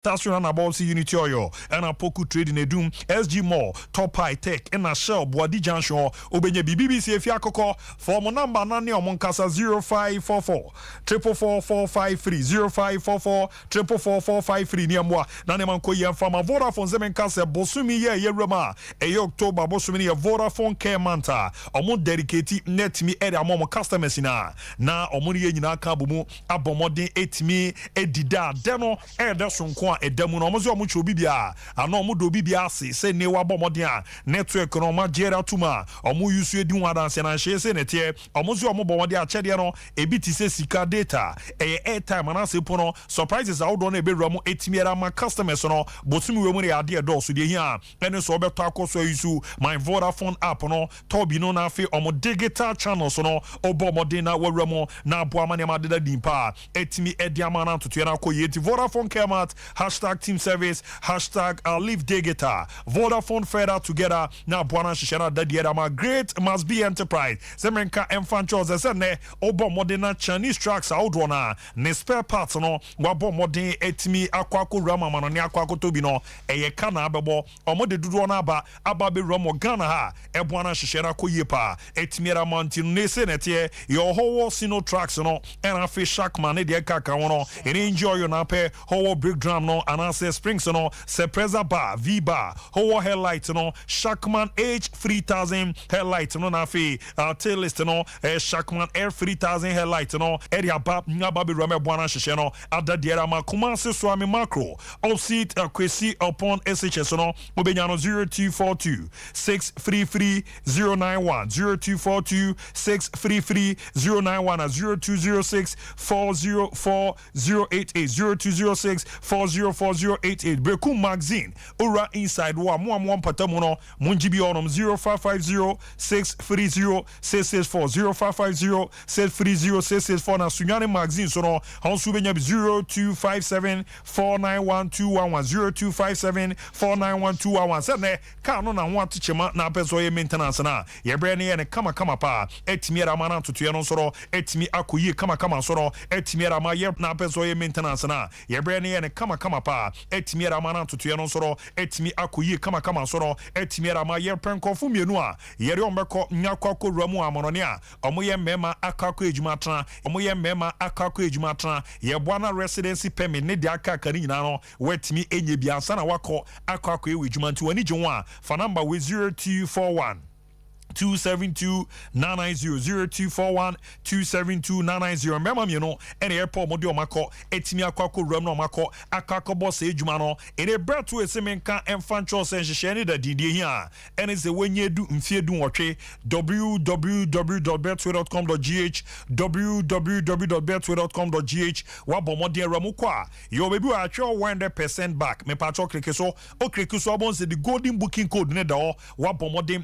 Potassium and Abonsi Unity Oil and Apoku Trading Edum SG Mall Top High Tech and a Shell Boadi Junction Obenye BBC Fiakoko for my number Nani Moncasa 0544 44453 0544 44453 Niamwa Nanemanko Yam from a Vodafone Zemenkase Bosumi ye Roma a October Bosumi a Vodafone Care Manta omo dedicate net me area mo customers na omo ye nyina ka bomu abomodin etimi edida deno ede sonko a edemu no omo zo omo chobi bia ana omo do bibia se ne wa bomodin a network no ma jera tuma omo use edi wadanse na hye se netie omo zo omo bomodin a chede no ebiti se sika data airtime na se pono surprises out don ebe ramo etimi era ma customers no bosumi we mu re ade do so de hia ene so obeto akoso isu my Vodafone app no tobi no na afi omo digital channels no obomodin na wawramo na aboama ne ma deda dimpa etimi ediama na tutu na koyeti Vodafone Kemat #team service #live digital Vodafone further together na aboana shishana dadiera ma great must be enterprise semenka emfancho zesene obomodin na Chinese trucks outdona ne spare parts no wabomodin etimi akwako rama mano ne akwako tobi no eye kana abebo omo de dudu na aba be ramo Ghana ha ebwana shishera koyepa etimiera mountain nese netie your whole sino tracks no and afi Shackman ne de kaka wono enjoy your na pe whole brake drum no and answer springs no surpresa bar V bar whole headlight no Shackman H3000 headlight no na afi tail list no Shackman R3000 headlight no area ba nyaba be ramo ebwana shishe no adadiera makuma se swami macro all seat kwesi upon SHS no obenya no 0242 633 091 0242 633 091 and 0206 404 088 0206 404 088 Breku magazine ura inside wa mo patamu no munjibi onom 0550 630 664 0550 630 664 na sunyane magazine so no honsu benya 0257 491 211 0257 491 211 sene ka no na ho atichema na peso ye maintenance na ye bre ne ye ne kama pa etimi era ma na tutu no soro etimi akoyi kama soro etimi era ma ye na peso ye maintenance na ye bre ne ye ne kama pa etimi era ma na tutu no soro etimi akoyi kama soro etimi era ma ye penkofu mienu a ye re ombeko nyakwa ramu amonone a omo ye mema akako ejumatra omo ye mema akako ejumatra ye boana residency permit ne de aka kari nyina no wetimi enye bia ansa na wakọ akako ewejumanti wani jonwa fa number we 0241 272 990 0241 272 990 mema mi no ene airport modi omako etimi akwako ram no omako akako boss ejuma no ene bretu esemenka emfancho senhye ne da didie hia ene se wenye du mfie du nwotwe www.betway.com.gh www.betway.com.gh wabomodi ramu kwa yo bebi wa atwe 100% back me patcho krekeso o krekeso obon se the golden booking code ne da wabomodi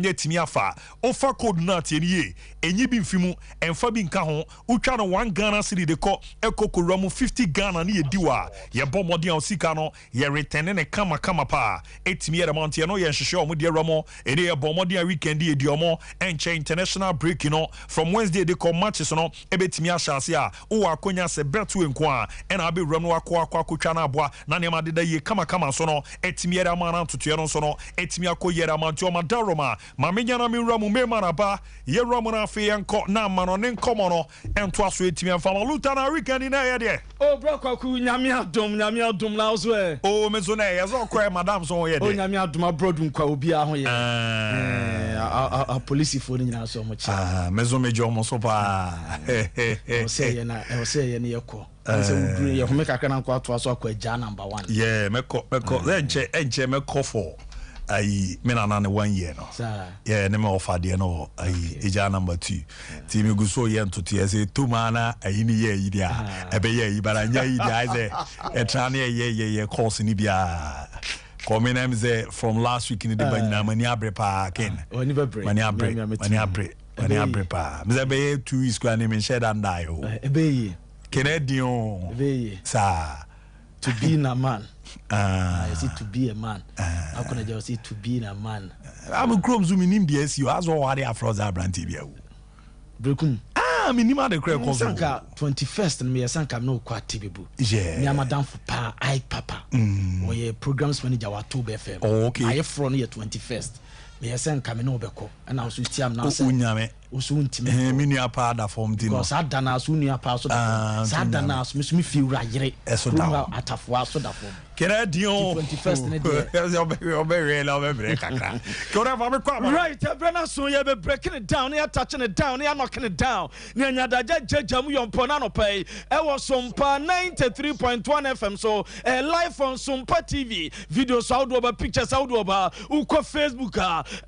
netimi afa ofa code na tieniye enyi bi mfimu emfa bi nka ho utwa no 1 Ghana cedi de ko ekokuramu 50 Ghana ne yediwa ye bomodi an sika no ye return ne kama pa etimi ye amount ye no ye nhwehwe omo de ramo ene ye bomodi an weekend ye di omo enche international break no from Wednesday de ko matches no ebetimi ahase a wo akonya se betu enko a ena abe ramo akotwa na aboa na ne ma de da ye kama so no etimi ye amount an tutu ye no so no etimi akoye amount o ma daroma menya na mi ramu me manaba ye ramu na fe enko na mano ne nkomo no ento aso etimi amfa luta na weekend na ye de o bro kwaku nyame adom na ozo e o mezo na ye zo kwa madam so ye de o nyame adom abrodum kwa obi a ho ye a police for ni na so mo cha mezo mejo mo so pa o se ye ne ye ko se udru ye ho me kakra na kwa to aso akwa ja number 1 yeah meko enche meko for ai mena na 1 year no yeah ne me offer de no ai eja number 2 ti me guso ye ntoto ye say to mana ai ni ye yi dia ebe ye yi bara nya yi dia say e tra na ye course ni bia come name say from last week ni de banyina mani abre pa ken mani abre pa me say be 2 weeks kwa ni me share and die o ebe yi Canadian ebe yi sa to be a man. You see, to be a man. How can I just say to be a man? I'm a chrome zooming in the SU as all the Afros are brand TV. Brekum. minima de credit confirm. Sanka 21st and me sanka no kwati bibu. Yeah. Me madam for pa I papa. Oye programs manager wa to BFM. Oh, okay. I from here 21st. Me sanka me no beko. And I was with him now. Unyame. Usuntime. Me nua pa da form dino. Because I dana so nua pa so da. Sa dana so me feel ragire. Eso da. Atafo so da form. Kera Dion 21st ne dey. Right, Brenna so you be breaking it down, you touching it down, you knocking it down. Nya daja jamu yon ponano pay. E was Sompa 93.1 FM so live on Sompa TV. Videos out over pictures out over uko Facebook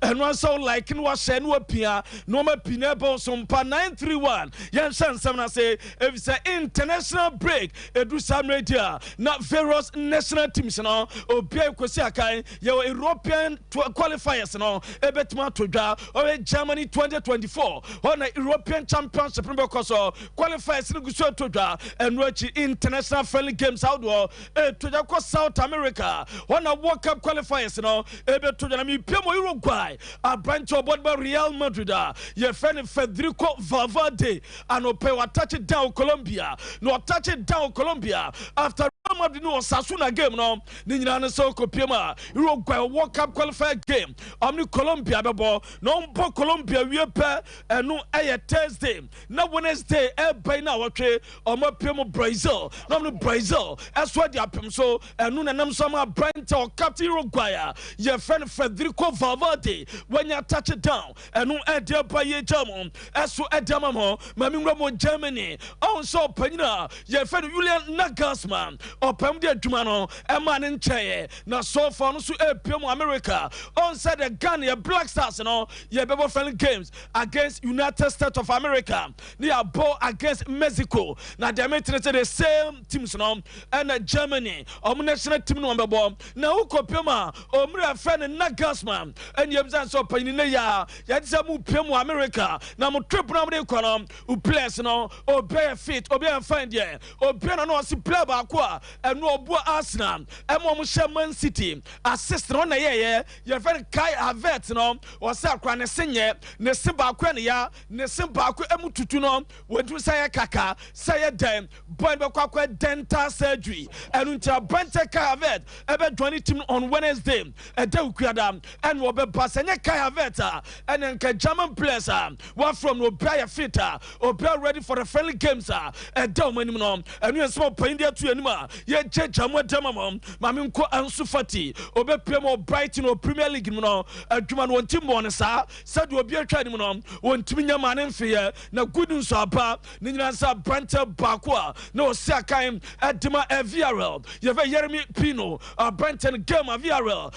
and one so like and was share no pia no ma pinable Sompa 931. Yan san samna say if it's an international break edu sam radio not various national teams no obia kwesi akai your European qualifiers no ebetuma to dwa or Germany 2024 on a European Championship because qualifiers no guso to dwa and watch international friendly games outdoor to dwa South America on a World Cup qualifiers no ebeto dwa mi pemo Uruguay a branch of Real Madrid your friend Federico Valverde and ope wa touch it down Colombia no touch it down Colombia after Madrid no Sasuna game no ninyana so kopiema Uruguay World Cup qualifier game omni Colombia bebo no mpo Colombia wie pe enu eye Thursday na Wednesday e by na wotwe omapiemo Brazil no omni Brazil eswa dia pem so enu nanam so ma Brent or captain Uruguay your friend Federico Valverde when you touch it down enu e dia pa ye jam eso e dia mamo mami ngro Germany on so panina your friend Julian Nagelsmann opam dia dwuma no e man ncheye na so far no so epiem America on said the Ghana Black Stars no ye bebo friendly games against United States of America they are ball against Mexico na they meet the same teams no and Germany national team no bebo na ukopema omre friend Nagelsmann and ye bizan so panine ya say mu piem America na mo trip na mo ko no u players no obey fit obey find ye obey no si play ba ko and no obo Arsenal emo Man City assist no na ye very Kai Havertz no was akwa ne senye ne simba akwa ne ya ne simba akwa emututu no wodu say kaka say dem boy be akwa dental surgery and until Bente Kai Havertz ebe join team on Wednesday e de ukuada and wo be pass enye Kai Havertz and enka German players one from no player fit or ready for the friendly games e de omanim no and you small pain there to anima ye je jamu demam mami nko Ansu Fati obe Premier Brighton or Premier League no adwuma no team won sa said obi atwa nim no wontimi nyama ne mfe na Kudus aba ne nyina sa Branta Bakwa no Siakan Edema Villarreal ye ve Yeremi Pino Brenton game Villarreal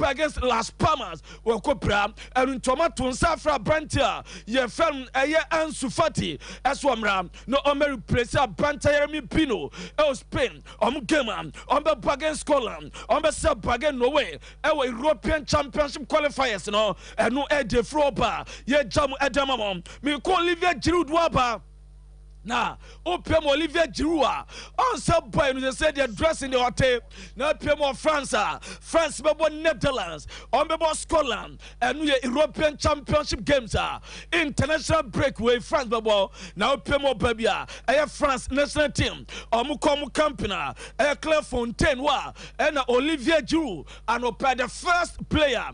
against Las Palmas we kopra and tomato nsafra Branta ye fam eye Ansu Fati eswamra no Omeru place Branta Yeremi Pino Spain game be against Scotland be sub against Norway European Championship qualifiers no no de froba ye jam edamam me ko Olivier Giroud waba na opem Olivier Giroud on sub boy no say they dress in the hotel na opem France bebo Netherlands on bebo Scotland and European Championship games international breakaway France bebo na opem babia France national team omukom company Clairefontaine wa and Olivier Giroud and opera the first player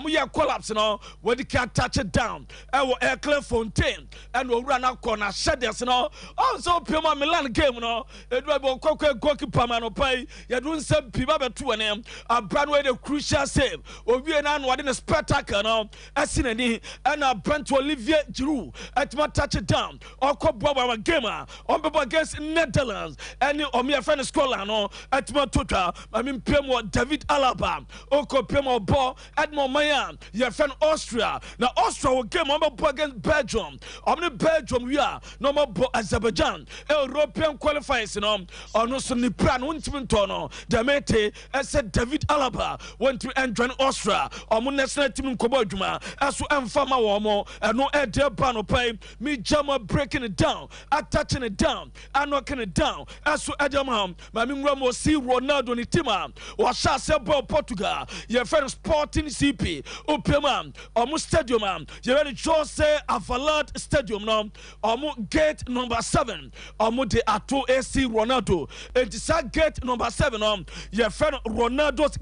ye collapse no when they can touch it down Clairefontaine and we run out corner shadows no also Pima Milan game no Edward Kokwe goalkeeper man opay you don't say Piba betu ene a brand way the crucial save obi na no wade the spectacle no asinani and a Brent Olivier Giroud at my touch it down or Boba game on against Netherlands and on me friend Scotland no at my total I mean Pemo David Alaba Oko Pemo ball at Mayan your friend Austria now Austria will game on against Belgium on the Belgium we are no more Azerbaijan European qualifiers no ono so ni plan wontimi ntono Demete ese David Alaba went to enter Austria omo national team nkobo adwuma aso emfama wo mo eno ede ba no pai me jama breaking it down attaching it down and knocking it down aso edema ma me nwra mo si Ronaldo ni team a wa sha se ball Portugal ye friend Sporting CP opema omo stadium ye ready Jose Avalad stadium no omo gate number 7 omo de ato AC Ronaldo entisa gate number 7 ye friend Ronaldo's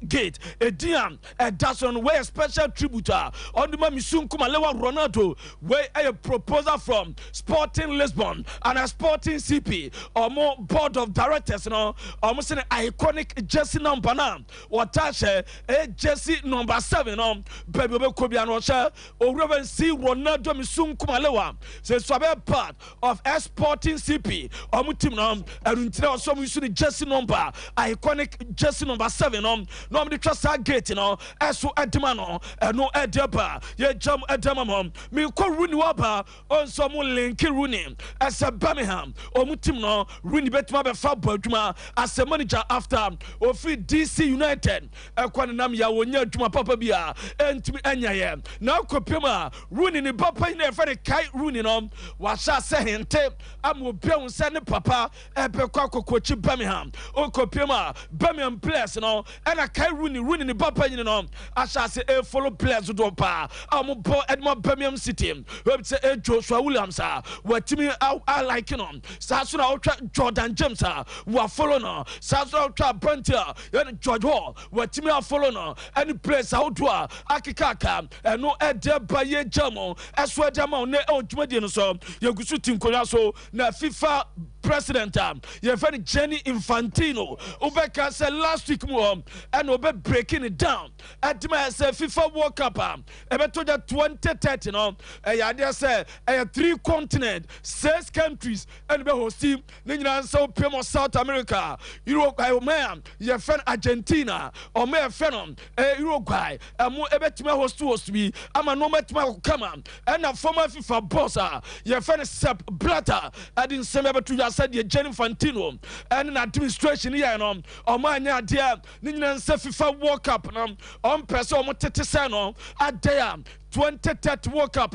gate edian Edison where special tribute on the Mamisunku Malewa Ronaldo where a proposal from Sporting Lisbon and a Sporting CP or more board of directors almost an iconic jersey number now Watashe a jersey number 7 baby Kobianosha or Reverend C Ronaldo Misunku Malewa says Swabe part of a Sporting CP or Mutim and some jersey number iconic jersey number 7 normally trust our gate eso edemano no edeba ye jam edemam me ko Rooney waba on some link Rooney as a Bellingham omutim no Rooney betuma be fa badwuma as a manager after ofi DC United ekwan nam ya wonya adwuma papa bia entimi anyaye na kopema Rooney ni papa ni efe kai Rooney no wa sha se hente am obian se ne papa ebe kwa kokochi Bellingham o kopema Bellingham players no and a kai Rooney ni papa ni no asha se e follow players do pa am bo Edmond Birmingham City we say Joshua Williams watimi I like no sa so na Jordan James we follow no sa so na Brantia and George Hall watimi follow no any place out to akikaka no ede baye jamo eso jamo ne odwumadi no so yegusu tinkonya so na FIFA president your friend Jenny Infantino Ubeka said last week more and obe breaking it down at my FIFA World Cup to the 2030 I say 3 continents 6 countries and be hosting so Primo South America Europe man your friend Argentina or my friend Uruguay and more ebetime host to be I'm a no matma come and a former FIFA boss your friend Sepp Blatter I didn't say to you said the Jenny Infantino and an administration here on my idea Ninian FIFA World Cup on person Motetesano at there 2030 World Cup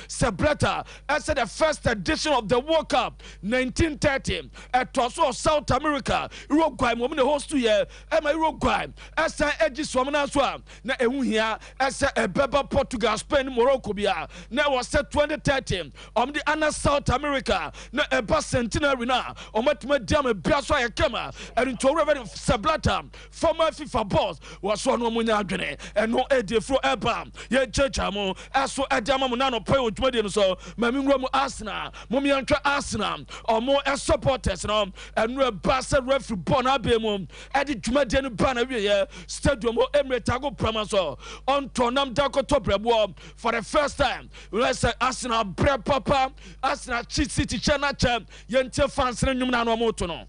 Sebleta as the first edition of the World Cup 1930 at also South America Uruguay moment host to year and my Uruguay as I edges swamana swam na here as a Beba Portugal Spain Morocco bia now was set 2030 the Anna South America na a bus centenary na omatuma dam a biaso ya kama and into Reverend Sebleta former FIFA boss was one munya adwene and no ede fro eba ye churchamo aso adama mo na no pay odwumade no so mami nwura mu Arsenal mo mi antwa Arsenal or more supporters no and no basa referee born abemu e di dwumade no ba na wie stadium o Emirates go prama so on tonam dakoto brebo for the first time we say Arsenal bre papa Arsenal cheat city chana champ yente fans na nwum na no mo to no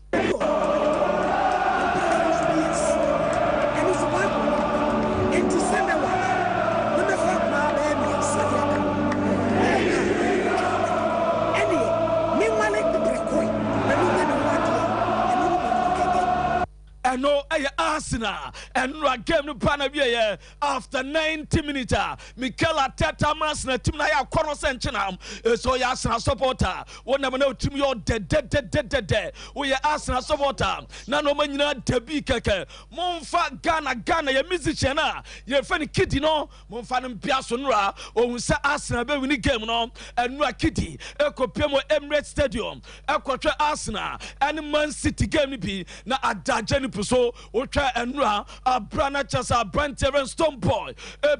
no Arsenal and game no panavia after 90 minutes Mikel Arteta mas na team na ya kwano senchina so ya Arsenal supporter wona na team yo de we ya Arsenal supporter na no manyina debi keke monfa Ghana ya musician na ye fani kidi no monfa no biaso nura ohun se Arsenal be win game no enu akidi ekopemo Emirates Stadium ekotwe Arsenal and Man City game bi na adaje ni so ultra enra abrana chasa Kudus and Stonebwoy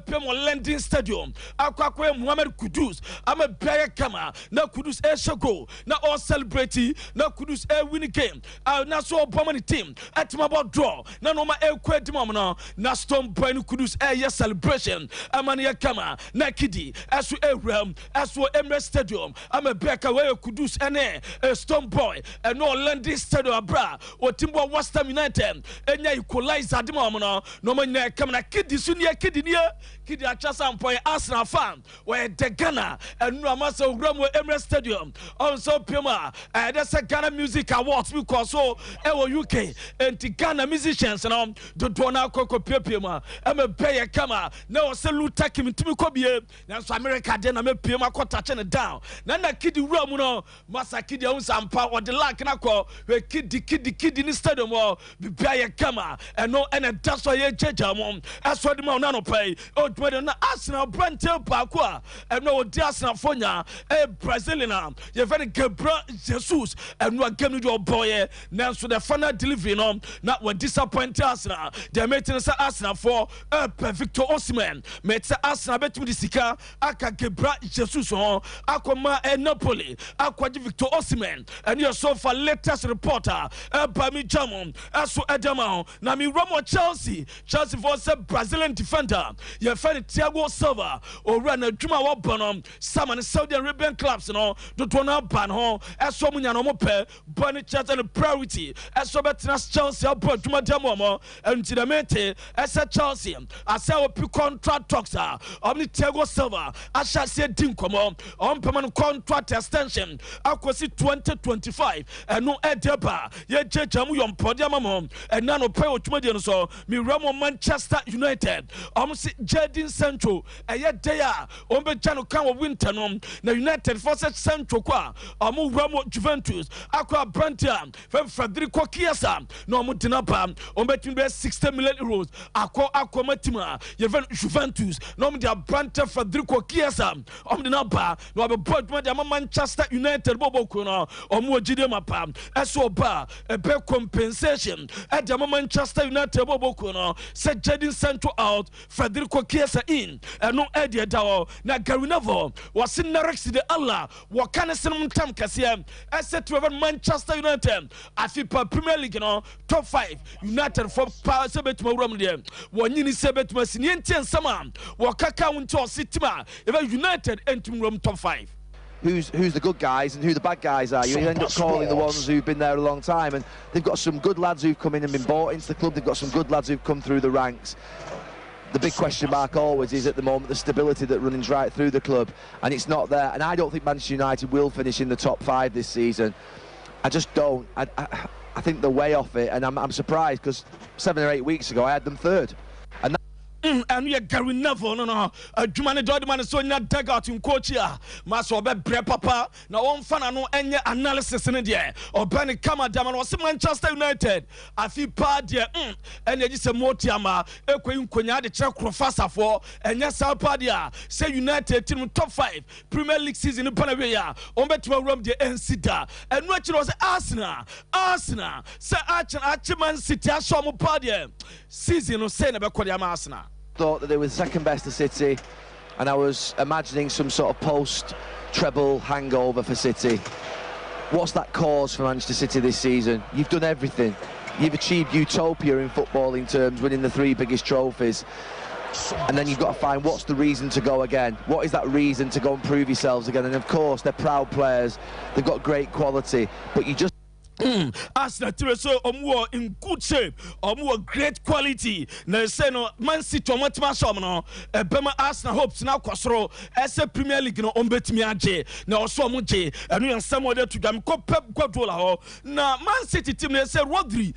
pemo Lending Stadium akwakwe Muhammad Kudus ama bia kama na Kudus shego na all celebrate na Kudus win game na so bomani team atima about draw na no ma kwedimam no na Stonebwoy ni Kudus yes celebration amani ya kama na kidi asu ewram asu Emirates Stadium ama bia ka we Kudus ene Stonebwoy no Lending Stadium abra o timbo West Ham United enya equalize adema no no manya kam na kidi su ne kidi ne Kidi Achasa Mpoy Arsenal fan where the Ghana and Ramasa Ramo Emirates Stadium also Pima that's a Ghana Music Awards because so UK and the Ghana musicians and the Dona Coco Pima I'm a payer kama now salute him to me Kobe that's America then I'm a Pima touching it down Nana Kidi Ramuno Masa Kidi on Sompa or the Lakanako where Kidi in the stadium or the payer kama and no and that's why you judge as for the Mount pay oh na Arsenal Brantel Pakwa and no Arsenal Fonya a Brazilian you very Gabriel Jesus and no game your boy now so the final delivery no not when disappointed Arsenal they making us Arsenal for Victor Osimhen met Arsenal bet me sika aka Gabriel Jesus on akoma Napoli akwa Victor Osimhen and your so far latest reporter Bami Jamon aso Edema na mi Ramo Chelsea was a Brazilian defender you find Thiago Silva or run a Juma Wabanum, some and Saudi Arabian clubs, the Tona Banho, as so many Anomope, Bonnie Chat and priority, as so Betnas Chelsea, brought Juma Damomo, and Tidamente, as a Chelsea, as our contract talks are, only Thiago Silva, as shall say Dinkomo, on permanent contract extension, Aquasi 2025, and no Edeba, yet Jamu on Podiamamo, and Nano Peo Tumadian so, Miramo Manchester United, Jadin Central, a yet there, Ombejano Kawa Winternom, the United Forces Central Qua, Amu Ramo Juventus, Aqua Brantia, Federico Chiesa, no Mutinapa, Ombetin 60 million euros, Aqua Matima, Juventus, no Mutia Branta Federico Chiesa, Omdinapa, no have a board Manchester United Bobo Kuna, or Mojidemapa, Asoba, a bear compensation at the Manchester United Bobo Kuna, said Jadin Central out, Federico Chiesa in, and no idea Dao, na Garinavo, was in the Rex de Allah, what can a cinema time Cassia, I said to Manchester United, I feel Premier League, top 5, United for Power Sabet Moram, one Yini Sabet Massinian Sama, Wakaka Unto Sitima, if United entering room top 5. Who's the good guys and who the bad guys are. You end up calling the ones who've been there a long time, and they've got some good lads who've come in and been bought into the club. They've got some good lads who've come through the ranks. The big question mark always is at the moment the stability that running's right through the club, and it's not there. And I don't think Manchester United will finish in the top 5 this season. I just don't. I think they're way off it, and I'm surprised because 7 or 8 weeks ago I had them 3rd. And we are Gary Neville, no, a Jumani Dodman so not dug out in Coachia, Master Bre Papa, now one fan no any analysis in India, or Benny Kama Daman was Manchester United. I feel bad, yeah, and it is a Motiama, Equin Kunya, the Czech Professor for, and yes, our Padia, say United team top 5, Premier League season in Panavia, on Betwell Rum the Ensita, and what was Arsenal, say Archman City, I saw Padia, season of Sena Bakodia Arsenal. Thought that they were second best to City, and I was imagining some sort of post-treble hangover for City. What's that cause for Manchester City this season? You've done everything. You've achieved utopia in footballing terms, winning the 3 biggest trophies. And then you've got to find what's the reason to go again. What is that reason to go and prove yourselves again? And of course, they're proud players. They've got great quality, but you just Arsenal so omuo in good shape, omuo great quality. Na say no Man City omotima shom no bema Arsenal hopes na kwasoro ese Premier League no ombetimi age na oso omuje enu yansam ode to dam ko Pep Guardiola ho na Man City team na say Rodri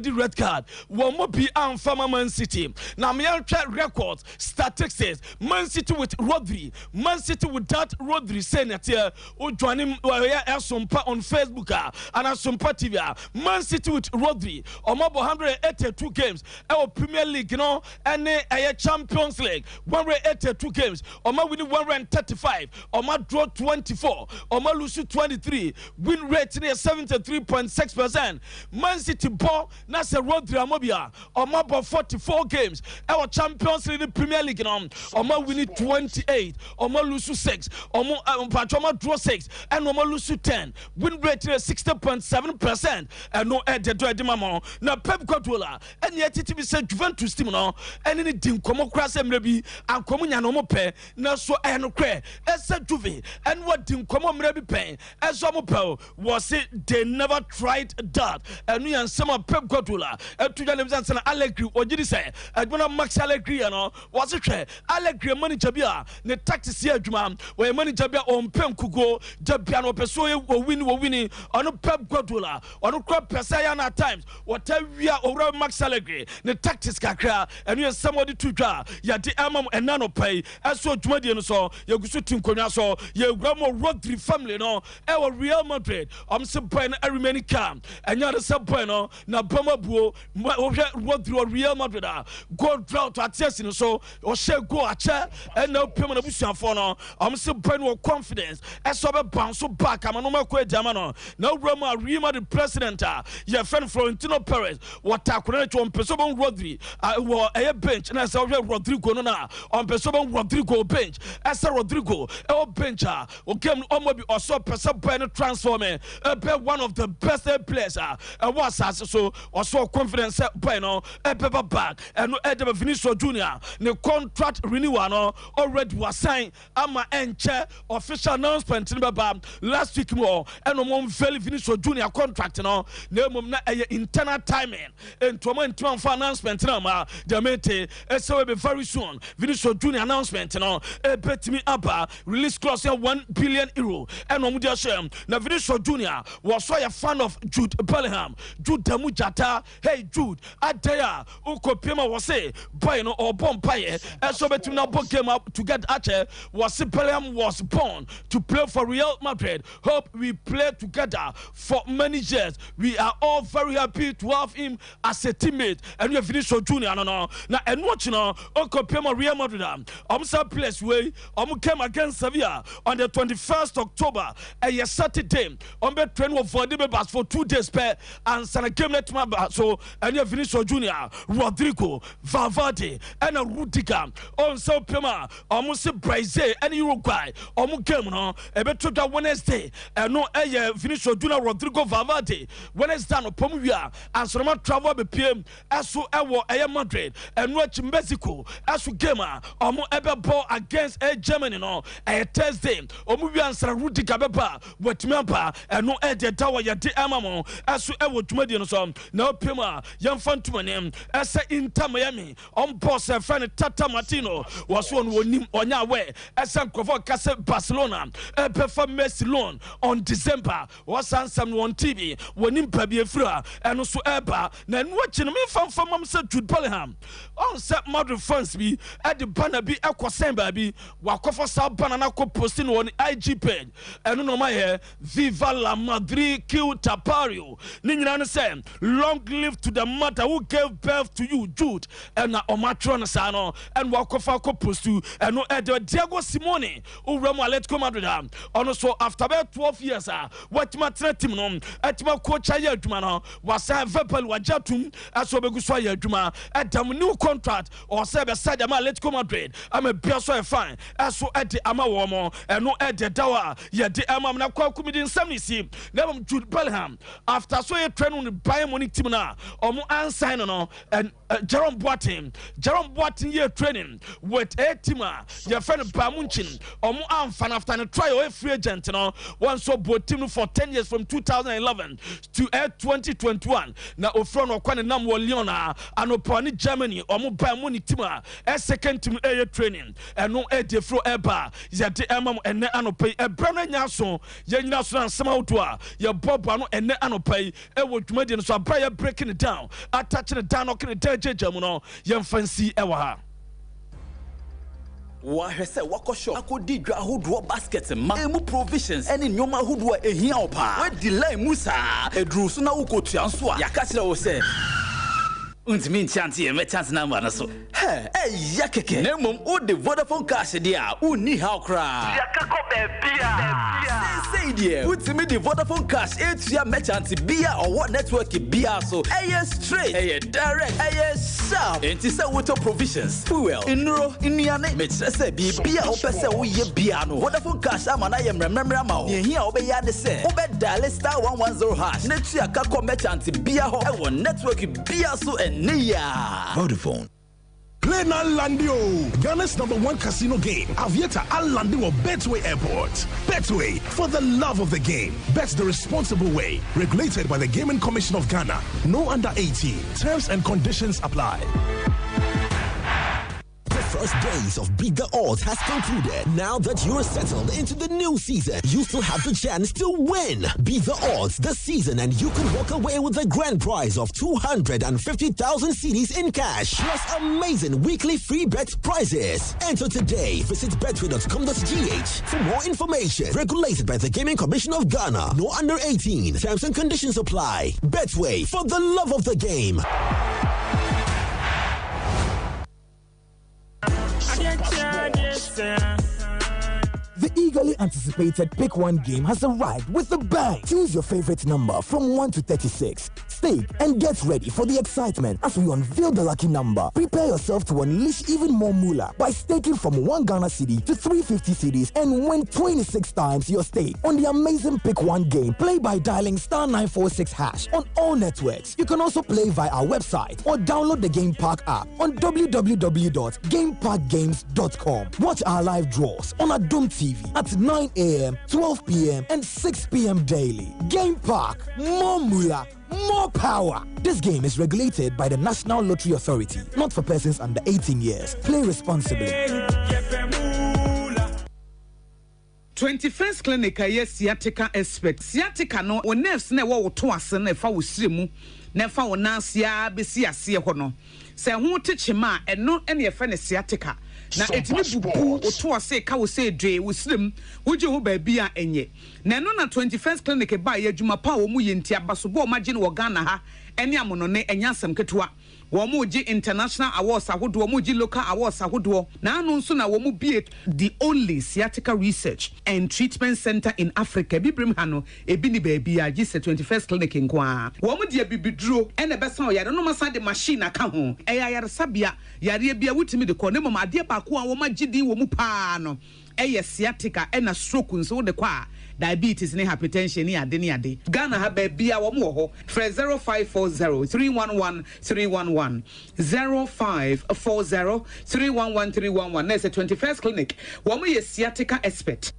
di red card wo mo bi amfama Man City na me antwa records statistics Man City with Rodri, Man City without Rodri say na tie o joining Sompa on Facebook and as Sompa TV, Man City with Rodri, Omabo 182 games, our Premier League, and a Champions League, 182 games, Oma winning 135, Oma draw 24, Oma lose 23, win rate near 73.6%. Man City ball, Nasa Rodri Amobia, Omabo 44 games, our Champions League Premier League, Oma winning 28, Oma lose 6, Oma draw 6, and Oma lose 10, win rate near 60%. 99.7% ɛno ɛde do ɛde ma mo na Pep Guardiola ɛne ɛtete bi sɛ Juventus team no ɛne ne di nkɔmmɔ kora sɛ mmerɛ bi ankɔmmɔ nya no mo pɛ na so ɛyɛ no korɛ ɛsɛ Juve ɛne wɔdi nkɔmmɔ mmerɛ bi pɛn ɛsɛ mo pɛ wɔ se they never tried that ɛno yɛ nsɛm a Pep Guardiola ɛto dwa ne bi sɛ na Allegri ɔgye di sɛ adwuma Max Allegri no wɔ se hwɛ Allegri manager bi a ne tactics yɛ adwuma wɔyɛ manager bi a ɔmpɛ nkugo gya bia no ɔpɛ so wɔ wini ɔno Pep Guardiola ɔno kora pɛ sɛ yɛ na times wɔta wia owura Max Allegri ne tactics kakra ɛno yɛ nsɛm wɔde to dwa yɛde ɛma mo ɛna no pɛi ɛso dwumadie no so yɛgu so ti nkonnwa so yɛwura mo Rodri family no ɛwɔ Real Madrid se boy no remain calm ɛnyɛ de sɛ boy no na bama buo wɔhwɛ Rodri wɔ Real Madrid a goal drought atiasi no so ɔhyɛ goal akyɛ ɛna opem na busuafo no se boy no confidence ɛsɛ ɔbɛ bounce back ama no makɔ adama no na wura mo Real Madrid president a yɛ friend Florentino Perez wɔta akɔnɛ to ɔmpɛ so bɔ Rodri wɔ ɛyɛ bench na sɛ ɔhwɛ Rodrigo no na ɔmpɛ so bɔ Rodrigo bench ɛsɛ Rodrigo ɛwɔ bench a ɔgam ɔmɔ bi ɔsɔ pɛ sɛ boy no transform be one of the best players was so also confidence boy no paper back and no Edema Vinicius Junior the contract renewal no already was signed ama enche official announcement in baba last week more and no very Vinicius Junior contract no mum na internal timing and to man for announcement na ma jamete so be very soon Vinicius Junior announcement no bet me aba release clause €1 billion and no mudia shame na Vinicius Junior was so a fan of Jude Bellingham. Jude Damujata, hey Jude, Adaya, Uko Pima was say, boy no or Bompaye, and so between now book came up to get Ache, was Bellingham was born to play for Real Madrid. Hope we play together for many years. We are all very happy to have him as a teammate. And we have Vinicius Junior, no. Now, and watching Uko Pima Real Madrid, some place way, came against Sevilla on the 21st October, a Saturday. Be train for the bus for 2 days per and sana game net so and you Vinicius Junior, Rodrigo, Valverde and a Rudiger on so Pema almost Brazil and Uruguay game no e beto da Wednesday and no Vinicius Junior, Rodrigo, Valverde Wednesday no Pomuvia and so travel be PM aso ewo Madrid and watch Mexico aso game ebe ball against Germany no Thursday Omuvia and sana Rudiger beba wetmempa and no the tower ya de amamo aso ewo dwumadi no so na opema yamfa ntumane ese Inter Miami on boss e friend Tata Martino was one wonim onya we ese nkrofo kase Barcelona e perform Messi loan on December was ansam on TV wonim pa bi efura eno so eba na no chi no me famfam am se Jude Bellingham on set Madrid fans bi e de banner bi ekosen ba bi wakofo sa banner na ko post no on IG page eno no ma ye Viva la Madrid kill Tapario. Ninyana say, long live to the mother who gave birth to you, Jude. And na Omatron Sano and Wakofako Postu and no Diego Simone who ran Atletico Madrid. Also after about 12 years, what Matretimon at my coach Ayadumano was a verbal wajatum as Obeguswaya Duma at the new contract or Saber side of Atletico Madrid. I'm a Biaso fine as so at the Amawomo and no at the Dawa yet the Amamna Kwakumidin Samisi. Never Jude Bellingham after so a train on the Bayern Munich team now unsigned and Jerome Boateng year training with a team your friend Bamunchin fan after a trial a free agent one so both team for 10 years from 2011 to 2021 now Ofron or Kwanam Leona and upon Germany Bayern Munich team a second team a training and no a defro eba yet and anope a brand nyaso yenyaso somehow to your Bob and anope a would median so a breaking it down attaching it down knocking it down jamuno young fancy ewa wahwese wakosho akodi dwa hodo baskets ma emu provisions ene nyoma hodo ehia opa we delay musa edru so na ukotua so a yakachira wo se untimi nchante e me chance na ma na so ya keke nemom o de Vodafone cash dia uni how cry Yakako bebia. say dear put me the Vodafone cash etua merchant bia or what network bia so straight direct sharp enti say water provisions fuel inro inuane me say bia o pese wo ye bia no Vodafone cash ama na ye mremremra ma o ye hia o be ya de say o be dial *110# netua kakọ merchant bia ho e wo network bia so enia Vodafone. Play now Landio, Ghana's #1 casino game. Aviator Al Landio Betway Airport. Betway, for the love of the game. Bet the responsible way. Regulated by the Gaming Commission of Ghana. No under 18. Terms and conditions apply. The first days of Bigger Odds has concluded. Now that you're settled into the new season, you still have the chance to win. Bigger Odds this season, and you can walk away with the grand prize of 250,000 cedis in cash, plus amazing weekly free bet prizes. Enter today. Visit betway.com.gh for more information. Regulated by the Gaming Commission of Ghana. No under 18. Terms and conditions apply. Betway, for the love of the game. The eagerly anticipated Pick One game has arrived with a bang. Choose your favorite number from 1 to 36. Stake and get ready for the excitement as we unveil the lucky number. Prepare yourself to unleash even more moolah by staking from 1 Ghana cedi to 350 cedis and win 26 times your stake on the amazing Pick One game. Play by dialing *946# on all networks. You can also play via our website or download the Game Park app on www.gameparkgames.com. Watch our live draws on Adom TV at 9 a.m., 12 p.m. and 6 p.m. daily. Game Park, more moolah, more power. This game is regulated by the National Lottery Authority, not for persons under 18 years. Play responsibly. 21st Clinic yes sciatica expert. Sciatica no o nerves na wo to ase na fa wo siremu na fa wo nansia besi ase ho no. Se ho techema eno ene ye fa ne sciatica. Na etimi bubu oto ase ka wo se dwe wo sirem wo je ho ba bia enye. Na no na 21st Clinic ba ye adwuma pa wo mu ye ntia baso bo ma je no Ghana ha ene amono ne enya asem ketewa. Womuji international awards ahodo womuji local awards ahodo na anu nso na womu be the only sciatica research and treatment center in Africa bibrim ha no ebi ni baabi a gise 21st Clinic nkoa womu de bibiduro ene besa o yare no masa de machine aka ho eya yare sabia yare bia wutimi de ko ne mama ade ba ko a womu gidi womu pa no eye sciatica ena stroke nso de kwa diabetes ne hypertension ne ade Ghana ha ba bia wo mo ho 0540 311 311 0540 311 311 na say 21st Clinic wo mo ye sciatica expert.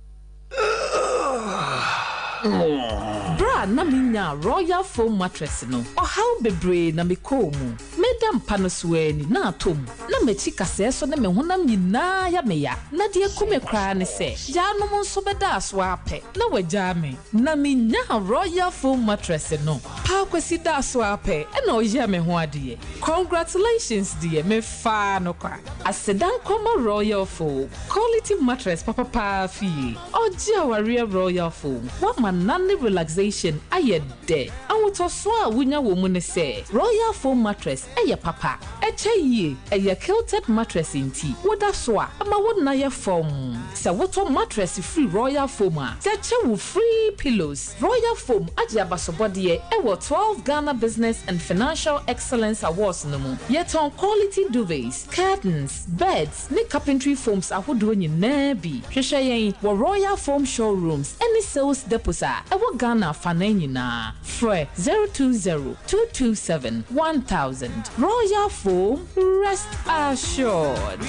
Bra na minya Royal Foam mattress no. O how bebre na me komu. Medam panosweni na atom. Na mechi kase so na me honam nyina ya me ya. Na de kume kra ne se. Ja no mo so beda aso ape. Na waja me. Na minya Royal Foam mattress no. Pa kwesi da aso ape. E na oje me ho ade. Congratulations dear me fa no kwa. Asedan koma Royal Foam. Quality mattress papa fi. Oje aware Royal Foam. Nani relaxation ayede awoto so a wunya wo mu ne se Royal Foam mattress eye papa eche yie eye quilted mattress inti woda so a ama wona ye foam se woto mattress free Royal Foam a teche wo free pillows. Royal Foam aje abasobode e wo 12 Ghana Business and Financial Excellence Awards no mu yet on quality duvets, curtains, beds, ne carpentry foams ahodo nyina bi hwehwe yen wo Royal Foam showrooms any sales depots ewo Ghana fananyina free 020-227-1000. Royal Foam, rest assured.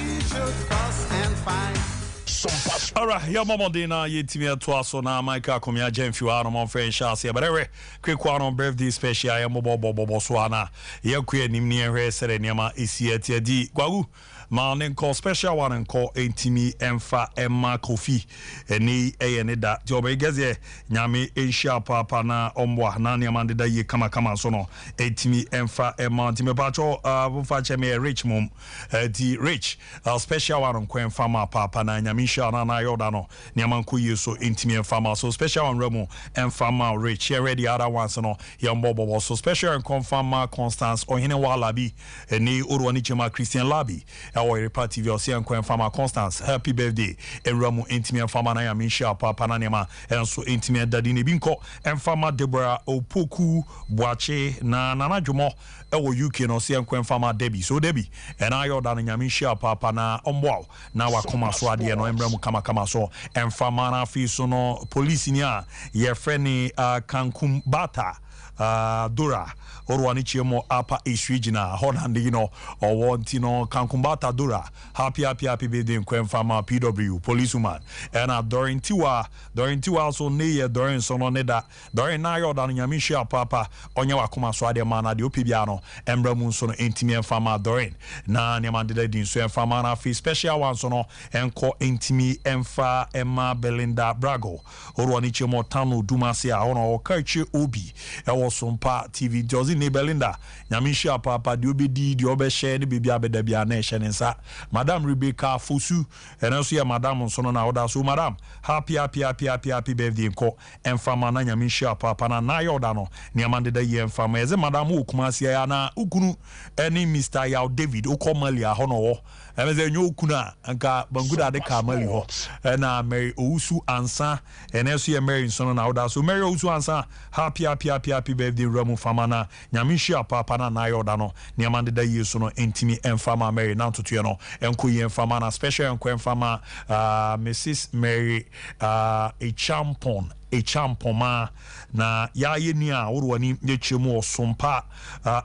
Alright, your mom dina yetimia twaso na Michael komia Jemfi ano mon friend Shasi but quick one on birthday special ya mobo swana ye kwe nimni ehwe sere niama isieti di kwagu ma ne call special one and call intimi emfa emma kofi eni ene da jobe geze nyame enhia papa na omwa na niama de da ye kama so no intimi emfa emma ntime pacho bu fa cheme rich mom di rich special one on kwa emfa ma papa na nyame Nyamisha na yoda no Nyamanku ye so intimi and farmer so special on Remo and farmer rich here ready other ones no young bobo so special and confirm Constance or hine walabi and ni urwani chema Christian Labi our party of Sian Quen farmer Constance happy birthday and Remo intimi and farmer Nyamisha papa nanema and so intimi and daddy binko and farmer Deborah Opoku Boache na nana jumo ewo UK no Sian Quen farmer Debbie so Debbie and I order Nyamisha papa na omwa na wakoma so ade no emra mu kama so emfama na fi so no police ni a ye freni kankum bata Dora Orwani Chiemo Upper East Regional Holland or Wantino Kankumbata Dora happy birthday in Farmer PW policewoman and during Tiwa so near during Sononeda during Nayo Dan Yamisha Papa Onyawa Kuma Swade Mana di Opibiano Embra Munsono Intimi Farmer during na Nyamandida Din so Farmer na fi special one sono enko Intimi Emfa Emma Belinda Brago Orwani Chiemo Tano Dumasia ono Okachi Obi Sompa TV Josie ne Belinda Nyamisha papa di obedi di obehye ne bibia bedabia na ehye ne nsa Madam Rebecca Fosu enso ya Madam nsono na oda so Madam happy birthday nko emfama na Nyamisha papa na yoda no ne amande da ye emfama eze Madam okumasi ya na ukunu eni Mr. Yaw David okomali a hono wo emeze nyo okuna anka banguda de kamali ho na Mary Ousu ansa enso ya Mary nsono na oda so Mary Ousu ansa happy birthday Ramu Famana Nyamisha papa na yoda no niamande da yeso no intimi enfama Mary na tutu no enko ye enfama na special enko enfama Mrs. Mary a champoma na ya ye ni a worwani yechemu Sompa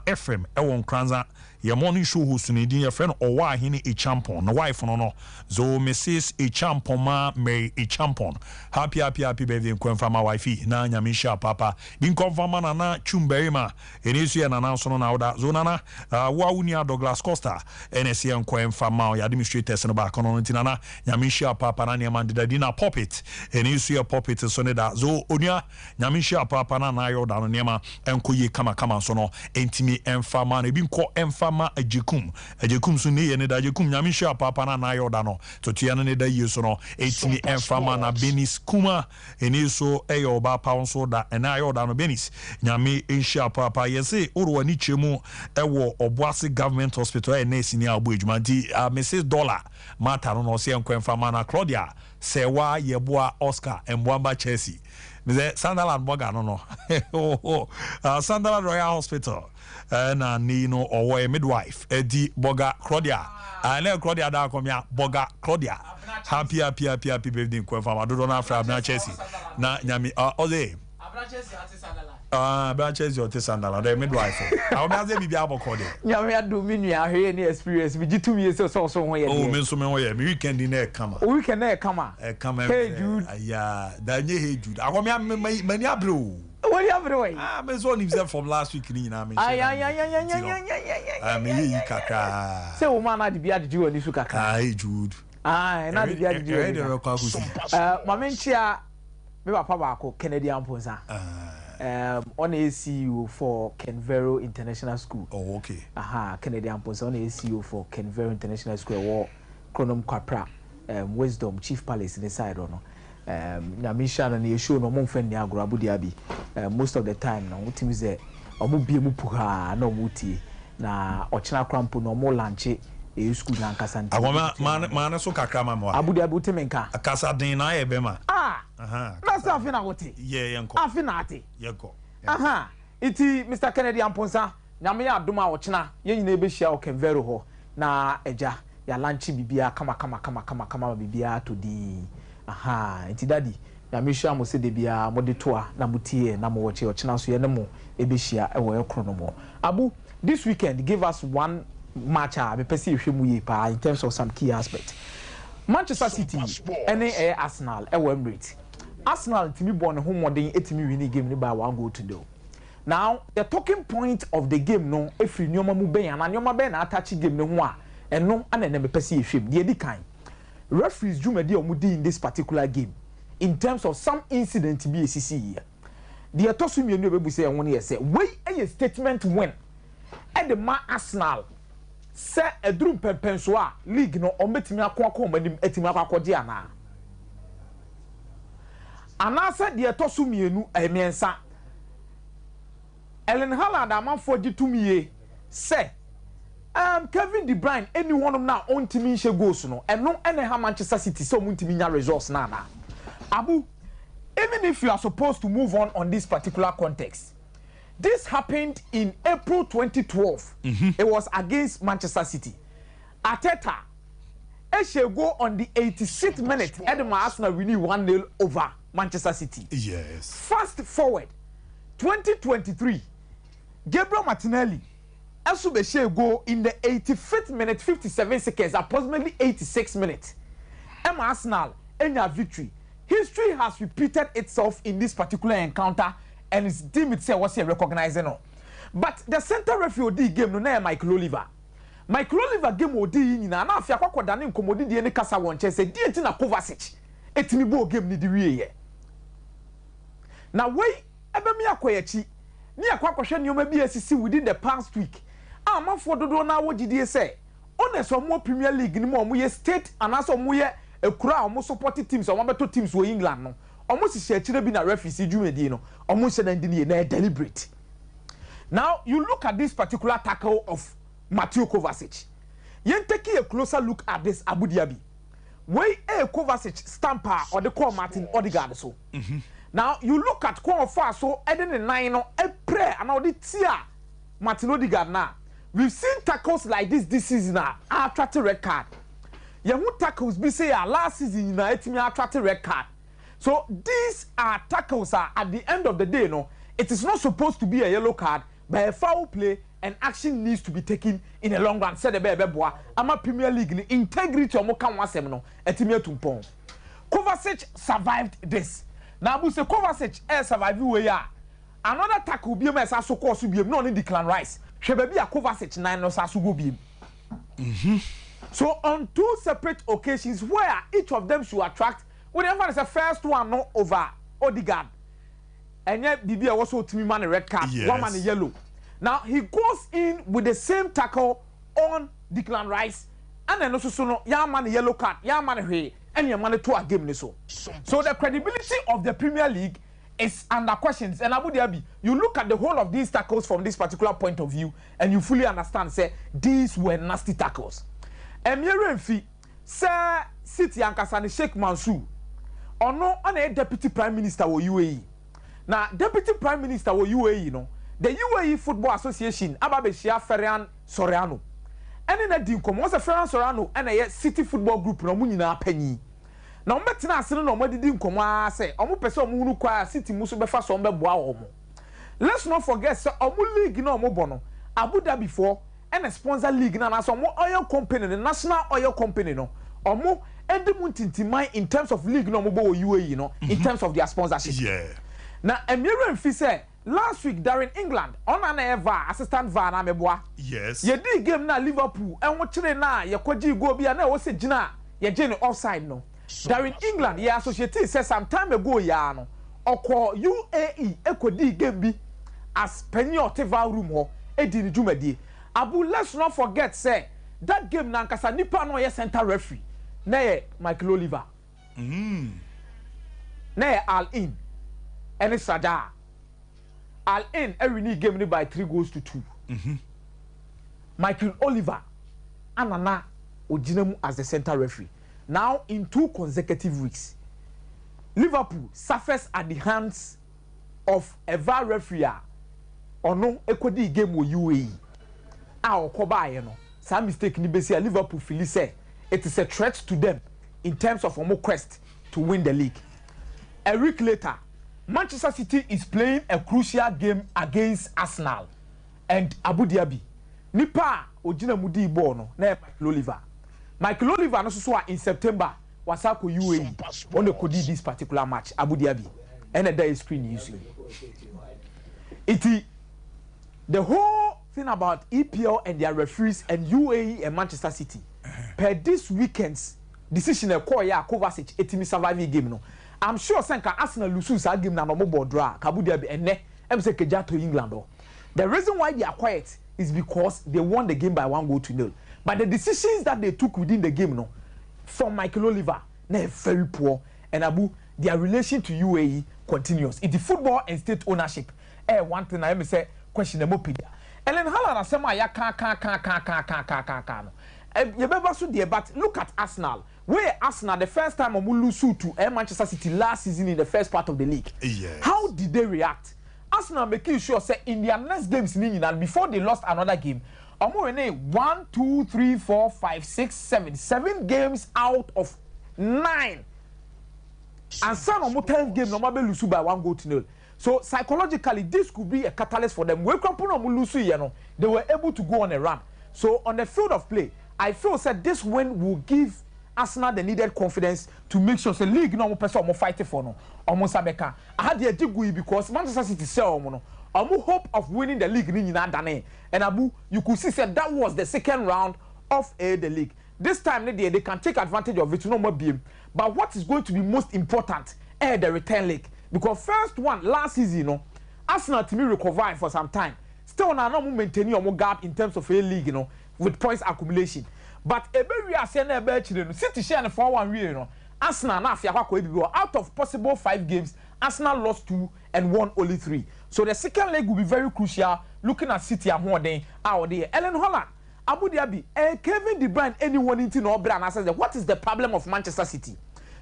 FM ewon kranza your morning show host in your friend or why he a champon, no wife no so Mrs. a champoma Mary a champon happy birthday from my wifey na Nyamisha papa bin confirm na chumberima enisi na announce no na oda zonana wa unia Douglas Costa NSC enko from my administrators no back on tinana Nyamisha papa na niamande dina puppet enisi puppet so ne da zo onia Nyamisha papa na yoda no niama enko ye kama so no entimi enfama na bin ko enfama ajekum so ne ye ne da ajekum Nyamisha papa na yoda no to tia ne da yeso no etimi enfama na Benis kuma eniso eyo ba pound so da na yoda no Benis nyame ensha papa yese orwani chemu ewo Obuasi government hospital e nesi ni agbo ejuma nti Mrs. Dollar mata no se enko enfama na Claudia sewa yeboa Oscar Mbwamba Chelsea me Sunderland boga no Sunderland Royal Hospital na Nino or midwife Eddie Boga Claudia na Claudia da komia Boga Claudia happy birthday kwa fama do na fra na Chelsea na nyami oze Branches your Tessandala, the midwife. I'll not be able to Yamia do mini any experience. We 2 years or so. Oh, Minsume, we can dinner come. We can there come. Hey, Jude. Yeah, that hey, Jude. I want me many blue. What you have away? I'm as one himself from last week. I mean, Kaka. So, man, I'd be at you and this Kaka. Hey, Jude. And I'd be at you. Mamentia, we were Papa Canadian Ponza. On ACU for Kenvero International School. Oh, okay. Canadian Ponza on ACU for Kenvero International School. War Chronom Capra, Wisdom Chief Palace in the side or no. Nyamisha and the show no more friend Abu Dhabi. Most of the time, no team is there. Omubi mupuha no muti na ochina crampo no more lunch. School na Kasante. Mana so kakra mama. Abu Dhabi temenka. Akasa din na ebema. That's afina wote. Yeah, yanko. Afina ate. Yanko. Iti Mr. Kennedy Amponsa, nyame ya adoma ochina, ye nyina ebehia o Kenvero ho na eja ya lunch bibia kama bibia to di. Iti daddy, nyame hia mo se de bia mo de toa na mutie na mo woche ochina so ye ne mo ebehia ewo ekronomo. Abu, this weekend give us one match me perceive hwemu pa in terms of some key aspects. Manchester City any Arsenal Emirates. Arsenal timi born home modern etimi winning game by 1-0. Now the talking point of the game no every nyoma mu ben na nyoma ben na attach game no ho a eno ana na me perceive hwem de di kan. Referees jumadi omudi in this particular game in terms of some incident be ACC. The atosu mienu bebu say won here say wey a statement win at the ma Arsenal say a drum pempenso a league no ometimi akwa manim etimi akwa de ana anasa de etoso mienu emiensa Ellen Haaland amanfo di tumiye say Kevin De Bruyne anyone na ontimi nhye goals no eno ene ha Manchester City so muntimi nya results na Abu, even if you are supposed to move on this particular context, this happened in April 2012. It was against Manchester City. Arteta should go on the 86th minute Edema Arsenal winning 1-0 over Manchester City. Yes. Fast forward 2023, Gabriel Martinelli should go in the 85th minute 57 seconds, approximately 86 minutes. Emma Arsenal in a victory. History has repeated itself in this particular encounter and it's deemed itself was recognizing. But the center referee game no na Michael Oliver. Michael Oliver game odi nyina na afia kwakoda ne nkomodi die ne kasa wonche se die nti na Kovacic etimi bo game ni di wiye. Na wey ebemi akoyachi ni akwakohwe nioma bi asisi within the past week. Amafo dodo na wogidie se honest omo Premier League ni mo ye state anaso omo ye ekura omo support teams omo beto teams wo England no. Omo si share bi na referee si dwumedi no. Omo se na ndini na deliberate. Now you look at this particular tackle of Mateo Kovacic. Yen take a closer look at this Abu Dhabi. Way a Kovacic stamper or the call Martin Odegaard so. Now you look at Kwon Far so Eden and Nine a prayer and all the tia Martin Odegaard now. We've seen tackles like this season now. Attract a red card. Yahu tackles be say last season na etimi attract a red card. So these are tackles at the end of the day no. It is not supposed to be a yellow card, but a foul play and action needs to be taken in a long run. Said the baby boy, I'm a Premier League integrity or more can one seminal etimia tumpon. Kovacic survived this. Now we say Kovacic survived where ya. Another tackle be a so course to be no need Declan Rice. She be a Kovacic 9 no sasugo be. So on two separate occasions where each of them should attract whenever is the first one no over Odegaard. And yet Bibi also to me man a red card, one man a yellow. Now he goes in with the same tackle on Declan Rice, and then also so no young man a yellow card, young man a and your man to a game so. So the credibility of the Premier League is under questions. And Abu Dhabi, you look at the whole of these tackles from this particular point of view, and you fully understand. Say these were nasty tackles. Emir Sir City Ankasani Sheikh Mansour, or no on a deputy prime minister or UAE. Now, Deputy Prime Minister of UAE, the UAE Football Association, Ababeshia Ferran Soriano. And in a dinkom was a Ferran Soriano and a City Football Group, no munina penny. Now, Metina Sino no modi dinkom, say, Omu Peso Munu Kwa City Musubefa Sombe Boaomo. Let's not forget, sir, Omu League no Mobono, Abu Dhabi before, and a sponsor league, and some oil company, the National Oil Company, no, Omu, Edmuntintimai in terms of league no Mobo UAE, in terms of their sponsorship. Yeah. Now, Emir say last week during England, on an ever assistant VAR na meboa. Yes. Ye di game na Liverpool, and what chile na ye kwaji go bi na wo se gina ye jene offside no. During England, ye associate say some time ago ya no. Oko UAE ekodi game bi as penny or VAR room ho e di ni dwumadi. Abu, let's not forget say that game na nkasa nipa no ye center referee. Na ye Michael Oliver. Na ye Al-In. And it's Sada. Al-In every new game by 3 goals to 2. Michael Oliver, Anana Ojinemu as the center referee. Now in 2 consecutive weeks, Liverpool suffers at the hands of a VAR referee. Or no, ekodi game with UAE. Our Koba, some mistake ni besi Liverpool feel say it is a threat to them in terms of Omo quest to win the league. A week later, Manchester City is playing a crucial game against Arsenal and Abu Dhabi. Nipa ojina mudi bono na Michael Oliver. Michael Oliver no so in September wasako UAE on the kodi this particular match Abu Dhabi. And there is screen usually. The whole thing about EPL and their referees and UAE and Manchester City per this weekend's decision a call ya Kovacic etimi surviving game no. I'm sure Senka Arsenal lose that game na no more draw. Abu Dhabi and ne say keja to England. The reason why they are quiet is because they won the game by 1-0. But the decisions that they took within the game, from Michael Oliver, they're very poor. And Abu, their relation to UAE continues. It's the football and state ownership. One thing I may say questionable pedia. Ellen Haaland asema ya can. You better so dear, but look at Arsenal. Where Arsenal the first time omu lose to Manchester City last season in the first part of the league. Yes. How did they react? Arsenal making sure say in their next games and before they lost another game, omu rene 1, 2, 3, 4, 5, 6, 7 games out of 9. And some omu 10th game no mabe lose by 1-0. So psychologically, this could be a catalyst for them. They were able to go on a run. So on the field of play, I feel that this win will give Arsenal the needed confidence to make sure the league no person more fighting for no. Almost Abeka. I had the idea because Manchester City sell no. Hope of winning the league ni na dane. And Abu, you could see that was the second round of the league. This time they can take advantage of it no more beam. But what is going to be most important the return leg. Because first one last season, Arsenal to me recover for some time. Still now no maintaining your gap in terms of a league, with points accumulation. But we are saying City share the 4-1 Arsenal now out of possible 5 games, Arsenal lost 2 and won only 3. So the second leg will be very crucial. Looking at City and more than out there. Ellen Holland, Abu Dhabi, Kevin De Bruyne, anyone into no brand says what is the problem of Manchester City?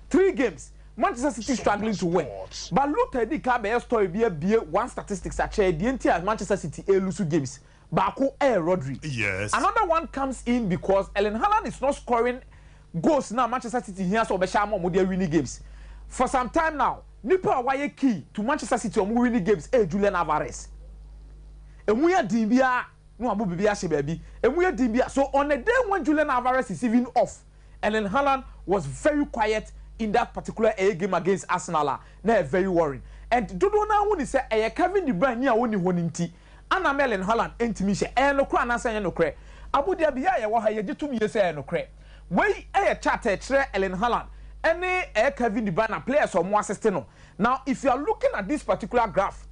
3 games. Manchester City struggling to win. But look at the Kabe story be one statistics actually the entire Manchester City lose games. Baku Rodri. Yes. Another one comes in because Ellen Haaland is not scoring goals now. Manchester City here so Beshamo Modia winning games. For some time now, Nipa why key to Manchester City on winning games Julian Alvarez. And we are Dibia no Abu Bibia baby. And we are Dibia. So on the day when Julian Alvarez is even off, Ellen Haaland was very quiet in that particular game against Arsenal. Now very worried. And Dodo now when he say Kevin De Bruyne near only one Anna Ellen Haaland intimisha no cry na say no cry. Abu Dhabi ya wa ha ye gitum ye say no cry. We chat Ellen Haaland any Kevin De Bruyne players or more assistant. Now if you are looking at this particular graph,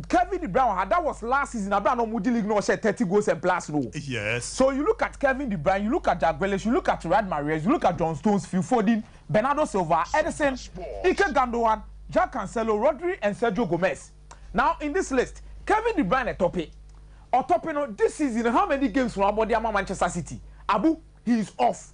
Kevin De Bruyne that was last season Abraham no Moody League no share 30 goals and plus no. Yes. So you look at Kevin De Bruyne, you look at Jack Grealish, you look at Riyad Mahrez, you look at John Stones, Phil Foden, Bernardo Silva, Edison, Ike Gundogan, Jack Cancelo, Rodri and Sergio Gomez. Now in this list, Kevin De Bruyne at top it. Or top this season, how many games from Abodiama Manchester City? Abu, he is off.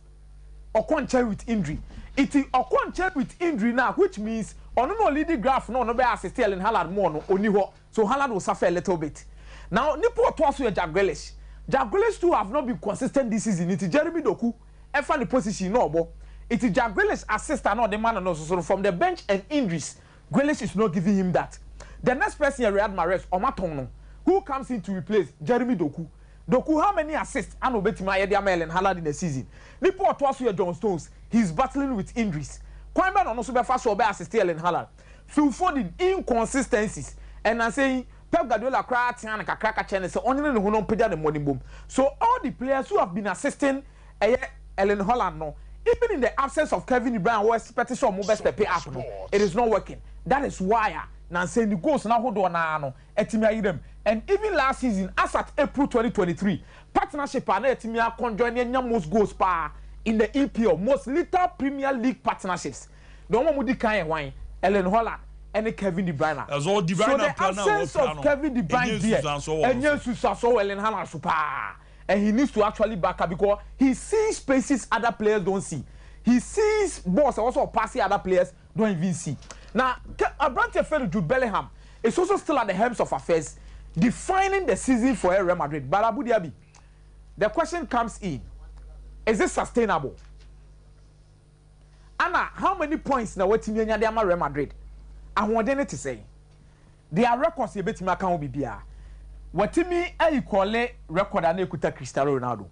Okwanche with injury. It is Okwanche with injury now, which means on no leading graph no be assist Ellen Haaland more no only so Haaland will suffer a little bit. Now Nipo twaso Jack Grealish. Jack Grealish too have not been consistent this season. It is Jeremy Doku and find the position no bo. It is Jack Grealish assistant no the man and also from the bench and injuries. Grealish is not giving him that. The next person is Riyad Mahrez Omatongo, who comes in to replace Jeremy Doku. Doku, how many assists? I know Betima Ellen Haaland in the season. Nipo twaso John Stones. He's battling with injuries. Kwame on also be fast or be assist Ellen Haaland. Phil Foden inconsistencies. And I'm saying Pep Guardiola cry and crack channel so only no no pay the money boom. So all the players who have been assisting Ellen Haaland no, even in the absence of Kevin De Bruyne who expected some move step up no, it is not working. That is why now saying the goals now hold on no etimia them. And even last season as at April 2023 partnership and etimia conjoin most goals pa in the EPL most little Premier League partnerships. The one with the kind wine Ellen Haaland and Kevin De Bruyne. So the absence of Kevin De Bruyne there and Jesus saw Ellen Haaland super. And he needs to actually back up because he sees spaces other players don't see. He sees balls also passing other players don't even see. Now, a branch of Jude Bellingham is also still at the helms of affairs, defining the season for Real Madrid. But Abu Dhabi, the question comes in: is this sustainable? Anna, how many points now? What team you Real Madrid? I want them to say their records. You bet me account will be here. What team equal record and equal Cristiano Ronaldo?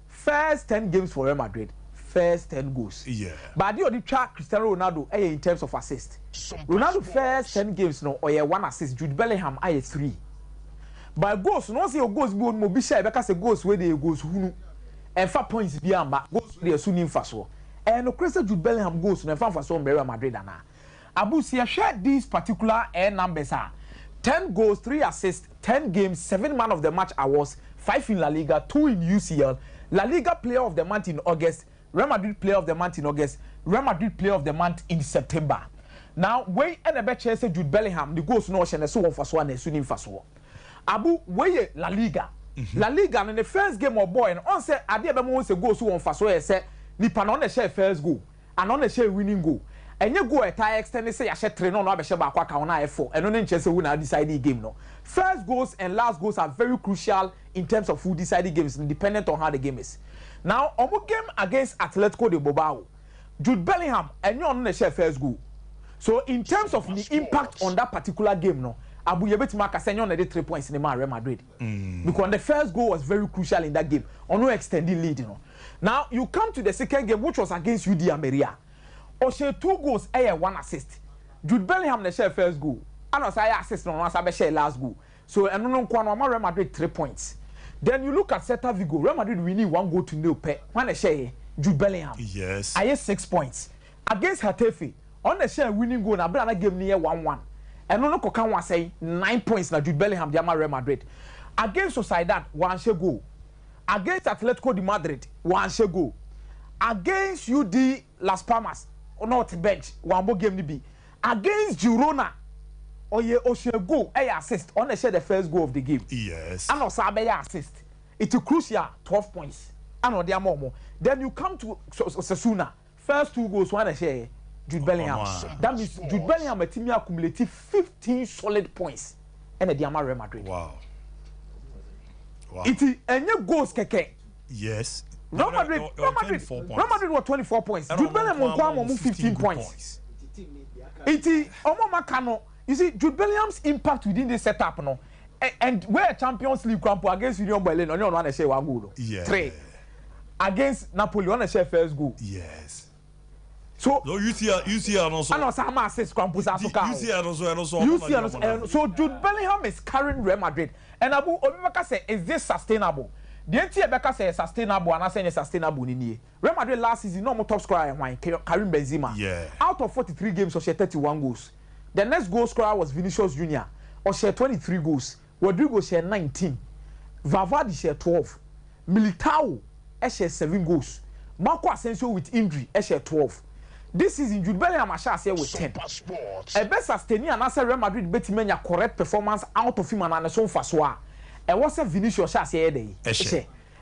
First 10 games for Real Madrid. First 10 goals. Yeah. But you only track Cristiano Ronaldo in terms of assist. Ronaldo first 10 games no or 1 assist. Jude Bellingham 3. But goals no say goals be on mobisha because the goals where they goals who and 4 points be amba goals they soon in fast. And no Cristiano Jude Bellingham goals no fan for Real Madrid ana. Abu Sia share these particular numbers are 10 goals, 3 assists, 10 games, 7 man of the match awards, 5 in La Liga, 2 in UCL, La Liga player of the month in August, Real Madrid player of the month in August, Real Madrid player of the month in September. Now, way and a better say Jude Bellingham, the goals no and so on for so and soon for so. Abu, way La Liga. La Liga, and the first game of boy, and on say, I did a go so on for so I said, Nipan on the share first goal, and on the share winning goal. And you go at tie extend say I should train on Abeshaba Kwaka 4 and on chance win a deciding game no. First goals and last goals are very crucial in terms of who deciding games, dependent on how the game is. Now, on game against Atletico de Bilbao, Jude Bellingham and you on the share first goal. So in terms of the impact on that particular game, no, Abu Yabet Maka Senyon had 3 points in the Real Madrid. Because the first goal was very crucial in that game. On no extending lead, you know. Now you come to the second game, which was against UD Ameria. Oshe 2 goals, 1 assist. Jude Bellingham the share first goal. And also I assist on once I share last goal. So and no Kwano Real Madrid 3 points. Then you look at Celta Vigo, Real Madrid winning 1 goal to 0 pe. When they share Jude Bellingham. Yes. I have 6 points. Against Getafe, on the share winning goal na brother game near 1-1. And no can one say 9 points na Jude Bellingham the Real Madrid. Against Sociedad, 1 share goal. Against Atletico de Madrid, 1 share goal. Against UD Las Palmas, not bench, 1 more game to be. Against Girona, Oye goal, assist on the share the first goal of the game. Yes. And also assist. It's crucial 12 points. And on the more. Then you come to Sasuna, first 2 goals, 1 share. Jude Bellingham. That means Jude Bellingham a team accumulated 15 solid points and the Real Madrid. Wow. It is and your goals keke. Yes. Real Madrid were 24 points. Jude Bellingham won 15 points. It is Makano. You see, Jude Bellingham's impact within this setup no. And where Champions League camp against Union Berlin, on one share 1 goal. Yeah. 3. Against Napoli, on share first goal. Yes. So you see also. And also I'm assist Krampus Asuka. You see also. So Jude Bellingham is carrying Real Madrid. And Abu Obibaka say, is this sustainable? The entire Becca say sustainable and I say sustainable in Real Madrid last season no more top scorer and Karim Benzema. Yeah. Out of 43 games, she 31 goals. The next goal scorer was Vinicius Junior. She 23 goals. Rodrigo she 19. Valverde she 12. Militao she 7 goals. Marco Asensio with injury she 12. This season, Jude Bellingham has with 10. A best sustaining and answer Real Madrid bet him a correct performance out of him and son faswa. And what's a Vinicius Shas here day?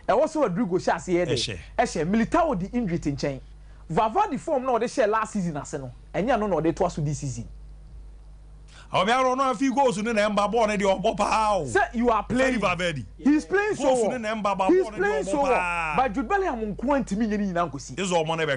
And also a Rodrigo Shas here day. Eshe Militao the injury in chain. Valverde form no they share last season as no. And you know they twice this season. I don't know if he goes to the number born and you're Bopa. Sir, you are playing. He's playing so well. He's playing so well. But Jude Bellingham won 20 million in Angosi.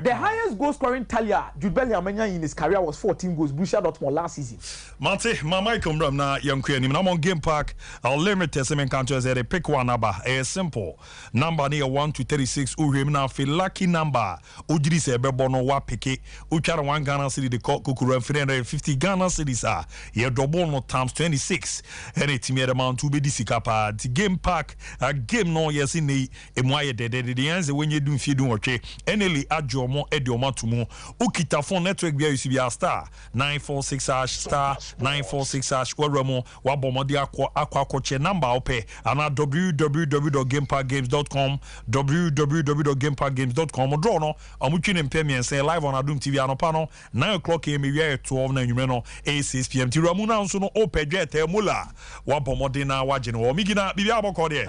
The highest goal scoring tallier Jude Bellingham in his career was 14 goals. Borussia Dortmund last season. Mate, my come from now young queen. I'm on Game Park. I'll limit the countries that they pick one number. A simple number near 1 to 36. Uhim now feel lucky number. Ujiri se bebono wa peke. Uchara 1 Ghana city the Kukuru 350 Ghana cities are. Double no times 26 and it's me amount to be disikapa the Game Park a game no yes in the emwaye the answer when you do feed okay enely ajomo ediomo tumo ukita phone network bia UCB star 946 star 946 waramo wabomodi akwa che number ope ana www.gameparkgames.com www.gameparkgames.com draw no amutwine mpem say live on Adum TV anopa no 9 o'clock am we 12 na nwume no 6 p.m. Muna so no opejete mula wabomodina wajene wo migina bibia aboko de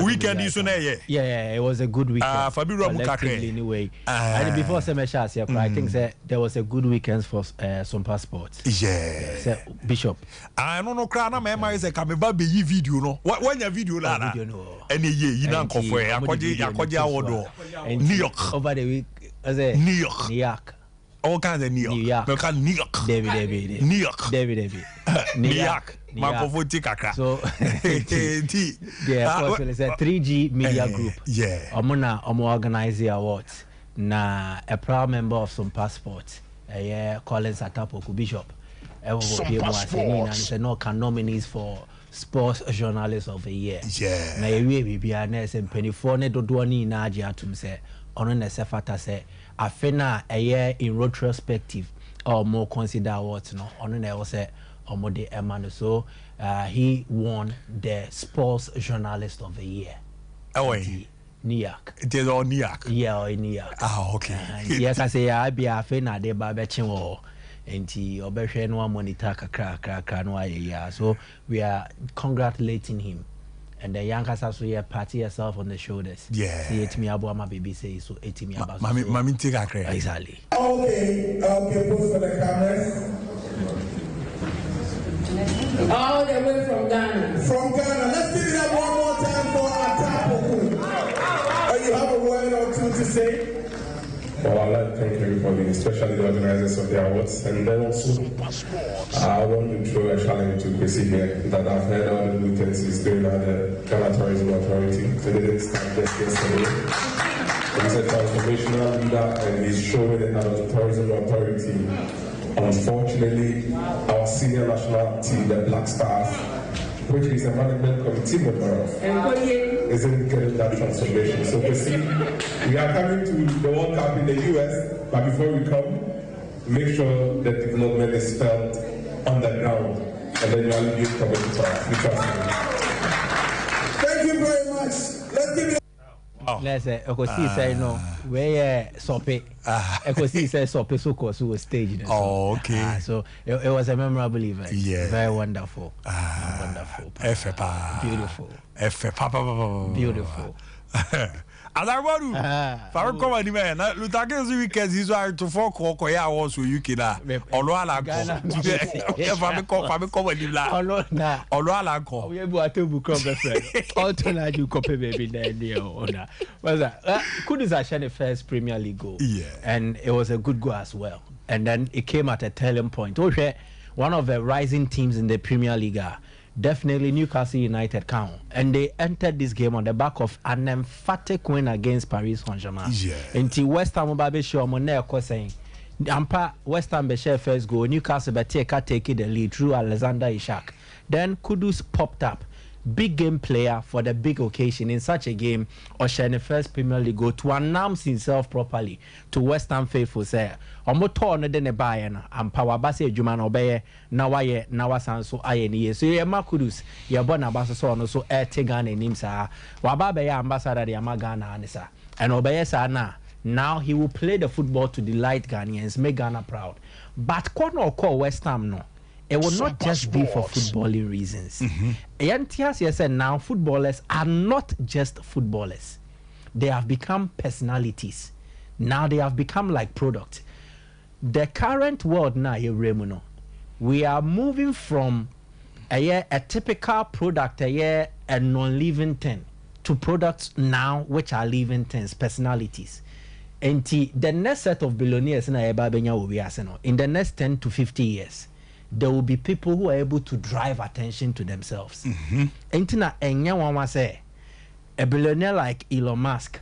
weekend is na yeah it was a good weekend Fabiru Mukakre anyway and before Semeshas I think there was a good weekend for Sompa Sports Bishop I no kra na me is come ba be yi video no when your video la na ene ye yi na nkofo akwaje awodo New York over the week New York all kinds of New York. New York. David. New York. David. New York. Makofoti kaka. So, yeah, of course, it's a 3G media group. Yeah. I'm organize the awards. Na a proud member of some passports. Collins Atapoku Bishop. And no nominees for Sports Journalist of the Year. Yeah. Na we be an S24 ne dodwani na aji atum se ono ne se fata se afena a year in retrospective or more consider awards no ono ne say omode emano so he won the Sports Journalist of the Year. Oh, New York. It is all New York. Yeah, in New York. Ah, okay. Yes, I say I be afena de babechen Enti obehwe no monitor kakra no aye. So we are congratulating him. And the young cats also here party yourself on the shoulders. Yeah. See it me abo my baby say so it me about. Mami take a credit. Exactly. Okay, pose for the cameras. All the way from Ghana. From Ghana. Let's give it up one more time for Atapoku. You have a word or two to say? Well, I'd like to thank everybody, especially the organizers of the awards. And then also, I want to throw a challenge to Chrissy here that I've heard all the good things he's doing at the Ghana Tourism Authority. So they didn't start just yesterday. He's a transformational leader and he's showing it at the Tourism Authority. Unfortunately, our senior national team, the Black Stars, which is a management committee member, isn't getting that transformation. So Chrissy, we are coming to the World Cup in the US, but before we come, make sure the development is felt on the ground, and then you are leaving coming to us. Thank you very much. Let's give it. Let's say, say no. Where Sope, say Sope so close to a stage. Oh, okay. So it was a memorable event. Yeah, very wonderful. Wonderful. Beautiful. Beautiful. Adarwaru, Faru come on, man. Lutake this weekend is why to four Koya was with UK na. Oluala ko. Faru come on, la. Oluala ko. We bu atebu club friend. All tona you copy baby there ona. Was that? Kudus actually the first Premier League goal. Yeah. And it was a good goal as well. And then it came at a turning point. One of the rising teams in the Premier League. Definitely Newcastle United count, and they entered this game on the back of an emphatic win against Paris Saint-Germain. Yeah. Until West Ham be sure money saying, Ampa West Ham be share first goal, Newcastle be take the lead through Alexander Isak. Then Kudus popped up, big game player for the big occasion in such a game, or share the first Premier League goal to announce himself properly to West Ham faithful say. Omo to no de ne bae no ampa wabase adwuma no obeye na waye na wasan so aye ne so ye Kudus ye bo na baso so no so ete Ghana nim sa waba be ambassador de Ghana anisa and obeye sa now he will play the football to delight Ghanaians, make Ghana proud. But corner call West Ham no, it will not just be for footballing reasons. Yantias said now footballers are not just footballers, they have become personalities. Now they have become like product. The current world now, we are moving from a typical product, a non-living thing, to products now which are living things, personalities. And the next set of billionaires in the next 10 to 50 years, there will be people who are able to drive attention to themselves. A billionaire like Elon Musk,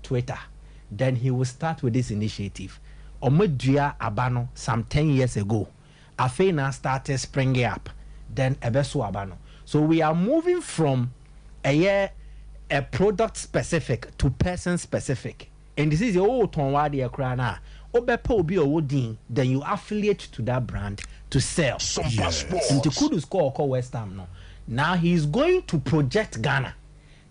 Twitter, then he will start with this initiative. Omedua abano some 10 years ago. Afena started springing up. Then ebeso abano. So we are moving from a product specific to person specific. And this is the old tonwadi ekrana. Obepo obi owodin, then you affiliate to that brand to sell. Yes. Into Kudus call West Ham no. Now he is going to project Ghana.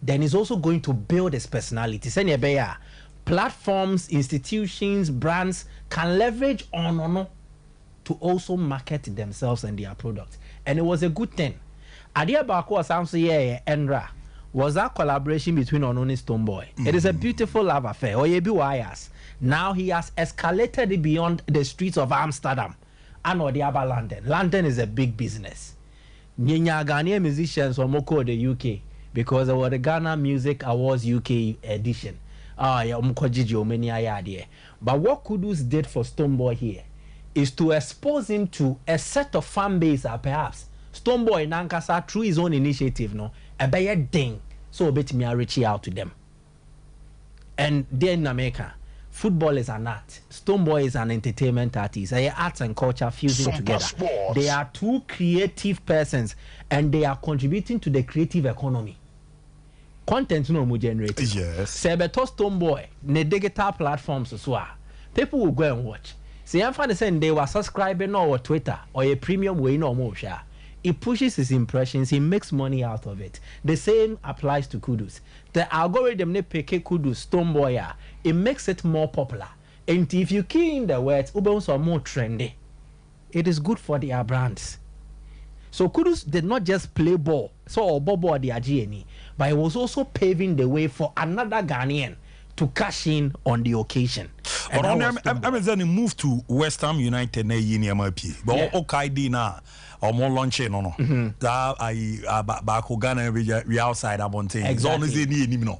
Then he's also going to build his personality. Senyebeya. Platforms, institutions, brands can leverage on to also market themselves and their products. And it was a good thing. Adia Bako was Enra was that collaboration between Kudus and Stonebwoy. It is a beautiful love affair. Oyebi Wires. Now he has escalated it beyond the streets of Amsterdam and Odiaba London. London is a big business. Nyanya Ghanaian musicians were Moko the UK because there were the Ghana Music Awards UK edition. But what Kudus did for Stonebwoy here is to expose him to a set of fan base, perhaps Stonebwoy Nankasa through his own initiative, no, a bad thing, so bet me I reach out to them. And then in America, football is an art, Stonebwoy is an entertainment artist. They are arts and culture fusing together. They are two creative persons, and they are contributing to the creative economy. Content no more generated. Yes. Sebeto Stonebwoy, ne digital platforms as well. People will go and watch. See, I'm finding saying they were subscribing or Twitter or a premium way no more share. It pushes his impressions, he makes money out of it. The same applies to Kudus. The algorithm ne pick Kudus Stonebwoy, it makes it more popular. And if you key in the words, Ubers are more trendy. It is good for their brands. So Kudus did not just play ball, so Bobo the Agieni, but he was also paving the way for another Ghanaian to cash in on the occasion. And I'm move to West Ham United na yini MLP. But okay na or more launching no. That I back Ghana we outside Abontain. Exactly.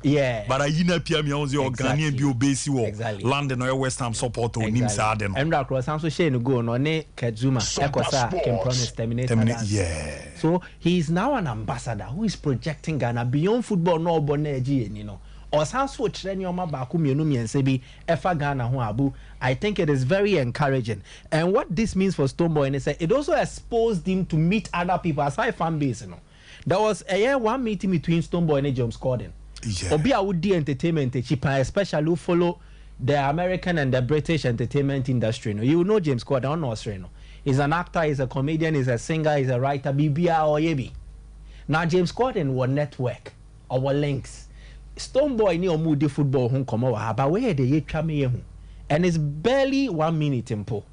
Yeah. But I yina pia me onzi Ghanaian bi obesi wo. London or West Ham support o nim sa de no. And that cross so shey no go no ne Kadzuma Ekosa can promise terminate. Yeah. So he is now an ambassador who is projecting Ghana beyond football no oboneji, you know. Or sounds so I think it is very encouraging. And what this means for Stonebwoy is it also exposed him to meet other people aside fan base. You know, there was one meeting between Stonebwoy and James Corden. Obia would do entertainment, especially who follow the American and the British entertainment industry. You know James Corden, no Australian. He's an actor, he's a comedian, he's a singer, he's a writer, BBR or Yebi. Now James Corden will network or links. Stonebwoy ni omudi football hun komo wa but where they yetwa me hu and it's barely 1 minute impo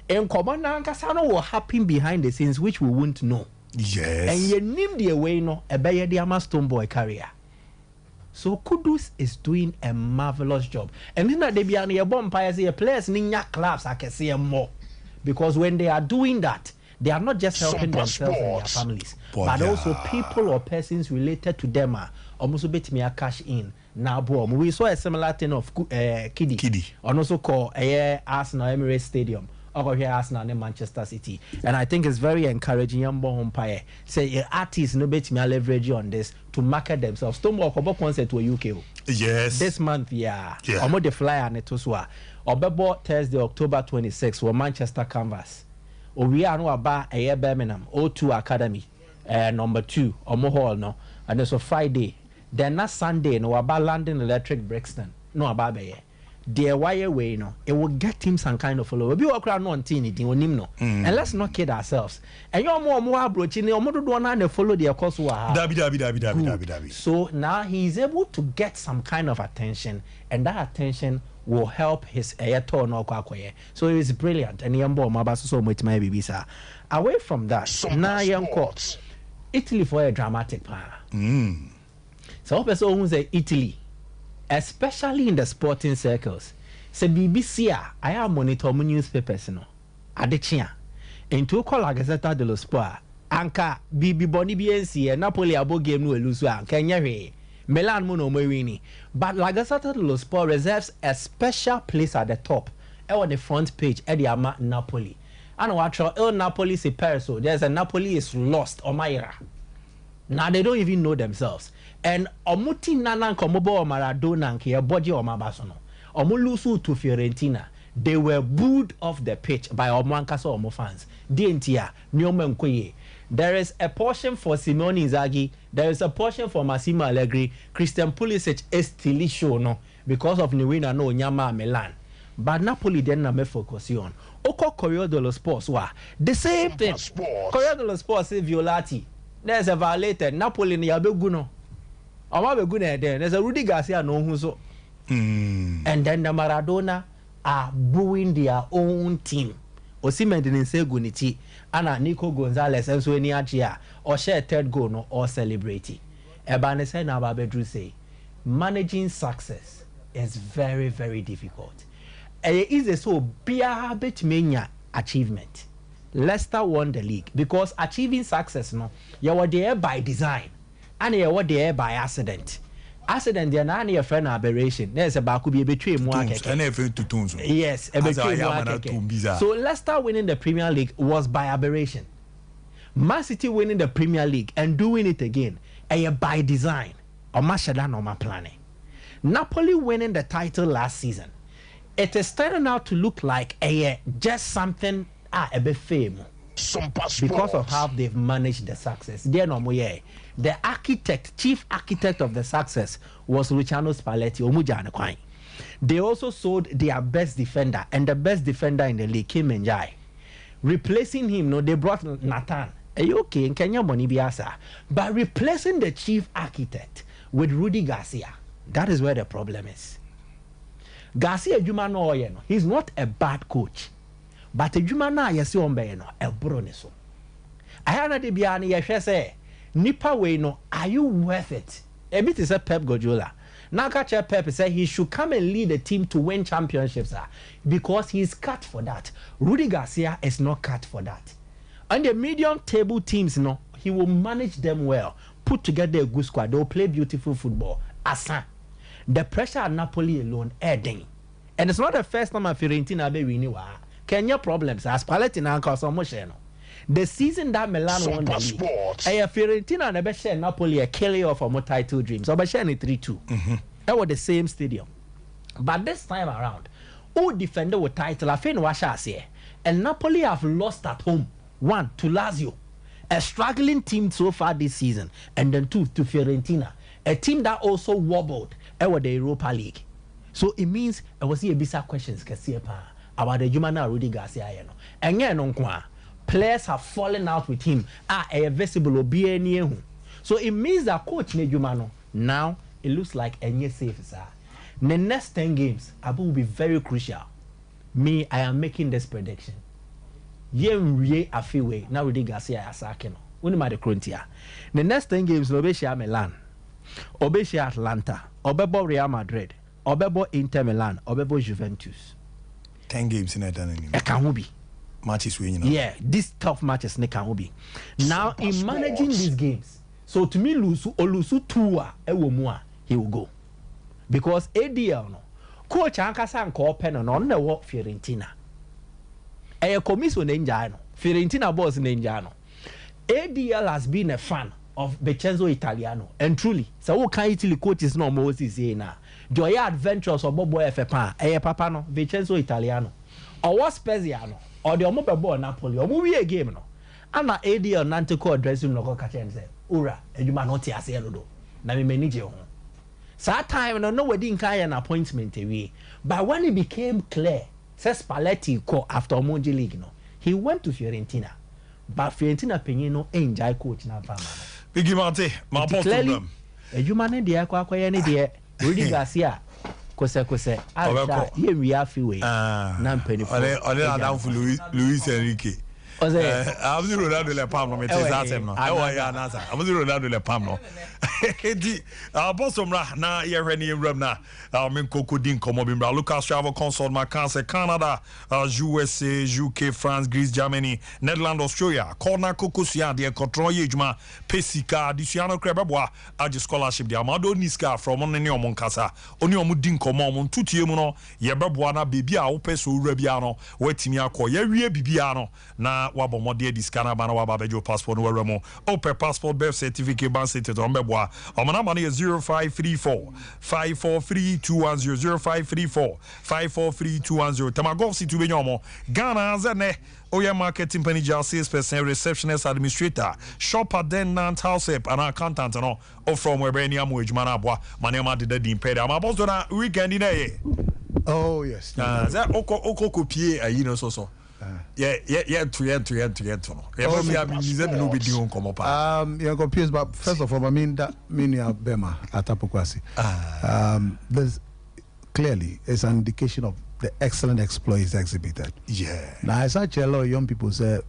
en komo na nkasa no will happen behind the scenes which we won't know. Yes. And you nim the way no ebeye the ama Stonebwoy career. So Kudus is doing a marvelous job. And then they be an empire say players ni nya clubs akese more because when they are doing that they are not just helping themselves and their families, but also people or persons related to them are almost bet me a cash in. Now, we saw a similar thing of Kiddy. And also called Arsenal Emirates Stadium. Over here, Arsenal and Manchester City. And I think it's very encouraging. Young boy umpire say artists no bet me a leverage on this to market themselves. Stonebwoy Kobo concert to UK. Yes. This month, yeah. Almost the flyer and it was what. Obebo Thursday, October 26th, for Manchester Canvas. We are no about a Birmingham O2 Academy, number 2 Omo Hall no, and also Friday. Then not Sunday no about London Electric Brixton no about be there wire way no. It will get him some kind of follow. We walk around no teeny thing on him no, and let's not kid ourselves. And you're more approaching the Omo do one follow their course. Dabi. So now he is able to get some kind of attention, and that attention will help his turn or kwakwaye. So it is brilliant. And yambo mabaso so much my baby sir. Away from that, now yamko Italy for a dramatic power. So person who say Italy, especially in the sporting circles. Say BBC I am monitor newspapers no. Adechia. Into call la Gazzetta dello Sport. Anka Bibi Boni BNC and Napoli abo game no elusu anka nyere. Milan Muno Morini. But La Gazzetta dello Sport reserves a special place at the top. On the front page at the Ama Napoli. And what El Napoli si perso. There's a Napoli is lost or Mayra. Now they don't even know themselves. And Omuti Nanan Komobo or Maradona and body or Mabasono. Omulusu to Fiorentina. They were booed off the pitch by Omankaso Omo fans. DNTR, Nyomen Koye. There is a portion for Simone Inzaghi. There is a portion for Massimo Allegri. Christian Pulisic is still show no because of Niwina no Nyama Milan. But Napoli then na me focus on. Oko Corriere dello Sport wa the same thing. Corriere dello Sport say Violati. There's a violator. Napoli ni abeguno. Oma beguna there. There's a Rudy Garcia no who so. And then the Maradona are booing their own team. Osimhen didn't say Guniti, Anna Nico Gonzalez, and so any Achia, or share third goal no, or celebrity. Ebane said now Babedru say, managing success is very, very difficult. It is a so bit mania achievement. Leicester won the league because achieving success no, you were there by design, and you were there by accident. Accident they are not a friend aberration. There's a baku be betray more. Yes, a betray more. So Leicester winning the Premier League was by aberration. Man City winning the Premier League and doing it again, by design. Or Mashadan or my planning. Napoli winning the title last season. It is starting out to look like just something a bit famous. Because of how they've managed the success. The architect, chief architect of the success was Luciano Spalletti. They also sold their best defender, and the best defender in the league, Kim Menjai. Replacing him, no, they brought Nathan. Okay, in Kenya money biasa. But replacing the chief architect with Rudy Garcia, that is where the problem is. Garcia Juma no oyeno. He's not a bad coach. But a Juma na yesi ombeyeno el broneso. Ayana de biani yehwe say nipa we no are you worth it? A bit is a Pep Guardiola. Now catch Pep say he should come and lead the team to win championships because he's cut for that. Rudy Garcia is not cut for that. And the medium table teams, no, he will manage them well. Put together a good squad. They will play beautiful football. Asa. The pressure at Napoli alone, adding. And it's not the first time Fiorentina be winning. Kenya problems. As Spalletti now cause so much. The season that Milan won the league, Fiorentina never share Napoli a killer of a title dreams. So, but share 3-2. That was the same stadium. But this time around, who defended with title? I think Washa say, and Napoli have lost at home 1 to Lazio, a struggling team so far this season, and then 2 to Fiorentina, a team that also wobbled over the Europa League. So it means I was here bizarre questions about the Jumana Rudy Garcia. And yeah, players have fallen out with him. A visible obi. So it means that coach Nejumano now it looks like any safe, sir. The next 10 games will be very crucial. Me, I am making this prediction. Yem afiwe na Rudy Garcia asake no. Uni ma de krontia. The next 10 games Obeshia Milan, Obeshia Atlanta, Obebo Real Madrid, Obebo Inter Milan, Obebo Juventus. 10 games in a done. I can be matches winning. Yeah, these tough matches ne can be. Now in managing these games, so to me Olusu 2 he will go. Because ADL no coach ankasa nko open no na wo Fiorentina. Commission Ninjano, Fiorentina boss Ninjano. ADL has been a fan of Vincenzo Italiano, and truly, so who can Italy coaches no Moses na Joya Adventures or Bobo FFA, Papa no, Vincenzo Italiano, or what Speziano, or the Omobo Napoli, or movie a game no. And na ADL Nantico dressing no catch and say, Ura, and you man not here say no, na me manage you. So that time no wedding kind an appointment away, but when it became clear. Says Spalletti call after Omonji League no. He went to Fiorentina. But Fiorentina Penino enjoy coach na fama. Biggie Mante, my problem. A human dia kwa any dia. Rudy Garcia. Kose. I we are few na penny. Ole down for Luis Enrique. I'm the Ronaldo Le Pam no me tizasem no. Ya nasa. I'm the Ronaldo Le Pam no. Edi abosomra na ye hwani ewram na men kokodin komo bimbra Lucas Travel Consult Macanse Canada, USA, UK, France, Greece, Germany, Netherlands, Australia. Corner kokosia de control yejuma pesika disuano krebeboa age scholarship de amado niska from onne omon kasa. Oni omudin komo omon tutie mu no ye beboa na bebi a wo peso wura bia no watimi akọ ye wie bibia no na wabomode diskana bana wababejo passport no weramo ope passport birth certificate ban certificate ombeboa omana money is 0534 543 210 0534 543 210 Tamagov situ benyomo Ghana zene Oya marketing manager, salesperson, receptionist, administrator, shopper, tenant, house help, and accountant, no. Or from where any amu manabwa, manema did the impede. I'm about to weekend in a. Oh yes. That oko copy a so. Yeah, to. You're confused, but first of all, I mean that meaning Bema at Apokwasi. There's clearly it's an indication of the excellent exploits exhibited. Yeah. Now, as such a lot of young people say,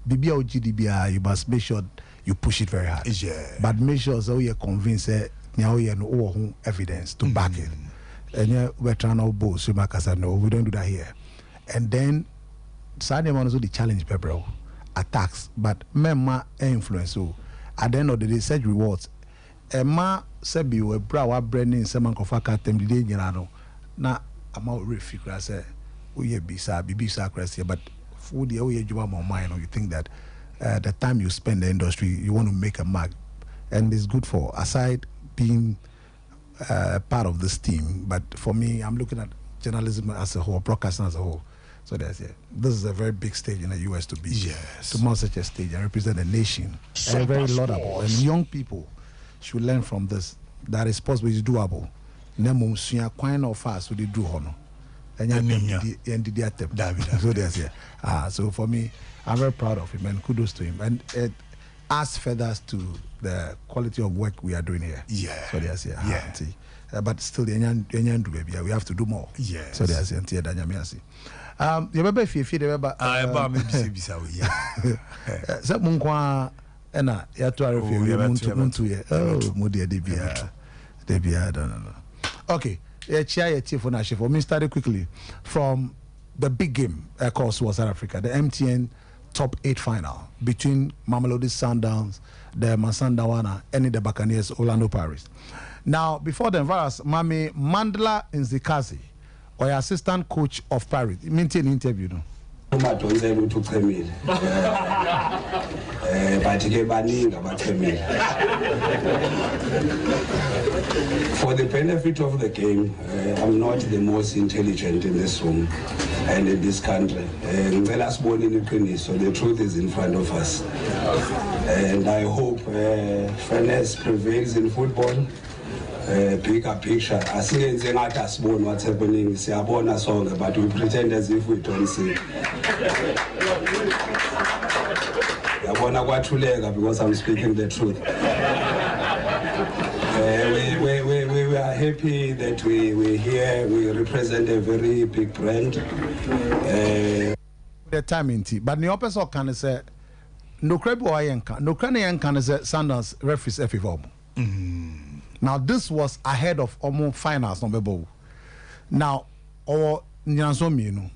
BBA or GDBR, you must make sure you push it very hard. Yeah. But make sure so you're convinced that you know evidence to back it. And we're trying to boast. So no, we don't do that here. And then, Saturday morning, the challenge, bro, attacks, but memma influence. So at the end of the day, said rewards. Emma said, "Be a brow, branding, someone of a cat, and the day, now." I'm out refugee. I say, we be crazy, but for the way you are more mind, or you think that the time you spend in the industry, you want to make a mark, and it's good for aside being part of this team. But for me, I'm looking at journalism as a whole, broadcasting as a whole. So this is a very big stage in the US to be. Yes. To mount such a stage and represent a nation, and very laudable. And young people should learn from this. That is possible, is doable. Nemo suya quite of fast with the do honor. And so for me, I'm very proud of him and kudos to him. And it adds feathers to the quality of work we are doing here. Yeah. So but still the Enyan do baby. We have to do more. Yes. So there's Antia Danyamiasi. You remember if you feel the Munkwa Ena Yatuari Muntu. Oh, Moody Debia. I don't know. Okay, chair for Nashi for me. Started quickly from the big game, of course, was South Africa, the MTN Top 8 final between Mamelodi Sundowns, the Masandawana, and the Buccaneers, Orlando Pirates. Now, before the virus, Mami Mandla Nzikazi, or assistant coach of Pirates, maintain interview. No? But for the benefit of the game, I'm not the most intelligent in this room and in this country. The last born in the so the truth is in front of us. And I hope fairness prevails in football. Bigger picture. I see in what's happening. See, I born a song, but we pretend as if we don't see. I want to go to lega because I'm speaking the truth. We are happy that we're here. We represent a very big brand. The time in tea, but the opposite can say no crab or yanka, no cranian can say Sanders referees FIVOM. Now this was ahead of almost finals number bowl. Now or Nyanzomino.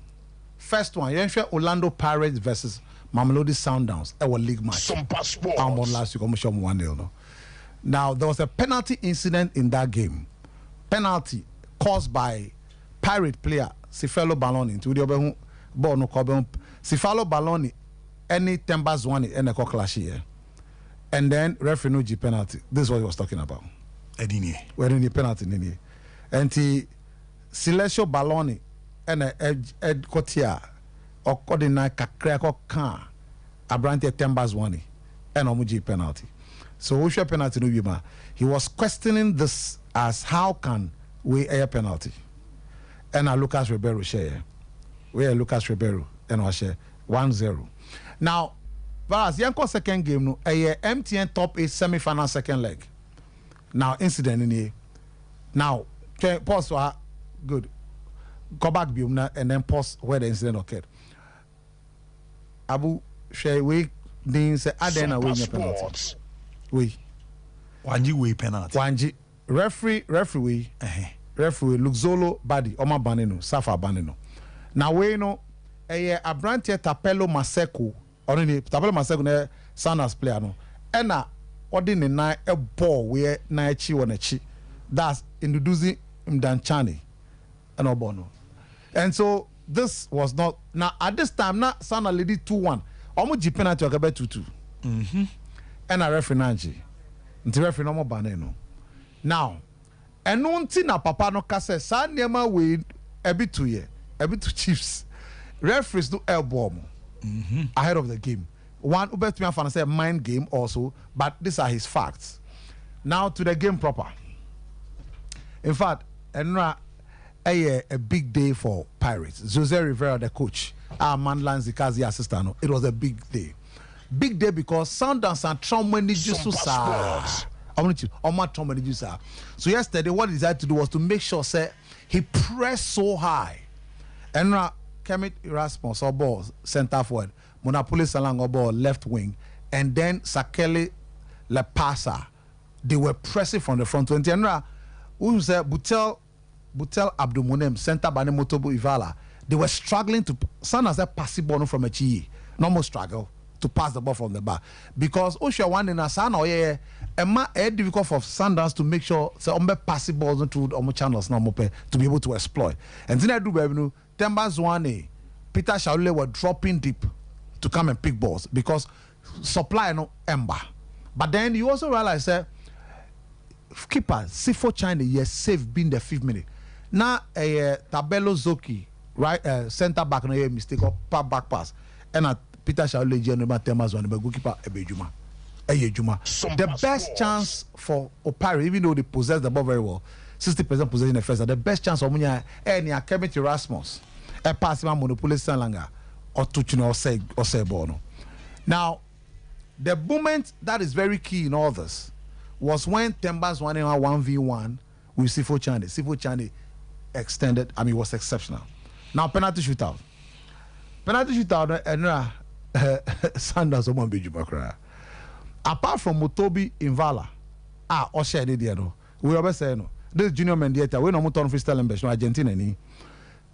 First one, Orlando Pirates versus Mamelodi Sundowns. Our league match. Sompa Sports. I'm on last week, almost 1-0. No? Now there was a penalty incident in that game. Penalty caused by Pirate player Sifalo Balloni into the ball no cobble. Sifalo Balloni any Tembas one in a clash here. And then referee no G penalty. This is what he was talking about. Edini. We're in the penalty nini. And he Silesio Balloni and Ed Kotia or Codina Kakrako Khan Abrante Tembas one and Omuji penalty. So who should penalty no Yuma? He was questioning this as how can we air penalty? And Lucas Ribeiro share. We are Lucas Ribeiro and I share 1-0. Now, whereas Yanko second game no a MTN top 8 semi-final second leg. Now incident in here. Now pause for good. Go back and then pause where the incident occurred. Abu share we didn't say Adena win your penalty. We Wanji way penalty. Wanji referee Luxolo body Oma Banino Safa Banino. Now we know a Abrante Tapelo Maseko or any Tapelo Maseko ne Sanders player no. Ena ordinary na a ball where na chi wana chi. That's introducing Mdanchani and Obono. And so this was not now at this time na Sana lady 2-1. Almost G penalty okabe 2-2. And a referee Nanji. Nti referee no mo baneno. Now, eno nti na papa no kase sa niema we ebi to Chiefs. Referees do elbow mo. Ahead of the game. One ubet me fan say mind game also, but these are his facts. Now to the game proper. In fact, enra a big day for Pirates. Jose Rivera, the coach, Mandla Nzikazi assistant. It was a big day. Big day because Sundowns and trauma So yesterday, what he decided to do was to make sure say he pressed so high. Enra Kermit Erasmus or ball center forward, Monapoli Salang or ball left wing, and then Sakele Lepasa. They were pressing from the front 20. Enra who said Butel Abdulmunem, center Banemotobu Ivala. They were struggling to Sundowns that pass the ball from a chi. Normal struggle to pass the ball from the back because Osha one in a son or yeah, and difficult for Sundowns to make sure so pass the balls into channels now to be able to exploit. And then I do revenue. Tembas one Peter Shaule were dropping deep to come and pick balls because supply no ember. But then you also realize that keeper Sifo China yes save being the 5th minute. Now Tabelo Zoki right center back no mistake or back pass and Peter Shaule General Temas one but goalkeeper Ebejuma. The best chance for Opari, even though they possess the ball very well, 60% possession in the first. The best chance for Munya any Kermit Erasmus, a pass him Monopoly Salanga or Tuchino or Sebono. Now, the moment that is very key in all this was when Tembas won 1v1 with Sifo Chande. Sifo Chande extended, was exceptional. Now, penalty shootout. And Sanders Oman Bijumakra. Apart from Mutobi Invala, Osha Nidiano, we always say no. This junior Mendieta, we no Muton Fistelenbesh, no Argentina ni.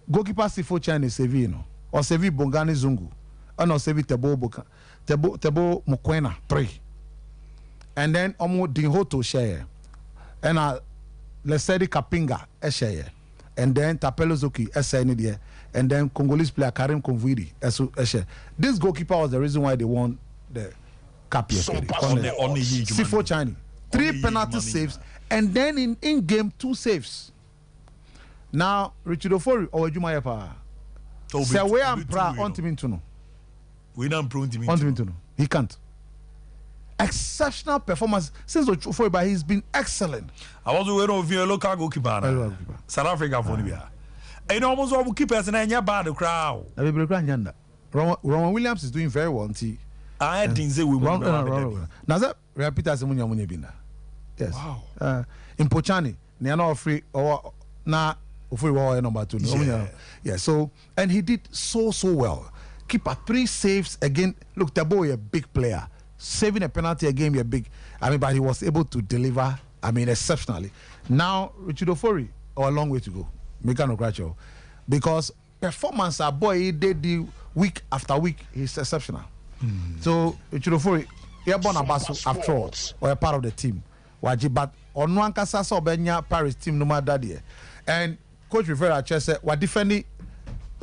Goalkeeper Sifo Chande Sevino, or Sevi Bongani Zungu, and or Sevi Tebo Mukwena 3. And then Omo Dinhoto share. And Lesedi Kapinga share. And then Tapelo Zuki share. And then Congolese player Karim Konvidi share. This goalkeeper was the reason why they won the Cup yesterday. Sifo Chani. 3 penalty saves. And then in game 2 saves. Now, Richard Ofori or Jumayepa. Say we am proud on Timintuno. We don't prove Timintuno. He can't. Exceptional performance since Ofori, but he's been excellent. I was aware of your local goalkeeper. South Africa for Libya. And almost all keepers and any bad crowd. Roman Williams is doing very well. I didn't say we won. Now that repeat as Munya. Yes. Wow. In Pochani, Niano free or na Ofori number 2. Yeah. So and he did so well. Keeper 3 saves again. Look, Tabo a big player. Saving a penalty again, you're big. But he was able to deliver, exceptionally. Now, Richard Ofori, a long way to go. Mekano Gracho. Because performance, our boy, he did the week after week, he's exceptional. So, Richard Ofori, he born a basso after all, or a part of the team. But on one Casasa Benya Paris team, no matter that. And Coach Rivera said, we're defending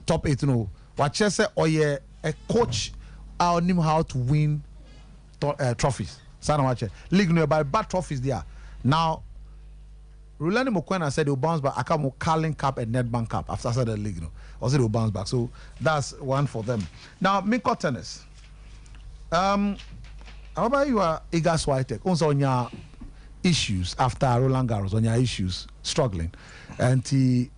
top 8. No, what said, a coach, I knew how to win. Trophies. League no by bad trophies there. Now, Rulani Mokwena said he'll bounce back. Akamo Carling Cup and Nedbank Cup after the league. Also he'll bounce back. So that's one for them. Now, Minko tennis. How about you are Iga Swiatek? Also on your issues after Roland Garros, on your issues struggling. And the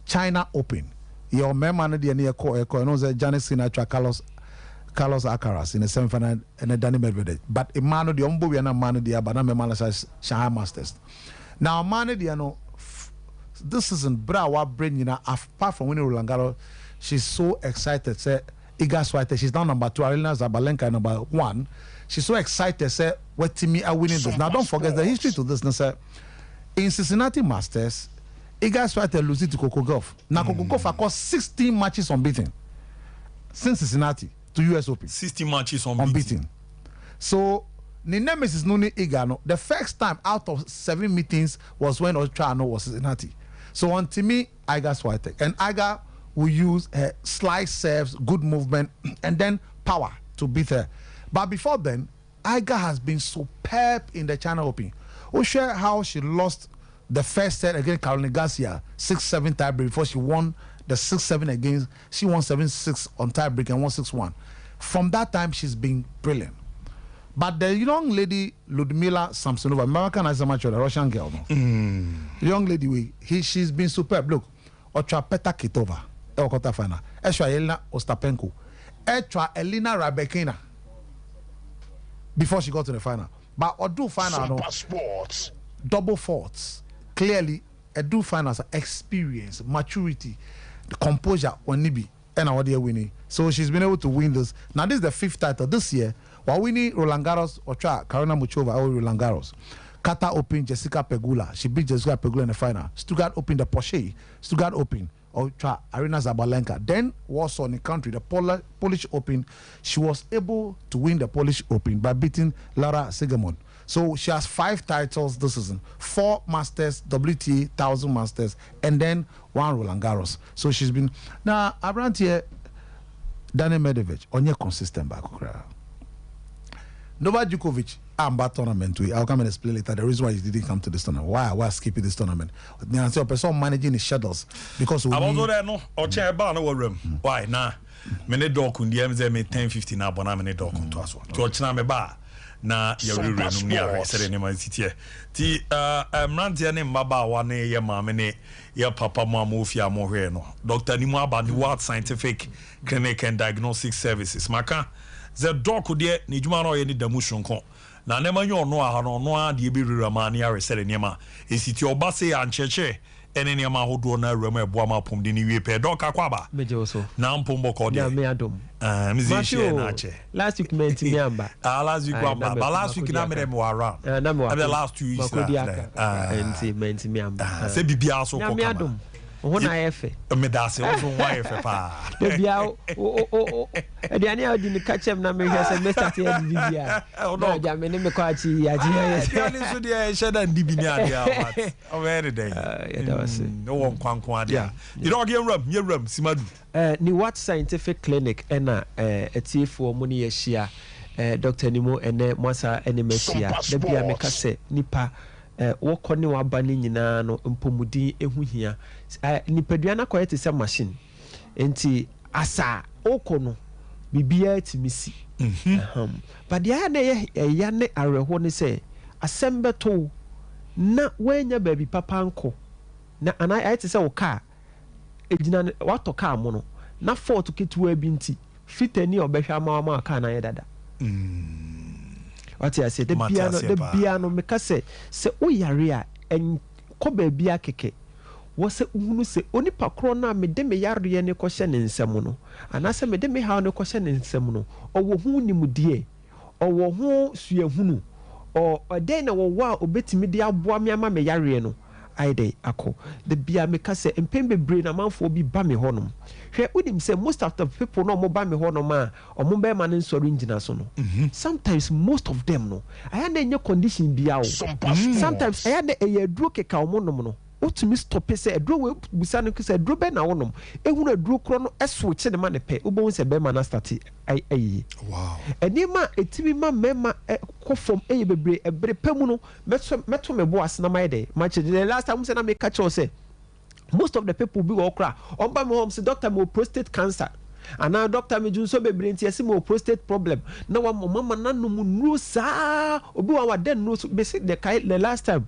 China Open. Your man the near Janis Sinatra Carlos Alcaraz in the semi-final and Danny Medvedev. But Emmanuel the Ombo we are not man the Abaname Malasha Shanghai Masters. Now man the this season Brawa brain apart from winning Roland Garros, she's so excited. Say Iga Swiatek, she's now number 2. Arina Zabalenka number 1. She's so excited. Say what team are winning this. Now don't forget the history to this. Say in Cincinnati Masters, Iga Swiatek losing to Coco Gauff. Now Coco Gauff have got 16 matches unbeaten since Cincinnati to US Open. 60 matches unbeaten. So, the nemesis Nuni Igano, the first time out of 7 meetings was when Otrano was Cincinnati. So, on to me, Iga Swiatek. And Iga will use her slice serves, good movement, and then power to beat her. But before then, Iga has been superb in the China Open. We'll share how she lost the first set against Caroline Garcia, 6-7 tiebreak before she won the 6-7 against. She won 7-6 on tiebreak and won 6-1. From that time, she's been brilliant. But the young lady Ludmila Samsonova, American as a mature, the Russian girl, no? The young lady, she's been superb. Look, Otra Peta Kitova, quarter final. Esha Elena Ostapenko, Etra Elena Rabekina. Before she got to the final, but Odu final, no, double faults. Clearly, Edu finals experience, maturity, the composure on Nibi and our dear winning. So she's been able to win this. Now this is the 5th title this year. While winning Roland Garros, Otra Karina Muchova or Roland Garros. Qatar Open, Jessica Pegula. She beat Jessica Pegula in the final. Stuttgart Open, the Porsche. Stuttgart Open, Otra Arina Zabalenka. Then Warsaw in the country, the Polish Open. She was able to win the Polish Open by beating Lara Sigamon. So she has 5 titles this season, 4 Masters, WTA 1000 Masters, and then 1 Roland Garros. So she's been now around here. Daniel Medvedev on your consistent back. Novak Djokovic, I'm back tournament. I'll come and explain later the reason why he didn't come to this tournament. Why skipping this tournament? So person managing his schedules because I was there no or chair bar no room. Why nah? Many dog kun DM me 10-15 na bona many dog kun to aso. To china me bar. Na yɛwerɛ no ne ahwɛ sɛ ne ma titiɛ ti mrantia ne mbaba wa ne yɛ maame ne yɛ papa mu amofia mo hwɛ no Dr. Nimu Aba the World Scientific Clinic and Diagnostic Services maka ze doc de ne dwuma no yɛ ne damu shonko na nema nyo no aha no no a de be rura ma ne are sele nema esiti oba se ancheche ene nema hodo na rura ma eboa ma pom de ni wie pe do ka kwa ba meje so na mpom boko de na me adom mzi share na che last week meant me amba last week amba but last week na me dem wa around na me wa the last 2 weeks and meant me amba se bibia so ko kama Hona efe. Me da se o so wa efe pa. De bia o aduane a odi ni catchem na me hwe se me start ya di bia. No ja me ne me kwa chi ya ji. Ya ni so de sheda ndi bi ni ade a but o very day. Ya da was. No won kwankwan ade. You don't get ram simadu. Ni what scientific clinic na etiefo mo ni yehia Dr. Nimo ene mwasa ene mehia. De bia me ka se nipa wokɔ ne waba ne nyinaa no mpomudi ehu hia nipadua na kɔ yete sɛ machine enti asa okɔ no bibia timisi but dia na ya ne areho ne sɛ asɛm bɛto na wanya baabi papa nko na ana ayete sɛ wo car ejina wato car mo no na fort ketewa bi nti fitani obɛhwa ma car na yɛ dada what I say the piano meka se o yare a en ko ba bia keke wo se uhunu se onipa kro na me de me yare ne ko hye ne nsem no ana se me de me ha ne ko hye ne nsem no owo hu nimudie owo hu suahunu o den na wo wa obetimi de aboa me ama me yare no aide akọ the bia meka se empembe brain na manfo bi ba me honom hwe udim say most of the people no mo ba me honom a omo be ma ne nsoro ngina so no sometimes most of them no aya na enye condition bia o sometimes aya na eduro keka omo nom no otumi stop say eduro we busa no say eduro be na wonom ehunu eduro kro no eswitch ne ma ne pe ubon say be ma na start ai wow enima etimi ma mema kofom eye bebre ebre pemu no meto me bo asena mai dey match the last time say na me catch us say most of the people be okra on ba me home say doctor me prostate cancer and now doctor me jun so bebre nti ese me prostate problem na wa mama na no mu nu sa obi wa den no be say the last time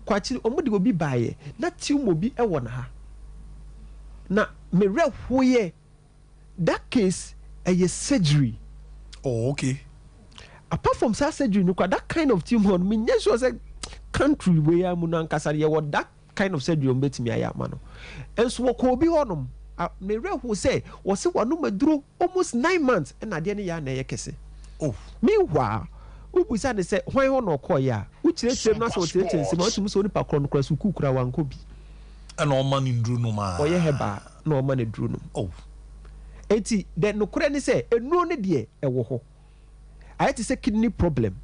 kwachi omudi obi baaye na tiumo bi e wona ha na me rehoye that case a surgery. Oh, okay. Apart from surgery, that kind of tumor, me yes was a country where Munankasari what that kind of surgery on bet me ayamano. And so Kobi honum, me who say was it one drew almost 9 months and I didn't ya kese. Oh, meanwhile, who was that say why on or koya, which let's say not so to Musoni Pacron cross who cook one could be. And all money drew no man. Or ye heba, no money drew no. Oh. Eti then no kure say enu ne de e wo ho ayete say kidney problem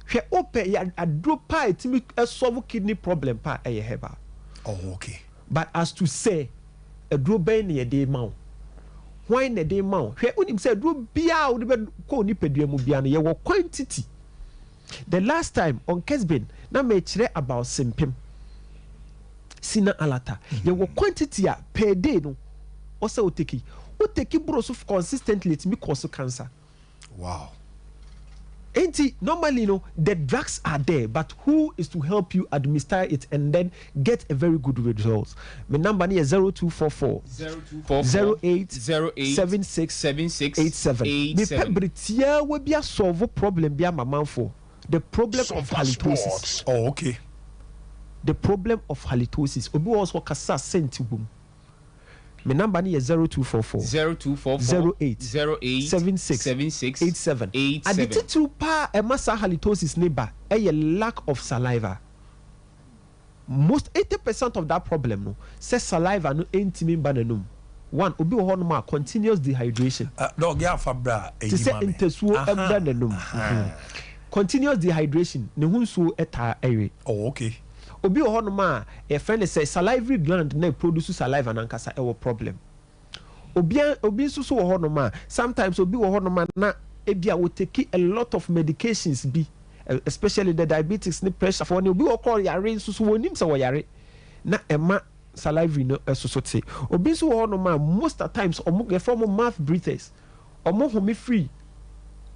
hwe ope ya adro pa etimi solve kidney problem pa e heba. Oh, okay. But as to say adro ben ne de ma why ne de ma hwe unim say adro bia wo be ko ni pedua mu bia no ye wo quantity. The last time on Kesbin na me kire about simpim sina alata ye wo quantity a per day no o say o take bros of consistently to me cause cancer. Wow. Normally, the drugs are there, but who is to help you administer it and then get a very good result? My number is 0244 08 76 87. The pebritia will be a solve problem be a man for the problem of halitosis. Oh, okay. The problem of halitosis. Obi also kasa sentibum. My number is 0244 08 76 87. Addicted to massa halitosis neighbor, a lack of saliva. Most 80% of that problem no says saliva no intimate bananum. One obi honoma continuous dehydration. Dog ya fabra e say intesuo embananum. Continuous dehydration ne hunsu eta ewe. Oh, okay. Obi ohonoma a friend say salivary gland na produce saliva na nkasa e wo problem. Obi so ohonoma sometimes obi ohonoma na ebia wo take a lot of medications bi especially the diabetes ni pressure for obi wo call yare so wonim se wo yare na ema salivary no so te. Obi so ohonoma most of times omo from mouth breathers omo home free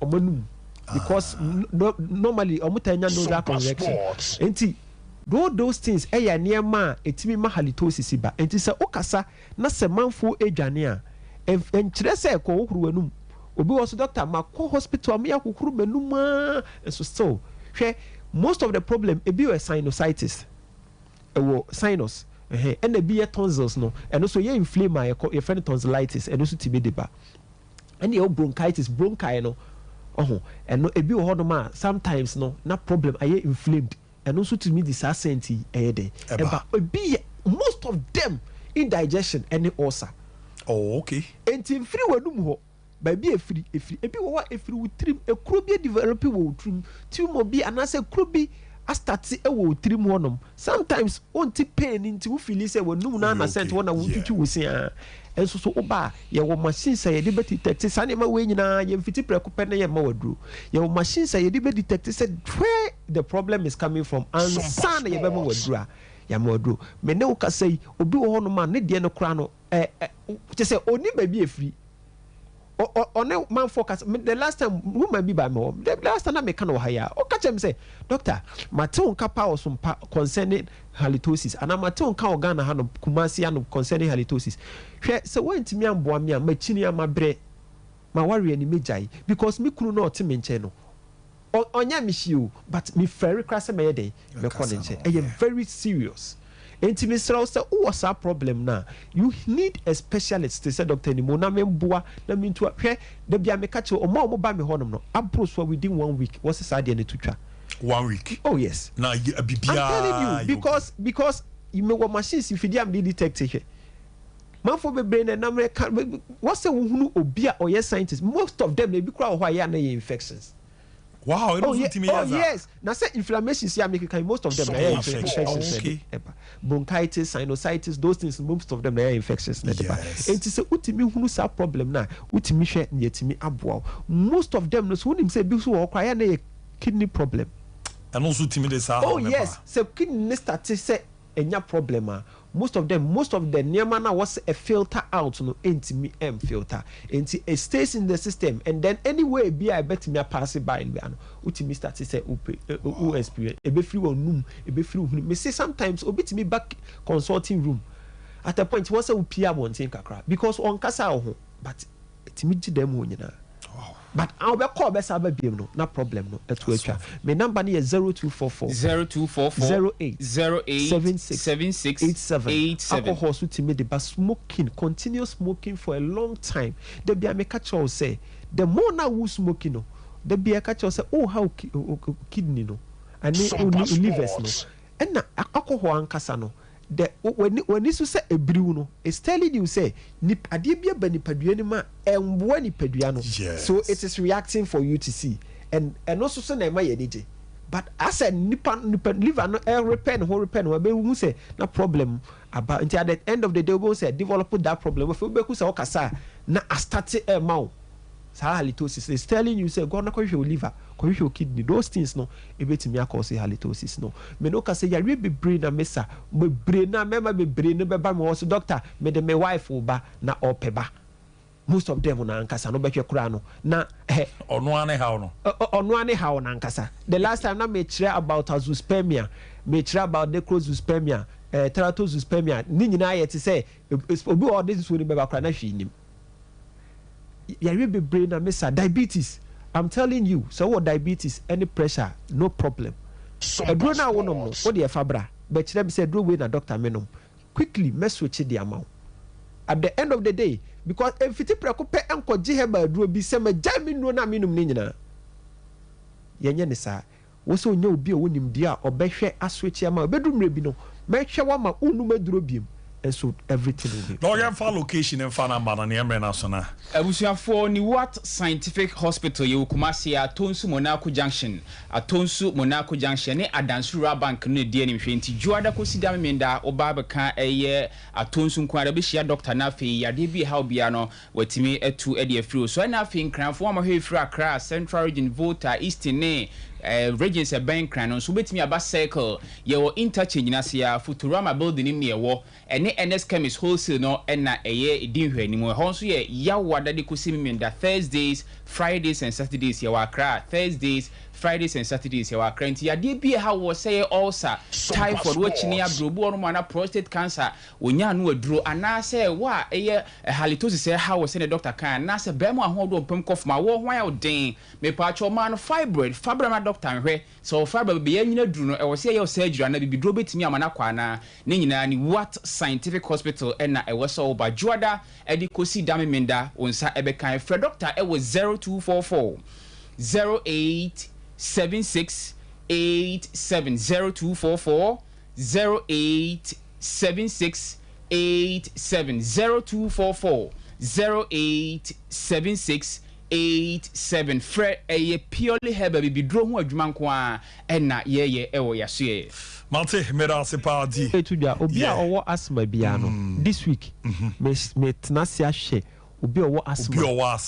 omonum because normally omo tanya nasal congestion. Enti those things eya niema etimi ma halitosis ba enti se okasa na se manfo edwane a enkire se ko ohuru anum obi wo so doctor ma ko hospital ma yakukuru manum so still most of the problem ebi were sinusitis sinus and ebi tonsils no and also ye inflame your friend tonsillitis and also TB deba and your bronchitis bronchi no and no ebi wo hodoma sometimes no na problem aye inflamed and also to me this ascenti ede but ebi most of them indigestion and ulcer. Oh, okay. Enti free wanum ho baby efiri ebi wo wa efiri wutrim ekuro bi develop wo wutrim tumor bi anase kuro bi astart e wo wutrim honom sometimes onti pain nti wo feel say wanum na na sent wona wututu wusia enso so oba ye wo machine say ye dey detect say na we nyina ye mfiti preko pe na ye ma wadru ye wo machine say ye dey detect say where the problem is coming from and san ye be ma wadru a ya ma wadru me ne wo ka say obi wo honom a ne de no kra no just say oni baby efiri on man focus the last time woman be by me the last time I make no hire o catch him say doctor maton kapa or some concerning halitosis and maton ka organa ha no kumasi no concerning halitosis hwe so went me amboa me ma chini amabre ma worry ani mejai because me kunu no oti me nche no onya me shiu but me very crass me yede me kone nche very serious. Enti Mr. say what's our problem now? You need a specialist to say doctor ni mo na me mboa na me ntu hwe da bia me ka che o ma ba me honom no abro so within 1 week what's the side to twa 1 week. Oh yes. Na bibia. I'm telling you because you me wa machines if you am detect here. Man for be brain na me what's the hunu obi a oye scientist most of them they be kra ho ya na infections. Wow, it doesn't mean yes. Now say inflammation see make most of them are infections. Okay. Bronchitis, sinusitis, those things most of them are infections. Yes. And to say utimi hunu sa problem na utimi hwe yetimi aboa. Most of them no so him say bi so o kwaya na kidney problem. And also timi dey sa. Oh yes, so kidney start to say enya problem most of the niema na was a filter out no entimi filter enti it stays in the system and then anyway be I bet me pass it by no utimi start to say u experience e be free wonum e be free me say sometimes obitimi back consulting room at a point was say upia bontin kakra because on kasa ho but etimi gi dem ho nyina. But I'll be called best ever be no problem no that's where my number is 0244 08 76 87 alcohol so to me the smoking continuous smoking for a long time there be a make catch all say the more now who smoking no there be a catch all say oh how kidney no and livers no and na alcohol ankasa no the when you say a brew no it's telling you say nip adibia banipadua ma embo nipadua no so it is reacting for you to see and also say na ma ye DJ but as a nipa liver no repair no be who say na problem about until at the end of the day we say develop that problem if we be say okasa na start ma halitosis is telling you say go na ko hwe liver ko hwe kidney those things no e betimi cause halitosis no me no ka say ya be brain na mesa me brain na mema be brain no be ba me was doctor me de me wife ba na opeba most of them na ankasa no behwe kura no na ono ane hawo no na ankasa the last time na me kire about azoospermia me kire about necrozoospermia teratozoospermia ni nyina ye te say obi all this one be ba kura na hwe nim ya be brain na mesa diabetes I'm telling you so what diabetes any pressure no problem edro na wonom no what the fabra but them say edro we na doctor menom quickly mess switch the amount at the end of the day because if it preko pe enko je heba edro bi se ma jami no na menom ni nyina yenye ne sa wo so nya obi o wonim dia obehwe aswitch amount bedumre bi no mehwe wa ma unum edro biem and so everything will be. No, you have location and fan number and the national. For ni what scientific hospital you Kumasi Atonsu Monaco Junction, Atonsu Monaco Junction, ne Adansura Bank ne DNM Fenty, Joada Kosida Menda, Obabaka a year, Atonsu Quadabishia Doctor Nafi, Yadibi Haubiano, Wetimi etu Eddie Fru. So I nothing crown former Hefra Crass, Central Region Voter, Eastern regions a bank crown, so with me a bus circle, your interchange Nasia, Futurama building in near war, and NS Chemist wholesale no, and na a year it didn't anymore. Honsu ye, Yawa Daddy Kusim that Thursdays, Fridays, and Saturdays, Yawa Thursdays, Fridays and Saturdays, Yawa Cranty. Ya DB how was say also typhoid, watching near Brubu or prostate cancer, when ya knew a draw, and I say, why a year a halitosis say how was in a doctor can, Nasa Bemo hold on pump off my war wild dane, me patch or man fibroid, Fabra doctor nhwe so fa ba be yanyina duru no e wo se ye surgery na bibidro betimi amana kwa na ne nyina ni what scientific hospital na e wo so ba juada e di kosi dame menda onsa e be kan fra doctor e wo 0244 0876 870 0876 870 0876 87 Fred purely herbal bibidro ho adwuma nko a na ye ewo yaso Mate mera se party etudwa obi a owo asthma bia no this week me tenase ahwe obi owo asthma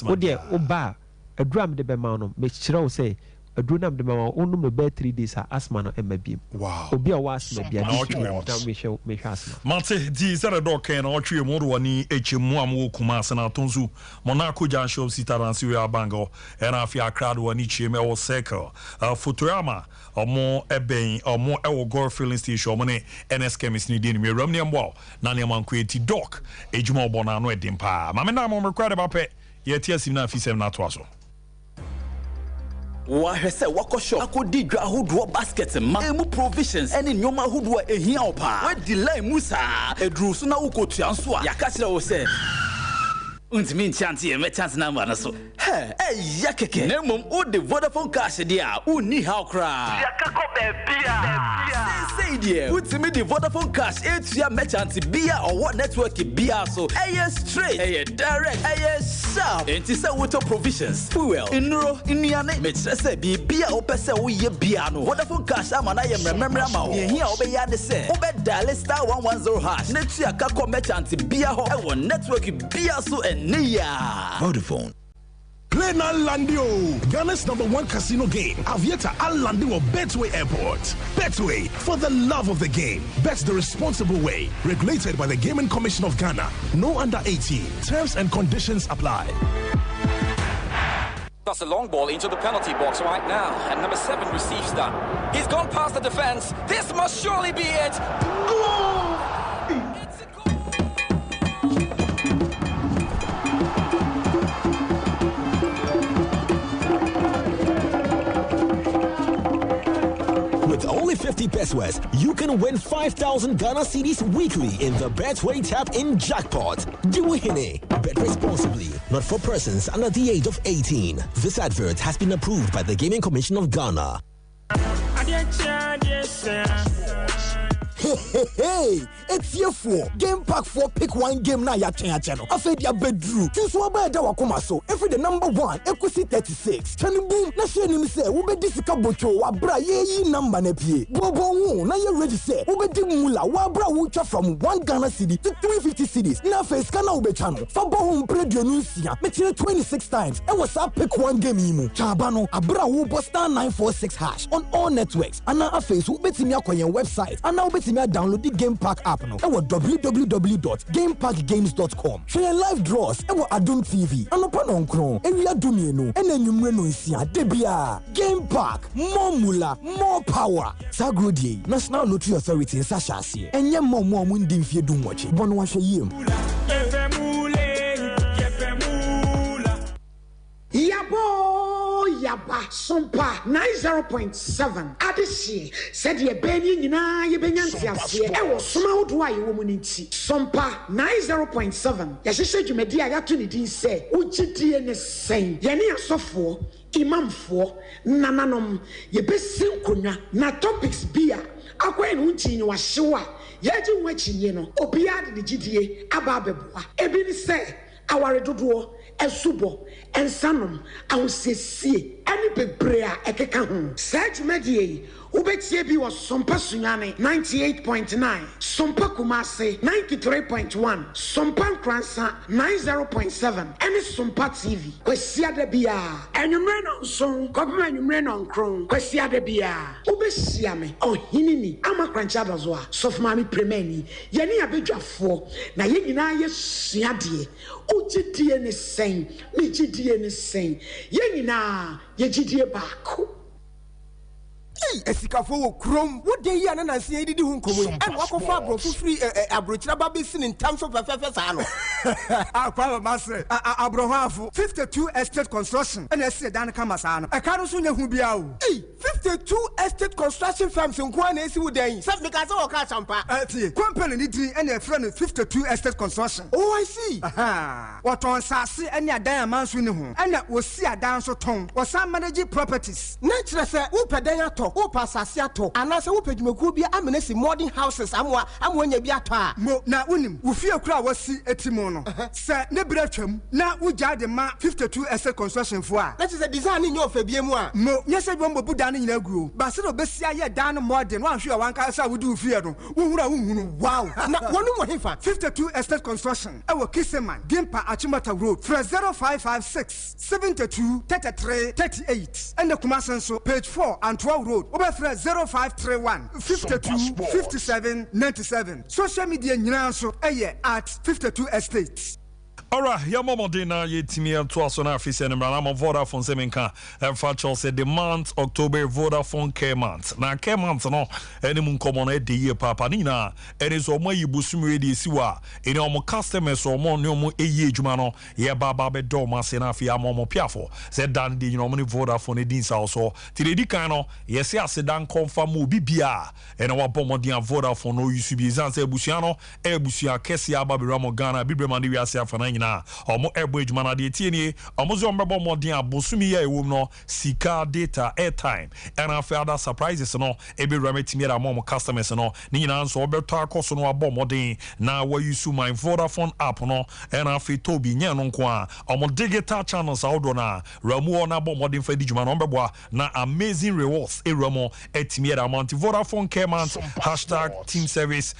wo de oba adura de be ma no me kire wo say aduru nam de ma onum no be 3 days asthma no emabiem wow obi owo asthma bia me hwe asthma Mate di sere do ken o twe mo ro ni echemu am kuma asena tonzu Monaco Junction sitaransi we abango era afia crowd wani cheme o circle Futurama omo eben omo ewo gore filling station omo ne NS chemist ni di ni ram ne mbo na ne man kweti doc ejuma obo na no edim pa ma me na mo record ba pe ye tiasim na afisem na to aso Wahese wako shop akodi dwa ahodo basket ma emu provisions ene nyoma ahodo ehia opa we delay musa edru so na ukotua nso a yaka kire wo se untimi nchante ye mechance number na so ya keke na mom o de Vodafone cash dia uni how cry yaka ko be bia say dia untimi de Vodafone cash etua mechante bia or what network bia so straight direct sharp enti say water provisions fuel inro inuane mechire say bia o pese wo ye bia no Vodafone cash ama na ye memra ma wo hia o be ya de say o be dial *110# netua ka ko mechante bia ho e wo network bia so Vodafone. Play now Landio, Ghana's #1 casino game. Aviator Al Landio Betway Airport. Betway, for the love of the game. Bet the responsible way. Regulated by the Gaming Commission of Ghana. No under 18. Terms and conditions apply. That's a long ball into the penalty box right now. And number 7 receives that. He's gone past the defense. This must surely be it. Goal! With only 50 pesos, you can win 5,000 Ghana cedis weekly in the Betway Tap In Jackpot. Diwihine. Bet responsibly. Not for persons under the age of 18. This advert has been approved by the Gaming Commission of Ghana. Hey, it's your 4 game pack 4 pick one game na ya channel. Afedia bedru. Choose one by da wakoma so. Every the number 1 equity 36. Chani boom na share ni say we be disika bocho wa bra ye number na pie. Bobo wu na ye ready say we be di mula wa bra wu twa from 1 Ghana cedi to 350 cedis. Na face kana we be channel. Fa bo hu play the nusia. Me tire 26 times. E was up pick one game imu. Chabano abra wu *946# on all networks. Ana aface we betimi akoyen website. Ana we download the Game Pack app now. www.gamepackgames.com. Share live draws. Adum TV. Anopa nonkron. Area dumienu. Enenumre no isia. Debia. Game Pack. More mula. More power. Sagrodi. National Lottery Authority in Sashasi. Enye mo mundi mfie dumwachi. Bono washe yim. Yaba Sompa 90.7 Adisi said ye beni nyina ye benyanti ase e wo soma wodo aye wo muninti Sompa 90.7 ya hyehyɛ dwumadi a yato ne din sɛ ugidie ne sen ye ne asofo imamfo nananom ye besi nkonwa na topics bia akwan no nti ni wahyew a ye gye nwakyinie no obia de gidie aba abeboa ebi ni sɛ aware dodoɔ esubo ensanom awosiesie ani bebre a ekeka ho sajumedie ubetie bi was Sompa Sunyane 98.9 Sompa Kumase 93.1 Sompa Nkransa 90.7 and Sompa TV kwesia de bia enwumre no so kopema enwumre no nkron kwesia de bia ubesia me ohinini amakrancha dozo a sofmami premeni yeni abedwafo na ye nyina ye suade ugidie ne sen me gidie ne sen ye nyina ye gidie baako esikafo wo krom wo de yi ana nansi yi didi hu nkomo yi and wako fa abro free abrochira ba be sin in terms of fefefe sa no akwa ma se abrohafo 52 estate construction and ese dan kama sa no e ka no so nya hu bia o 52 estate construction firms nko na esi wo dan se me ka se wo ka Sompa tie company ni din and e friend 52 estate construction oh I see what on sase and adan amanso ni ho and wo si adan so ton wo san manage properties na kire se wo pedan ato wo pasase ato anase wo pedwumaku bia amenesi modern houses amwa nya bi ato a mo na unim wo fie kura wasi etimo no se ne bra twam na wo jade ma 52 estate construction fo a that is a design in your fa biemu a mo nyese bi mbobu dan nyina guo ba se do besia ye dan modern wan hwe wan ka sa wo du fie no wo hunu wow na wonu mo hefa 52 estate construction e wo Kiseman Gimpa Achimota Road 0556 72 33 38 and the Kumasan so page 4 and 12 Road over 0531 52 57 97 social media nyina so at 52 estates. Alright, your mom dinner ye timia to us on our face and I'm Vodafone Semenka and Fatchel said the month October Vodafone care month. Now care month no any mun common a day papa nina and it's all my busumi di siwa in our customers or more no a ye jumano ye baba be doma senafia momo piafo said dan di money Vodafone edin also tiledi kano yes ya sedan confirm bibia and our bomodian Vodafone no yusubi zanse busiano e busia kesia babiramo Ghana bibremani we asia fana omo ebo ejuma na de tienie omo zo mbebo modin abosumi ya ewom no sika data airtime and after other surprises no ebe remetimi ra mo customers no ni nyina nso obeto akoso no abo modin na wa use my Vodafone app no and after tobi nya no nko a omo digital channels audo na ramu na abo modin fa dijuma no mbebo na amazing rewards eramo etimi ra month Vodafone care month #team service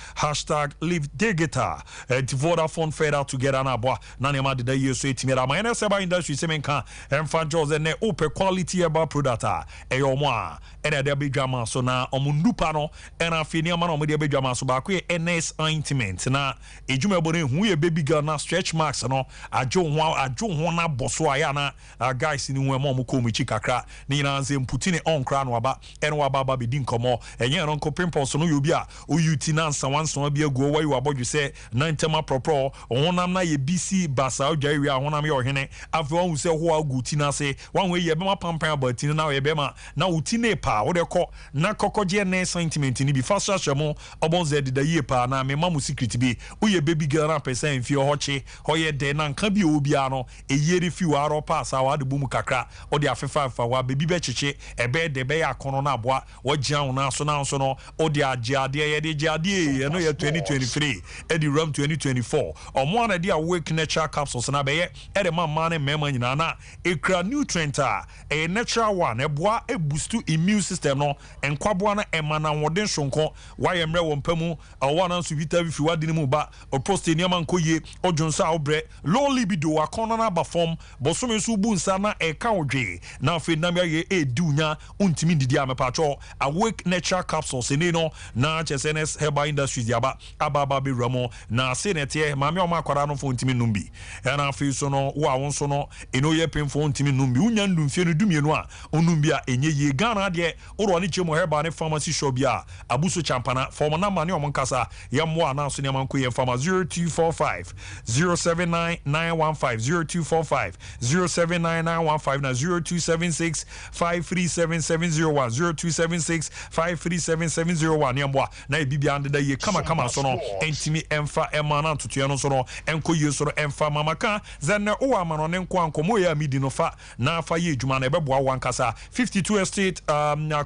#live digital Vodafone further together na abo na nema de year so etimi ra man seba industry semenka emfa jose ne open quality about product eyomo a ene de bedwama so na omundupa no ena afini ama na omde bedwama so ba ko NS ointment na ejuma ebo ne hu ye baby girl na stretch marks no ajo ho na boso aya na guys ni hu emo ko mu chi kakra ni na nze mputine on kra no aba ene wa baba be din komo enye no ko pimples no yobi a oyuti na nsa wanso bi aguo wa yo abodwu se na ntema propro honam na ye BC basa ojari a honam ye ohene afi won se ho aguti na se wan we ye be ma pampan abatini na ye be ma na uti ne pa wo de ko na kokoje ne sentiment ni bi fast shamo obonze de da ye pa na me mamu secret bi uye baby girl na percent fi hoche hoye de na nka bi obi ano eyeri fi wa ro pass wa de bumu kakra o de afefa fa wa baby be cheche ebe de be ya kono na aboa wo gian na so no o de agiade ye de giade no ye 2023 e di ram 2024 omo na de awake natural capsules na be ye e de mamma ne mema nyina na ekra nutrient a natural one e boa e boost immune system no enkwaboa na emana woden sonko wa ye mre wo mpamu awana nso vita fi wade ni mu ba o prostate ni amankoye ojonsa obre low libido akona na ba form bosome nso bu nsa na e ka odwe na afi na ye edunya untimi didi amepacho awake natural capsules ni no na chsns herbal industries yaba ababa be ramo na senete mame o makwara no fo untimi numbi na afi so no wa won so no eno ye pemfo untimi numbi unya ndumfie no dumienu a onumbi a enye ye Ghana de oro ni chemo herbal ne pharmacy shop bia abuso champana form na mane o monkasa yamwa na so ne manko ye pharmacy 0245 079915 0245 079915 na 0276 537701 0276 537701 yamwa na bibia ande da ye kama so no entimi emfa emana ntoto no so no enko ye so no emfa mamaka zanna o amano ne nko ankomo ya midi no fa na fa ye djuma na ebeboa wankasa 52 estate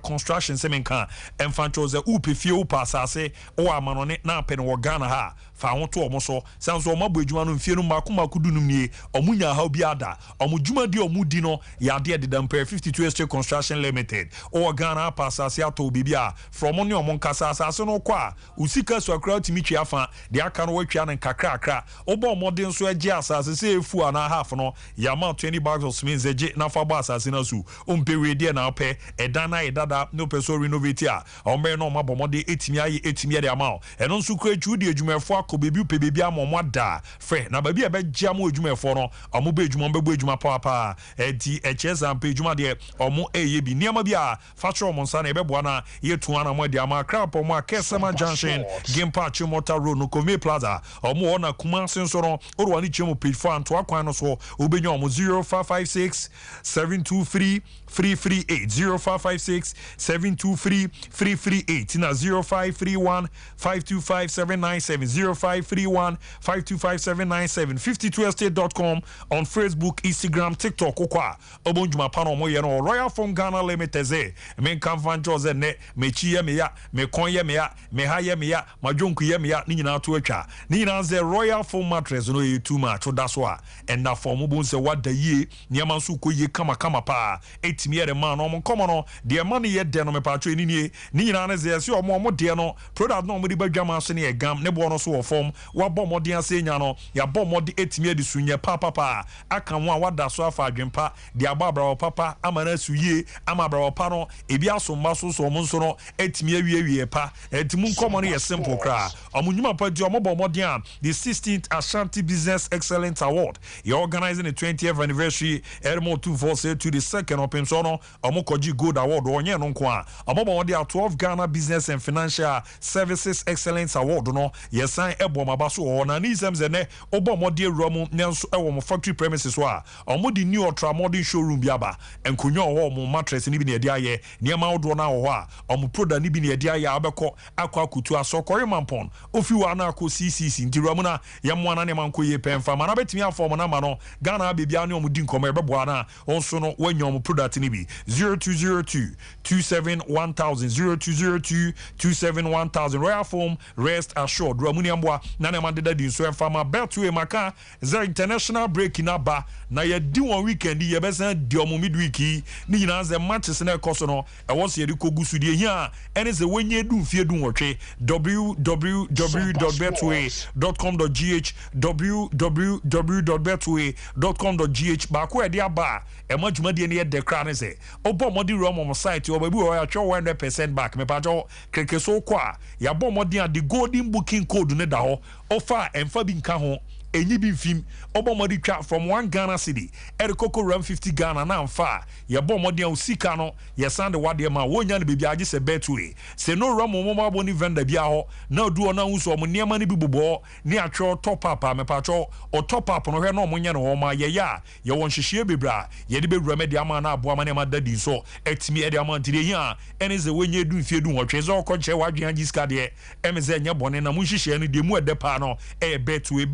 construction semenka emfa chose upe fie upa asase o amano ne na pe no Ghana ha fa ho to omo so sanso omo abodjuma no mfie no makomakudu no nie omunya ha obi ada omudjuma di omudi no ya de de damper 52 estate construction limited o Ghana pasase ato bibia from ne omo nkasa asase no kwa usika so akra timi afa de aka no watwa ne kakra obo omode nso agi asase se efu ana half no ya ma 20 bags of cement zeje na fa ba asase na su ompewe de na pe edana edada no person renovate a ombe no mabomode etimi aye etimi de ama eno nso kwa echu de adwumafo ko baby pe baby amomo da frɛ na baby e be gya mo adwumafo no ɔmo be adwuma be adwuma papa enti echeza pe adwuma de ɔmo eye bi niam bi a fa tro mo nsa na e be boa na ye tu ana mo de ama crap mo akesema junction game park Chimota road no Kome plaza ɔmo ona kuma senso no orwa ni chemo page 4 anto akwan no so obenya ɔmo 0556 723 338 0556 723 338 na 0531 525 797 0531 525 797 52estate.com on Facebook, Instagram, TikTok okwa obonjuma pano mo ye no Royal Phone Ghana Limited ze men kan fan chose ne me chi ye me ya me kon ye me ya me ha ye me ya madwonku ye me ya ni nyina to atwa ni nyina ze Royal Phone mattress no ye too much da so a and na form bo se wada ye niam nso ko ye kama pa etimi ye man no mo komo no de man ye de no me pa atwa ni nyina ne ze se omo de no product no mo di badwama so ne ye gam ne bo no so wo form wa bɔ modern ase nya no ya bɔ mod etimi adi sunye papa aka ho a wada so afa adwempa de ababra papa amana suye amabra pa no ebi asomba so mo nso no etimi awie pa etimu nkomo no ye simple kra omunyuma pa di omobɔ modern the 16th Ashanti Business Excellence Award ye organizing the 20th anniversary Ermo 247 to the second open so no omokoji gold award onye no nko a omobɔ modern 12 Ghana Business and Financial Services Excellence Award no ye sign ebo mabaso na ni zemze ne obo modie ruamu nenso ewo mo factory premises so a omo di new ultra modern showroom bi aba enkonyo owo mo mattress ni bi na edi aye niema odo na wo a omo product ni bi na edi aye abekọ akwa kutu asokore mampon ofi wa na akọ CCC nti ruamu na yemo na ne manko ye pemfa mana betimi afọ mo na ma no Ghana bebia ne omo di nkomo ebebo na onso no wanyo omo product ni bi 0202 271,000 0202 271,000 Royal Foam rest assured ruamu ni amboa na ne mandeda di so enfama Betway maka za international break na ba na ye di one weekend ye besa di omo midweek ni nyina ze matches na ekoso no e wo se ye kogusu di hia ene ze wenye du mfie du nwotwe www.betway.com.gh www.betway.com.gh ba ko e di aba e madwuma di ne ye de kra ne se obo modi rom on site o ba bi o ya twa 100% back me pa jo keke so kwa ya bo modi a the golden booking code ne da ho offer emfa bi nka ho enyi bi mfim obomodi twa from 1 Ghana cedi erikoko ram 50 Ghana na mfa ye bomodi a usika no ye sande wade ma wonya ne bebi age se Betway se no ram mo aboni vendor bia ho na odu ona huso mo niema ne bi bobo ne atwo top up a me patwo o top up no hwe no mo nya no ma ye ya ye won hihie bebra ye de bewura me de ama na aboa ma ne ma dadi so etimi e de ama ntire hia ene ze wenye du mfie du hotwe ze okoche wadwe agiska de emeze nya bone na mo hihie no de mu edepa no Betway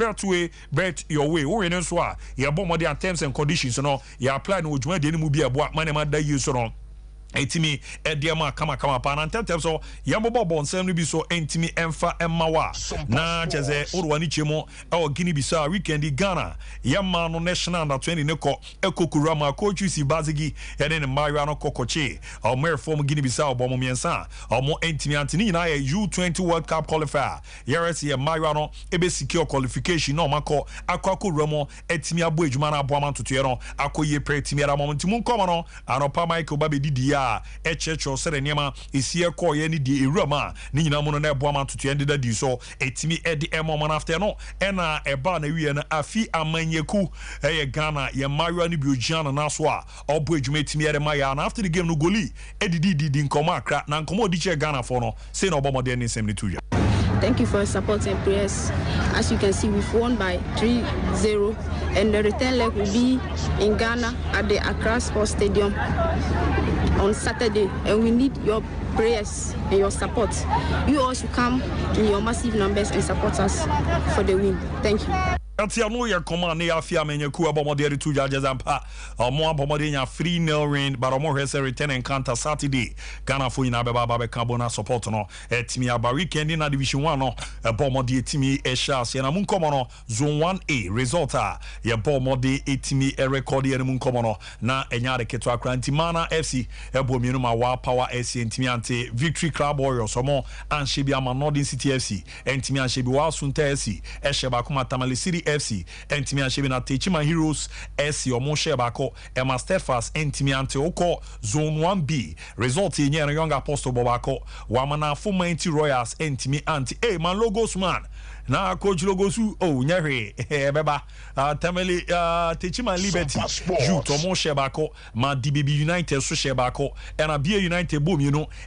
bet your way we no so a ye bomode and terms and conditions no ye apply no odwuma de ni mu bi eboa manema da yi so no etimi ediama kama pa na tentem so yambobo bonsem no bi so entimi emfa emmawa na cheze orwani chemo e Guinea Bissau weekend Ghana yamma no national under 20 ne ko ekokura ma coach si bazigi ene ne mario no kokoche o mer form Guinea Bissau bomo miensa o mo entimi antini na ye U20 World Cup qualifier yeres ye mario no ebe secure qualification no mako akwa ramo etimi abo ejuma na abo amantoto ye no akoye pre etimi ara moment mun komo no anopa Michael babedi echecho sere niema esie ko ye ni di ewurama ni nyina mu no na ebo amantoto ye ndeda di so etimi edi emo after no ena eba na wie na afi amanyeku ye Ghana ye mario ni biogiana na so a obo ejuma etimi ere ma ya na after the game no goli edidi nkoma akra na nkoma odi che Ghana for no say na obomode ni nsem ni tuja. Thank you for your support and prayers. As you can see, we've won by 3-0, and the return leg will be in Ghana at the Accra Sports Stadium on Saturday, and we need your prayers and your support. You all should come in your massive numbers and support us for the win. Thank you. Atia no ya command ne afia menyeku abomode re tuja jazampa omo abomode nya 3-0 win but omo hwese return encounter Saturday Ghana fo nyina beba be carbona support no etimi aba weekend na division 1 no abomode etimi esha se na mun komo no zone 1A result a ye bomode etimi record ye mun komo no na enya de keto akranti mana FC ebomienu ma wa power SC etimi ante Victory Club Warriors omo anshebi ama Northern City FC etimi anshebi wa Sunta FC esheba kuma Tamale City FC entimi anshebi na Techima Heroes SC omo shebako Emma Steadfast entimi ante oko zone 1B result yenye Young Apostle Bobako wamana Fumanti Royals entimi anti man logos man na coach Logosu nyehwe beba Tamale Techima Liberty you Tomo Shebako ma DBB United so Shebako and a Bia United boom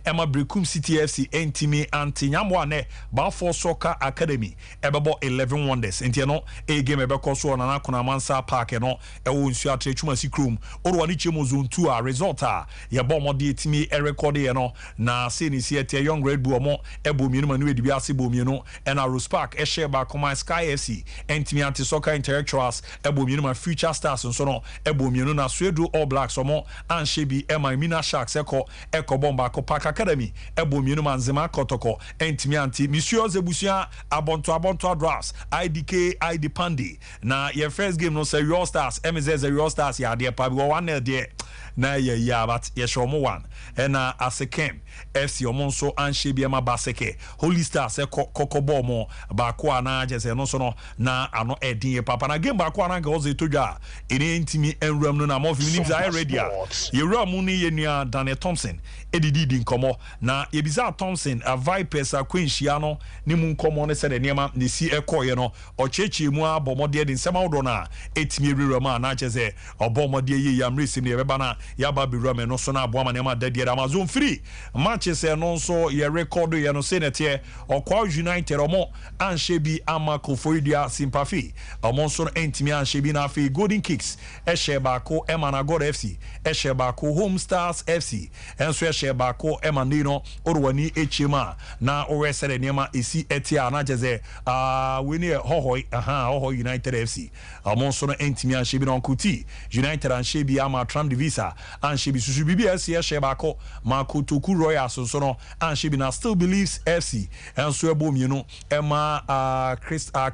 Emma Brekum City FC Entimi anti Nyamwane Balfour Soccer Academy ebebo 11 wonders enti a game ebeko so na kuna Mansa Park no ewo nsu atre chuma si krom orwa ni chemo zone 2 a result a ye bomb de etimi e record ye no na se ni si ete young red bull mo ebo mienu manu edi bi ase bo mienu and a Rose Park e share ba Koma Sky FC Entimi anti soccer intellectuals ebo mienu ma future stars nso no ebo mienu na Swedu All Blacks omo anshebi Emma Mina Sharks eko bomba ko Park Academy ebo mienu ma Nzema Kotoko Entimi anti Monsieur Zebusia abonto drafts IDK ID Pandi na your first game no say Real Stars MZ Real Stars ya de pa bi one there na ya but ye show mo one na Asekem FC omonso anshebi Emma Baseke Holy Stars kokobo mo ba ko na jese no so no na ano edin ye papa na game ba ko na ga oze todwa ene ntimi enwram no na mo fi ni za ready ye ram ni ye nua Daniel Thompson edidi di nkomo na ye biza Thompson a Vipers a Queenshia no ni mu nkomo ne se de niam ne si ekoye no ochechi mu abomode de nsema wodo na etimi ewuram na jese obomode ye yamresi ne beba na ya ba biwuram no so na aboama ne ma dadie Amazon free Manchester no so ye record ye no senete okwa United omo anshebi amako foidia sympathy omo so entimi anshebi na afi Golden Kicks eshebako Emana God FC eshebako Home Stars FC enso eshebako Emanino orwani echema na oresere niema esi etia na jeze weni hohoi United FC omo so entimi anshebi na nkuti United anshebi ama Tram Divisa anshebi susu BBS eshebako Makotoku Royals so no anshebi na Still Believes FC enso ebo mienu ema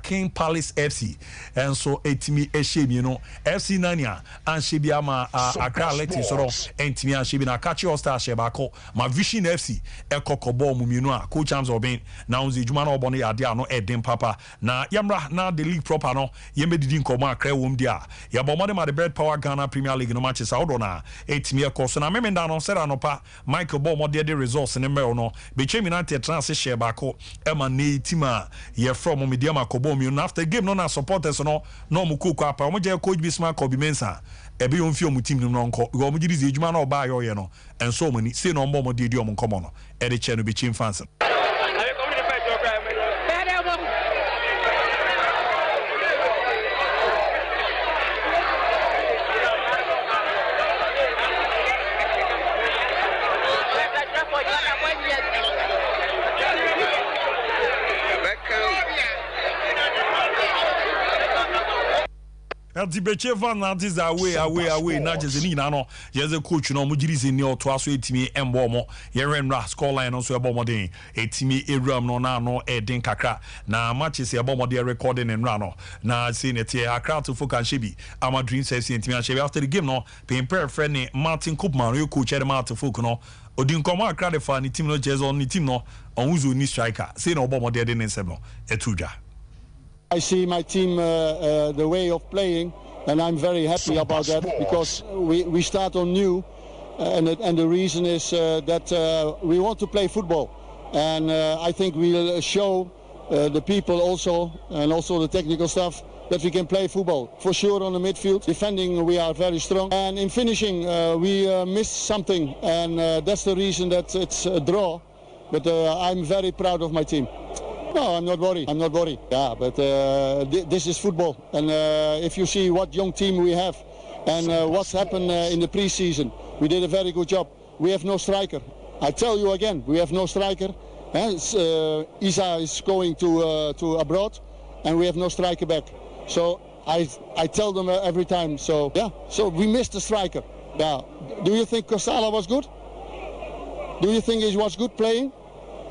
King Palace FC enso etimi eshemi no FC Nania anshebi ama Accra Athletic so no entimi anshebi na Kachi All Stars shebako ma Vision FC ekokobo mu mienu a coach James Obin na unzi juma na obone yade ano eden papa na yamra na the league proper no yemedidi nkomo Accra wom dia ya bomode ma the Bread Power Ghana Premier League no matches out na etimi ekoso na memenda no sera no pa Michael Bomode the results ne me no Bechem United transfer shebako ema ne tima ye from medium akobo mienu after game no na supporters no mu kokwa apa mo je coach Bismarck Kobi Mensa ebe yo mfi omu team no nko go mo gidi ejuma na oba yo ye no enso omani say no mbo mo de omu nkomo no e de che no Bechem fans Ati beche van na this away na jeze ni na no jeze coach no mo giri ni oto aso etimi embo mo ye renra score line no so ebo mo den etimi eram no na no eden kakra na matches ebo mo dey recording en ra no na see net here Accra to focus shebi ama dream says etimi shebi after the game no pay friend ni Martin Koopman yo coach the Martin folk no odin komo Accra the fan team no jeze on ni team no on uzo ni striker say no obo mo dey den nsem no etudwa I see my team the way of playing, and I'm very happy about that because we start on new, and the reason is that we want to play football, and I think we'll show the people also and also the technical staff that we can play football for sure on the midfield. Defending we are very strong, and in finishing we missed something, and that's the reason that it's a draw. But I'm very proud of my team. No, I'm not worried. Yeah, but this is football. And if you see what young team we have and what's happened in the pre-season, we did a very good job. We have no striker. I tell you again, we have no striker. Isa is going to abroad, and we have no striker back. So I tell them every time. So yeah, so we missed a striker. Yeah. Do you think Kosala was good? Do you think he was good playing?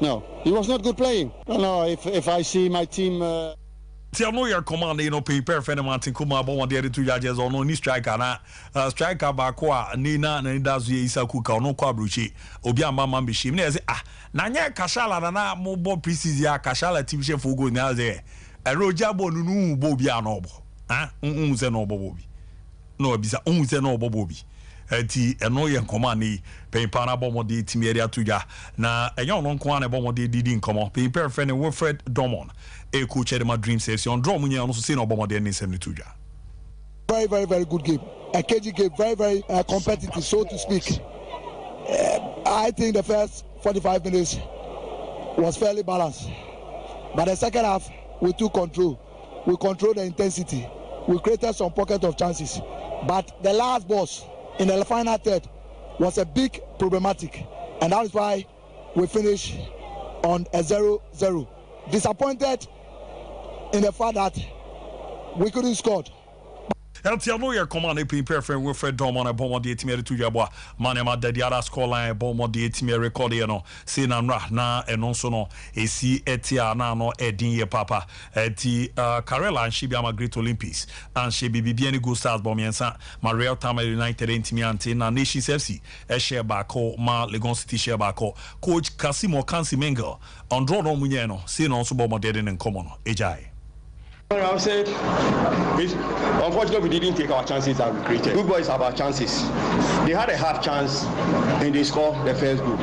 No, he was not good playing. No, if I see my team... Tell no your command, you know, pay perfect Martin Kuma, but the other two judges on no striker, na striker bakwa, Nina, and that's the Isa Kuka, no Quabruchi, Obia Mamma Bishim. Nanya Kashala, na mobile pieces, ya Kashala, team chef who go now there. A Rojabo, no Bobia noble. Unze no Bobby. No, bisa unze no Bobby. eti eno ye nkoma ni pempa na bomode timi area tuja na enyo no nko na bomode didi nkomo pempa friend Wilfred Domon e coach Edema Dream says on draw munye no so say no bomode ni sem tuja. Very good game. A KG game, very competitive, so to speak. I think the first 45 minutes was fairly balanced, but the second half we took control. We controlled the intensity. We created some pocket of chances, but the last boss in the final third was a big problematic, and that is why we finished on a 0-0. Disappointed in the fact that we couldn't score. Eltiano ya command prepare for Wilfred Domon a bomb de timere to Yabwa manema the other score line bomb de timere record no say na na eno so no esi etia na no edin ye papa eti Karela and she be am Great Olympics and she be any go stars bomiensa Maria Tamale United intimi ante na Nations FC e share back ma Legon City share back coach Kasimo Kansi Mengel on draw no munye no say no so bomb de den common ejai. I would say, unfortunately, we didn't take our chances that we created. Good boys have our chances. They had a half chance and they scored the first goal.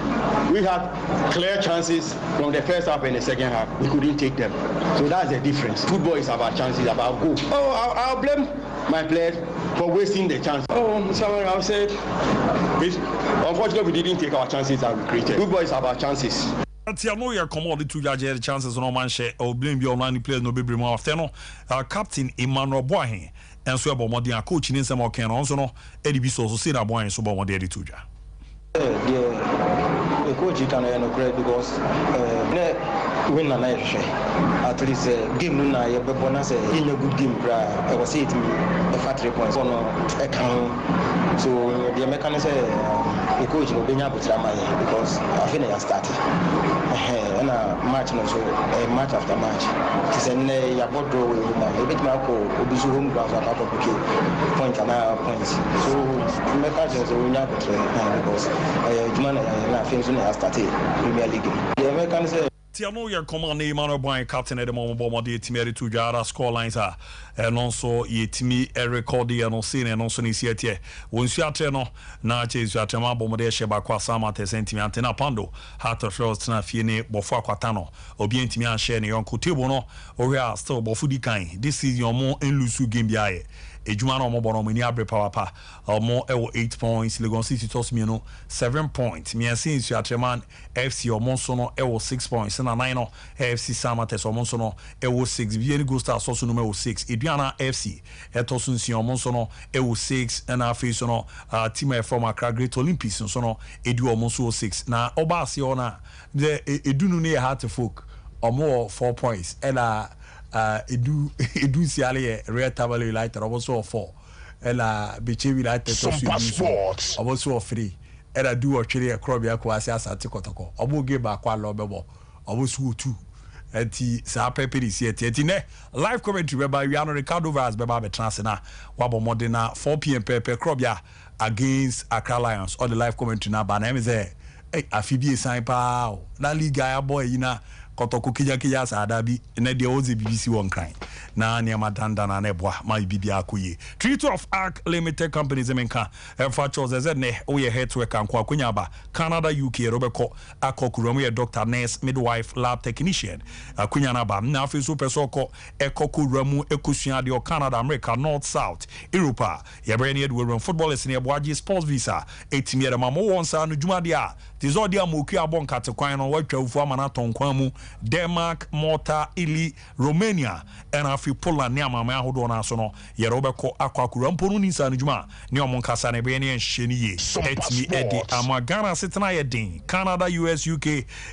We had clear chances from the first half and the second half. We couldn't take them. So that's the difference. Good boys have our chances, about goal. Oh, I'll blame my players for wasting the chance. Oh, sorry, I would say, unfortunately, we didn't take our chances that we created. Good boys have our chances. Tiano ya commodity to judge the chances no man share or blame your only players no be more after no captain Emmanuel Boahen and so about modern coach in some can also no Eddie Biso so say that Boahen so about modern tuja. The coach can no credit because win na at least game na ye be bonus in a good game I was say it me a 3 points on account so the mechanism the coach no benya butrama because I think I started and a match no so a match after match it is a ya border we na e bit ma ko obisu home ground aka ko point and points so mechanism so we nya butrama because jumana na finish na started Premier League the mechanism Tiano ya command Emmanuel Boahen captain at the moment bomb de timere to jara score lines are and also yetimi record and no scene and also ni siete once you are no na chase you are bomb de sheba kwa sama te sentiment na pando heart of first na fiene bofo akwatano obi ntimi an share ne yonko table no we are still bofu di kan this is your more en lusu game biaye ejuma no mo bono mani abre power pa mo ewo 8 points Legon City toss me no 7 points me since you are man FC o monso no ewo 6 points na 9 no FC Samates o monso no ewo 6 bien go star so no ewo 6 Eduana FC etoso nsi o monso no ewo 6 na face no team from Accra Great Olympics so no edu o monso 6 na oba ase ona the edunu ne heart folk o mo 4 points and edu siale Red Tabale United also 4 ela Beche United Sompa Sports also 3 era do or chiri e crop ya ko ase asante kotoko obo game ba kwa lo bebo obo su 2 enti sa pepe di siete enti ne live commentary be ba Wiano Ricardo Vaz be ba be trans na wabo mode na 4 p.m. pepe crop ya against Accra Lions or the live commentary na ba na me say afibie san pa na liga ya boy ina kotoko kija sa adabi na de oze BBC won kan na ne madanda na ne boa ma bibi akoye Treaty of Arc Limited Companies menka fa chose ne oye headwork anko akonya ba Canada UK robeko akokuru ye doctor nurse midwife lab technician akonya na ba na afi so pesoko ekokuru mu ekosua de Canada America North South Europa ye brand ye do footballers ne boaji sports visa etimi ma mo won sa no dwuma de a tizodi amoku abon katekwan no watwa ufu amana tonkwan mu Denmark, Malta, Italy, Romania, and afi Poland ne amama ahodo na so no ye robeko akwakura mponu ni sa njuma ne omonkasa ne be ne nhye ye etmi edi amagana setena ye din Canada, US, UK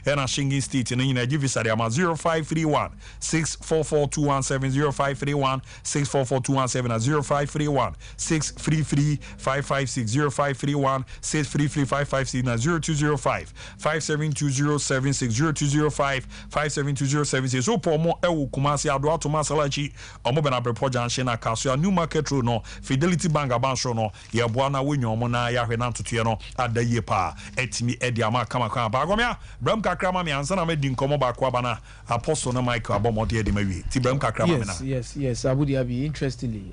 and a Schengen state ne nyina give visa ama 0531 6442170 0531 6442170 0531 633 556 0531 633 556 na 0205 572076 0205 572076 so pomo ewu kumasi ado atoma salachi omo bena prepo junction na kaso New Market Road no Fidelity Bank abansho no ye boa na wenyo omo na ya hwe na ntoto ye no adaye pa etimi edi ama kama kwa ba agomia bram kakra ma me ansa na medi nkomo ba kwa bana apostle na Michael abomode edi mawie ti bram kakra ma me na yes abudi abi interestingly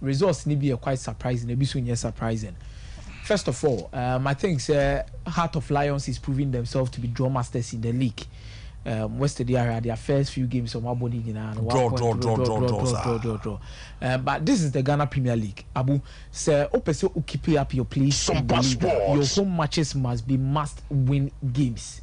results ni be quite surprising e bi so nye surprising First of all, I think Heart of Lions is proving themselves to be draw masters in the league. West area, their first few games of draw. But this is the Ghana Premier League. Abu, sir, Opeso will keep up your place in the league. Your home matches must be must-win games.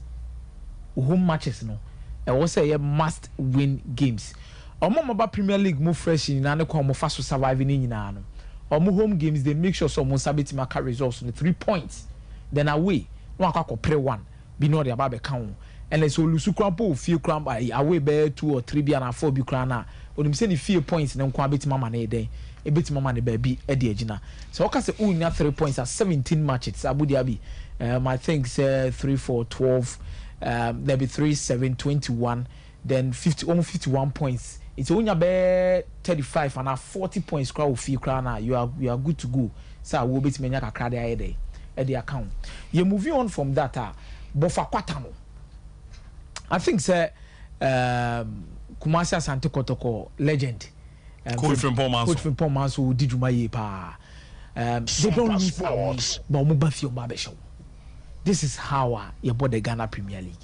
Home matches, no. I will say must-win games. Omamba Premier League move fresh in and come fast to surviving in Nano. Home games they make sure someone sabiti maka results on the 3 points. Then away, no akako pre one. Be no the ababe count. And let's lose crampo few cramp away bear 2 or 3 and 4 be crana. When him send 4 points and then kwa bit mama na day. A bit mama ne baby Eddie Ejina. So I say na 3 points at 17 matches. Abu Dhabi. I think 3 4 12 there be 3 7 21 then 50 almost 51 points. It's only about 35 and 40 points crowd fee crana. You are good to go. So we'll be many a crowd at the account. You're moving on from that Bofa Kwatamo. I think sir Kumasi Asante Kotoko legend. Coach from Pomas who did you my pa. They don't lose but Mubafio Babesho. This is how you bought the Ghana Premier League.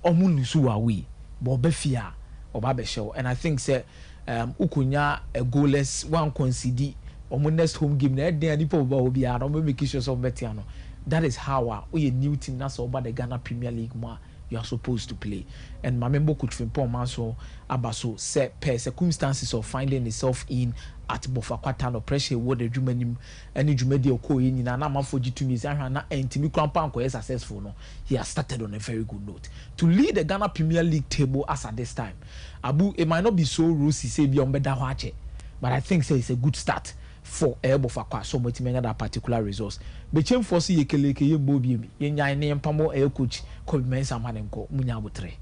Omunusu are we, Bobefia or Babesho. And I think sir Ukunya a goalless one concede on next home game there people will be out making sure of Betiano. That is how we a new team that's about the Ghana Premier League more you are supposed to play. And my member could Frimpong Manso Abaso said per circumstances of finding itself in at Bofakwata no pressure what the Jumanim any Jumedia ko in and I'm for G2 Mizana and Timmy Crampanko is successful. No, he has started on a very good note. To lead the Ghana Premier League table as at this time. Abu, it might not be so rosy, say beyond better watch it, but I think it's a good start for Bofa so much that particular resource. Bechem for see Keleke Bobi, Yenya name Pamo air coach, called Mensa Manenko, Munyabutre.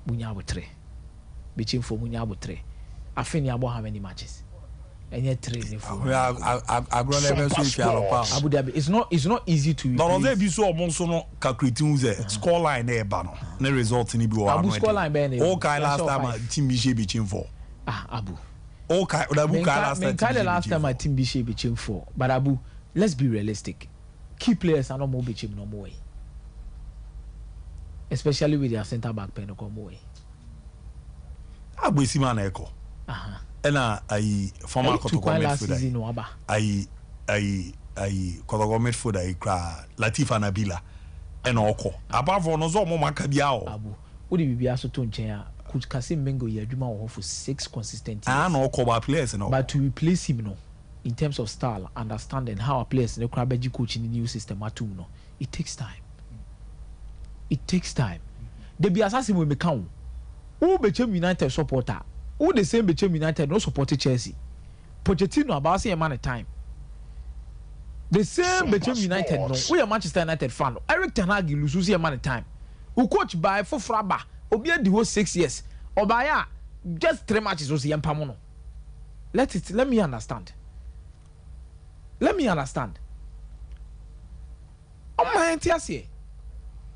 Munyabutre. Bechem for Munyabutre. I think you how many matches. And yet training for Abu Dhabi. It's not easy to no there be so monsono calculating the score line there bano. No result in Ibu. Abu score line be all kind last time team became for. Abu. Okay, last time my team be became 4. But Abu, let's be realistic. Key players are not more became no more. Especially with their centre back pen no more. Abu Simon Echo. And I former Kotogo midfielder. I Kotogo midfielder I cry Latifa Nabila and Oko. Above all, no more Makabiao. Abu, would you be also to change? Could Kasim Mengo Yajuma for 6 consistent years. No cover players, no. But to replace him, no, in terms of style, understanding how a players in the Krabeji coach in the new system, no, it takes time. It takes time. They be assassin with Mekau. Who became United supporter? Who the same became United no supported Chelsea? Pochettino about say a man at time. The same became United no. We are Manchester United fan. Eric Ten Hag lose a man at time. Who coach by for Fraba? Obia the whole 6 years. Obaya just 3 matches was Yampamono. Let me understand. Let me understand. Oh my entiasi.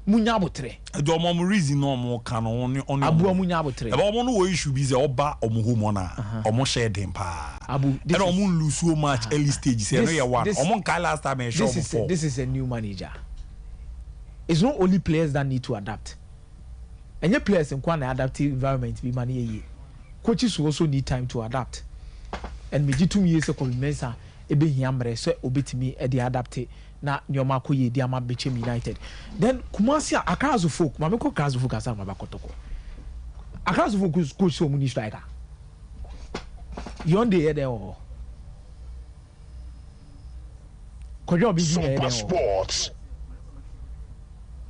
Munyabotre. Do mo reason no mo kan on Abu munyabotre. E ba mo no wo issue bi say oba omo home na omo share dem pa. Abu and omo lose so much early stage say no ya one. Omo kai last time show before. This is a new manager. It's not only players that need to adapt. And your players in quite an adaptive environment be money. Coaches also need time to adapt. And me 2 years ago, Mensa ebe hiamre so obeti me e de adapte na nyoma koye di ama bechem United. Then Kumasi Akazu folk, mameko Akazu folk asa mabakotoko. Akazu folk coach so muni striker. Yonde e de o. Kojo bi e de sports.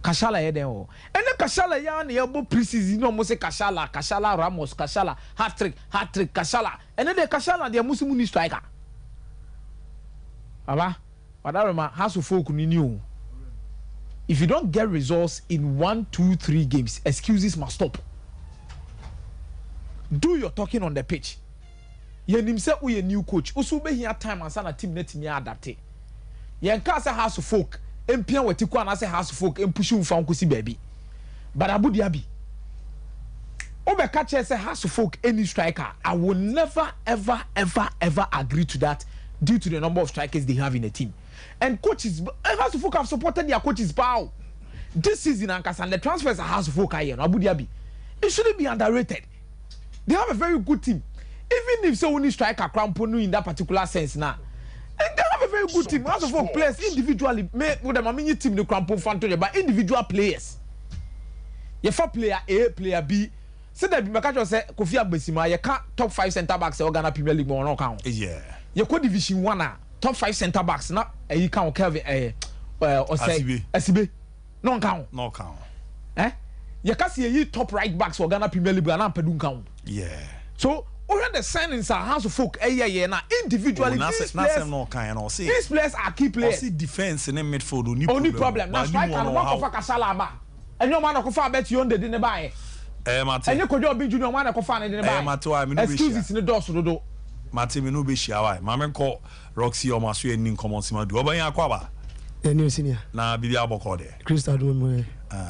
Kashala eden o. And then Kashala ya na yebo preseason no mo say Kashala Ramos, Kashala hat-trick, Kashala. And then the Kashala they musu ni striker. Aba, Wadaroma has to folk ni new. If you don't get results in 1, 2, 3 games, excuses must stop. Do your talking on the pitch. Yenim say we a new coach. Usu be here time and sana team net me adapt. Yen ka say has to folk. Empia wetiku anase house folk empushi mfa nkosi baby. But Abu Dhabi. Obe catch say house folk any striker. I will never ever agree to that due to the number of strikers they have in the team. And coaches, House of Folk have supported their coaches power. This season, and the transfers are House of Folk here, Abu Dhabi. It shouldn't be underrated. They have a very good team. Even if so only striker Kramponu in that particular sense now. And they have a very good team. House of Folk players individually, with them, I mean, team the Krampon fan to them, but individual players. Your for player A, player B. So that Makacho say Kofi Abesima, you can't top 5 centre backs in Ghana Premier League more no count. Yeah. You go Division 1 top 5 centre backs na you count Kelvin or say SB. No count. No count. You can see you top right backs for Ghana Premier League and pedun count. Yeah. So all the signings are House of Folk na individually these players are key players. See defense and midfield only problem. Now striker no one for Kasala ba. And no man ko fa bet you on the din buy. Mate. And you could be junior man ko fa na din buy. Excuses in the door so do. Mate me no be shia why. Mama call Roxy o maso enin common sima do. Oban yakwa ba. New senior. Na bibi aboko de. Crystal do mo.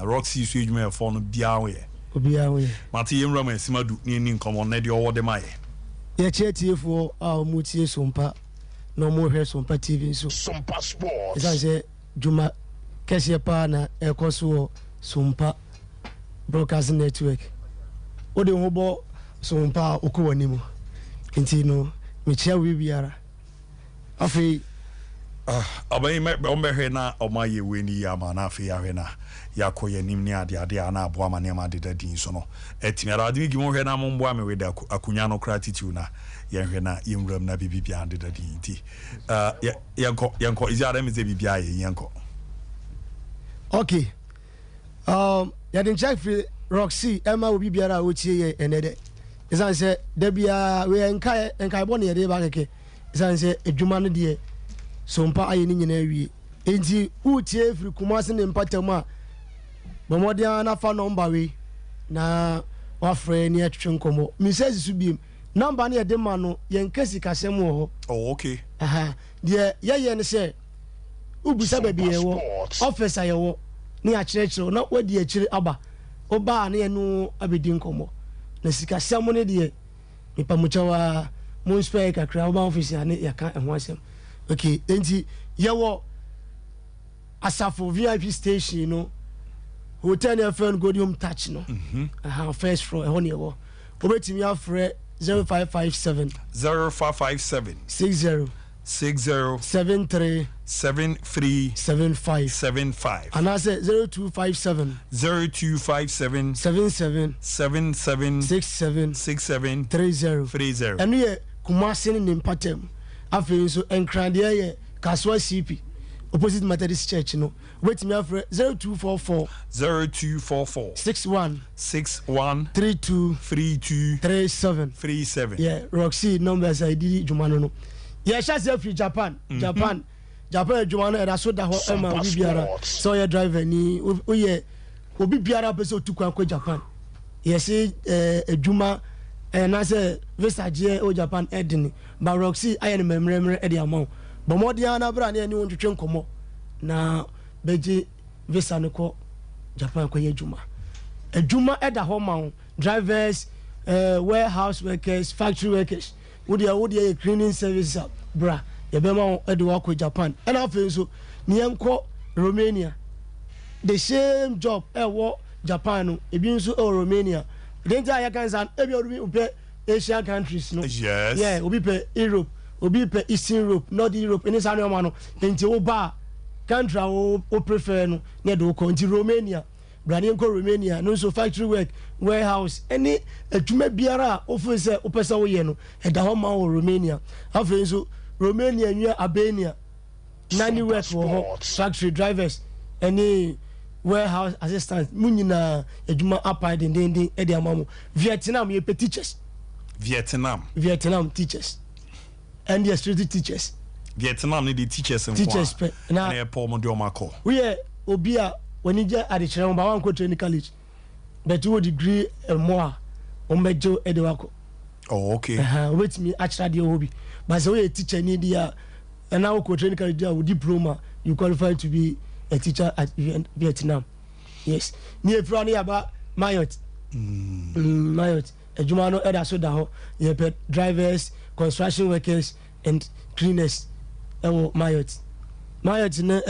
Roxy so edwuma for no bia we. Obia we. Mate yemra ma sima do ni enin common na de owo de mai. Ye chetie for a mutie Sompa. No more here Sompa TV so. Sompa Sports. Is say Juma Kesia pa na ekoso Sompa Broadcasting Network. O de hobo Sompa okowani mu. Nti no me chia we biara. Afi abai me ombe na omaye we ni ya ma na afi ya na yakoye nim ni ade ana abo ama ne ma de dadin so no etimi ara ade gi mo hwe na mo mbo ame we da akunya no gratitude na ye hwe na yemram na bibia ade dadin nti yanko is ya dem ze bibia ye yanko. Okay. Ya den check free Roxy Emma will be biara otie ye enede. Isan say debia we enkai bo ne ye de ba keke. Isan say edwuma no de Sompa aye ni nyina wie. Enti utie free Kumasi ne mpatam a bomodia na fa number we na wa frɛ ne atwe nkomo. Mi says su bi number ne ye de ma no ye nkasi kasem wo ho. Oh okay. De ye ne say ubusa baby ye wo officer ye wo ne akyerɛkyerɛ na wadi akyire aba oba na ye no abedi nkomo na sika sem ne de nipamuchawa mo spare kakra oba officer ne yaka ehho asem. Okay, enti ye wo asafo VIP station no hotel FM Godium touch no first floor ehho ne wo obetimi afrɛ 0557 60 73 75 and I say 0257 77 67 30 and we Kumasi in Patem after so enkrande ye Kaswa CP opposite Methodist Church no wait me after 0244 61 32 37 yeah Roxy numbers I did Jumano no yeah shas free Japan Jumano era so da ho Emma obi biara so your driver ni oye obi biara be so tukwan ko Japan yes edwuma na say visa je o Japan edini ba Roxy aye ne memremre e de amount bo modia na bra ne won twetwe nkomo na beji visa ne ko Japan ko ye edwuma e da ho ma drivers warehouse workers factory workers would you cleaning service bra ye be ma e de work Japan and after so ni enko Romania the same job e wo Japan no e bi nso Romania then I can say obi pe Asian countries no yes yeah obi pe Europe obi pe Eastern Europe North Europe any sanu ma no enti wo ba country o prefer no ne do ko nti Romania brand ko Romania no so factory work warehouse any adwuma biara ofu se opesa wo ye no e da ho ma wo Romania afi so Romania nwa Albania nani work wo factory drivers any warehouse assistants munyina adwuma apart den e de amamu Vietnam ye pe teachers Vietnam teachers and the street teachers Vietnam need the teachers na e Paul Mondiomako we obi a woni je adichere mo ba wan ko training college but wo degree more o mejo e de wako oh okay wait me actually de obi but say we teacher ni dia na wo ko training college dia with diploma you qualify to be a teacher at Vietnam yes ni efra ni aba Mayot Mayot adwuma no e da so da ho ye pe drivers construction workers and cleaners Mayotte no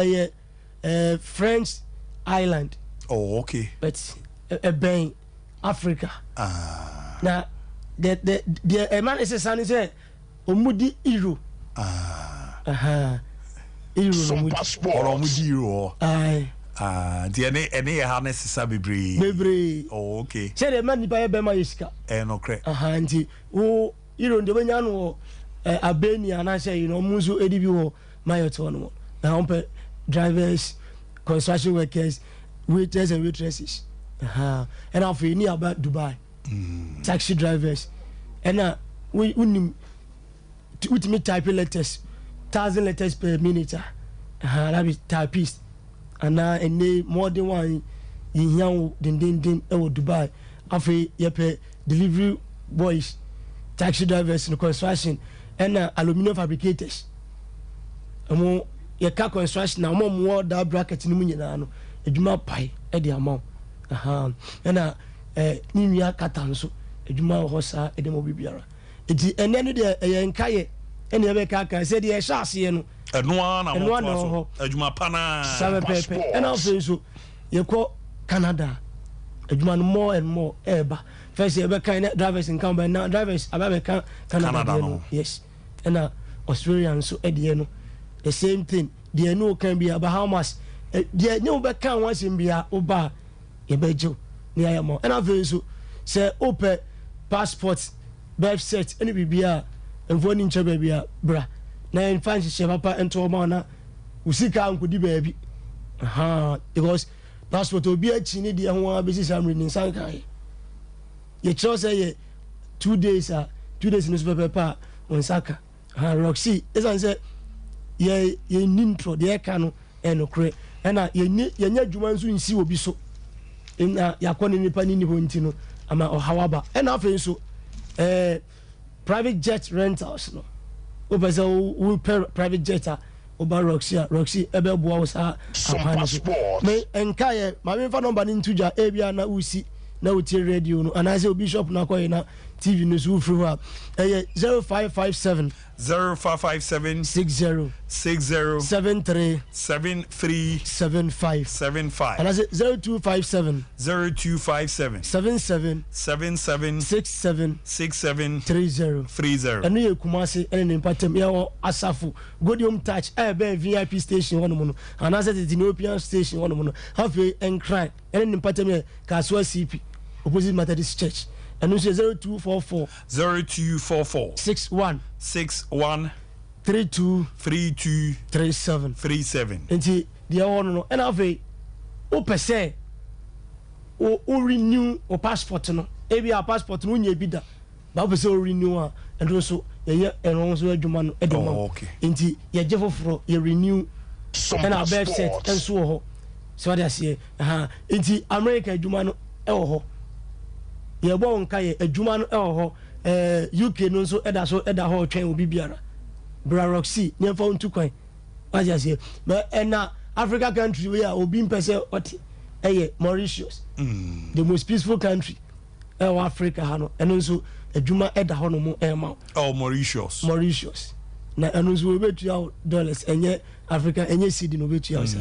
French island. Oh, okay. But Ben Africa. Now the man is a son say omudi Euro. Euro passport omudi Euro. The any harness bebre. Oh, okay. Say the man buy be my iska. No correct. Nti wo Euro de benya no Albania na say muzu edibi wo Mayotte no. Na on drivers, construction workers, waiters and waitresses. And after you near about Dubai, taxi drivers, and we with me type letters, 1,000 letters per minute. That be typist, and now and more than one in young din Dubai. After you pay delivery boys, taxi drivers in construction, and aluminium fabricators. Your car construction now more that bracket in Munyan, a Juma pie, Eddie amount. And Nimia Catanso, a Juma Hossa, a Demobiara. It and then the Yankaye, and the Becca said, yes, Shassian, and one a Juma Pana, Pepe, and also so you call Canada, a Juma more and more Eba. First, you have drivers in Canada, now drivers about Canada, yes, and Australian so Ediano. The same thing. There no can be a Bahamas. There no back once in Bia Oba, a Bejo, near more. And I've so say open passports, birth set, any BBA, and voting Chababia, bra. Now in fancy Shabapa and Tomana, Usika could be baby. Because passport will be a chini, the one business I'm reading Sankai. You chose a 2 days, 2 days newspaper on Saka. Roxy, as I said. Ye nintro de eka no enokre na ye nya dwuma nso nsi obi so na yakone nipa ni ho ntino ama ohawaba na afen so private jet rentals no obeza wo private jet oba Roxy ebe boa wo sa apana so me enka ye ma me fa number ni ntuja ebia na usi na uti radio no anase obi shop na koy na TV no so free wa 0557 60 73 75 and I say 0257 77 67 30 and you Kumasi and in Patem ya Asafu Godium Touch be VIP station one mono and I said the Ethiopian station one mono have and cry and in Patem Kaswa CP opposite Methodist Church. And we say 0244 61 32 37 and the one no and ave o pese o renew o passport no e be a passport no nya bi da ba pese o renew and also ye and also adwuma no edoma enti ye je foforo ye renew and our birth set and so ho so what I say enti America adwuma no e ho ye bo nka ye adwuma no ho UK no so eda ho twen obi biara bra Roxy ne fa untu kwan what I say but na Africa country we are obi mpese what Mauritius the most peaceful country Africa ha no eno so adwuma eda ho no mo ma Mauritius na eno so obetua dollars enye Africa enye cedi no obetua sa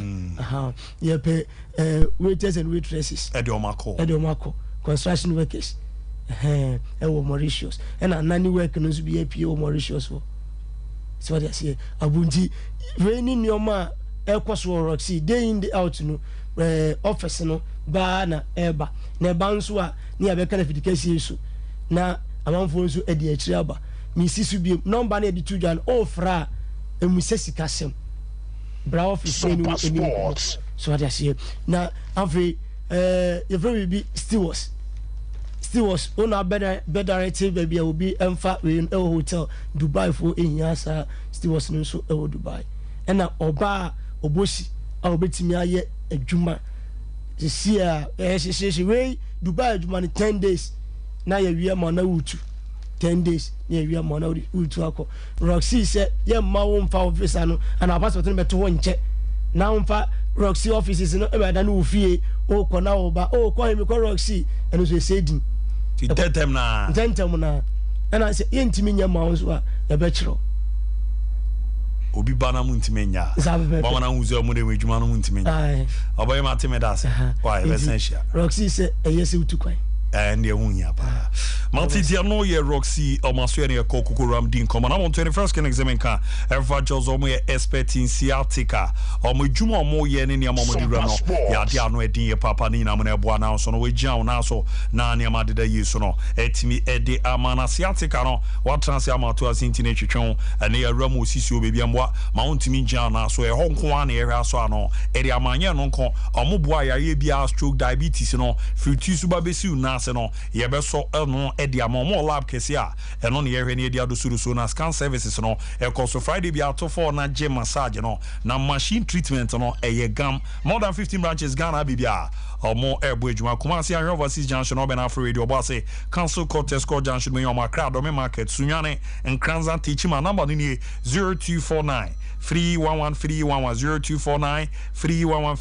ye pay waiters and waitresses edomako construction workers Mauritius and nani work no so be APO Mauritius for so what I say abunji raining nyoma ekwaso Roxy day in the out no office no ba na eba na eba nso a ne abeka na fidication so na amanfo nso edi akiri aba mi sisu bi number na edi tujan ofra emusa sikasem bra office ni so what I say na afi you very be stewards ona better rated baby will be emfa in a hotel Dubai for enyasa stewards no so e Dubai na oba obosi a obetimi aye adwuma this year she way Dubai adwuma 10 days na ye wi ma na wutu 10 days na ye wi ma na wutu akọ Roxy say ye ma wo mfa office no and our passport no beto ho nche na mfa Roxy offices no e be da no ofie o ko na oba o ko him ko Roxy and so say din tentem na and I say yentimi nya ma so a ye be kiro obi bana mu ntimenya mama na huzo mu de adwuma no mu ntimenya oboy ma teme da se why essential Roxy say eyese utukwan and the hunya pa Malti dia no ye Roxy o maso ne kokoko ram din come na on 21st can examine ka ever just o mo expert in sciatica o mo dwuma o mo ye ne ne mo di ra no ya dia no edin ye papa ni na mo na ebo na so no we gian na so na ne ma de da yesu no etimi ede amana sciatica no what trans amato asinti ne twetwon ane ya ram osisi obebi amwa ma ontimi gian na so e ho nko an e hwa so ano ede amanye no nko o mo boa ya ye bia stroke diabetes no fruity su ba besi na no ye be so no edi amomo lab kesi a eno ne yehwe ne edi adosuru so na scan services no e cost Friday bi ato for na gym massage no na machine treatment no e gam more than 15 branches Ghana bibia omo ebo adwuma Kumasi and overseas junction oben afro radio boss say Council Court Tesco junction me on crowd me market Sunyane and Kranzan teach my number ni 0249 311 0249 311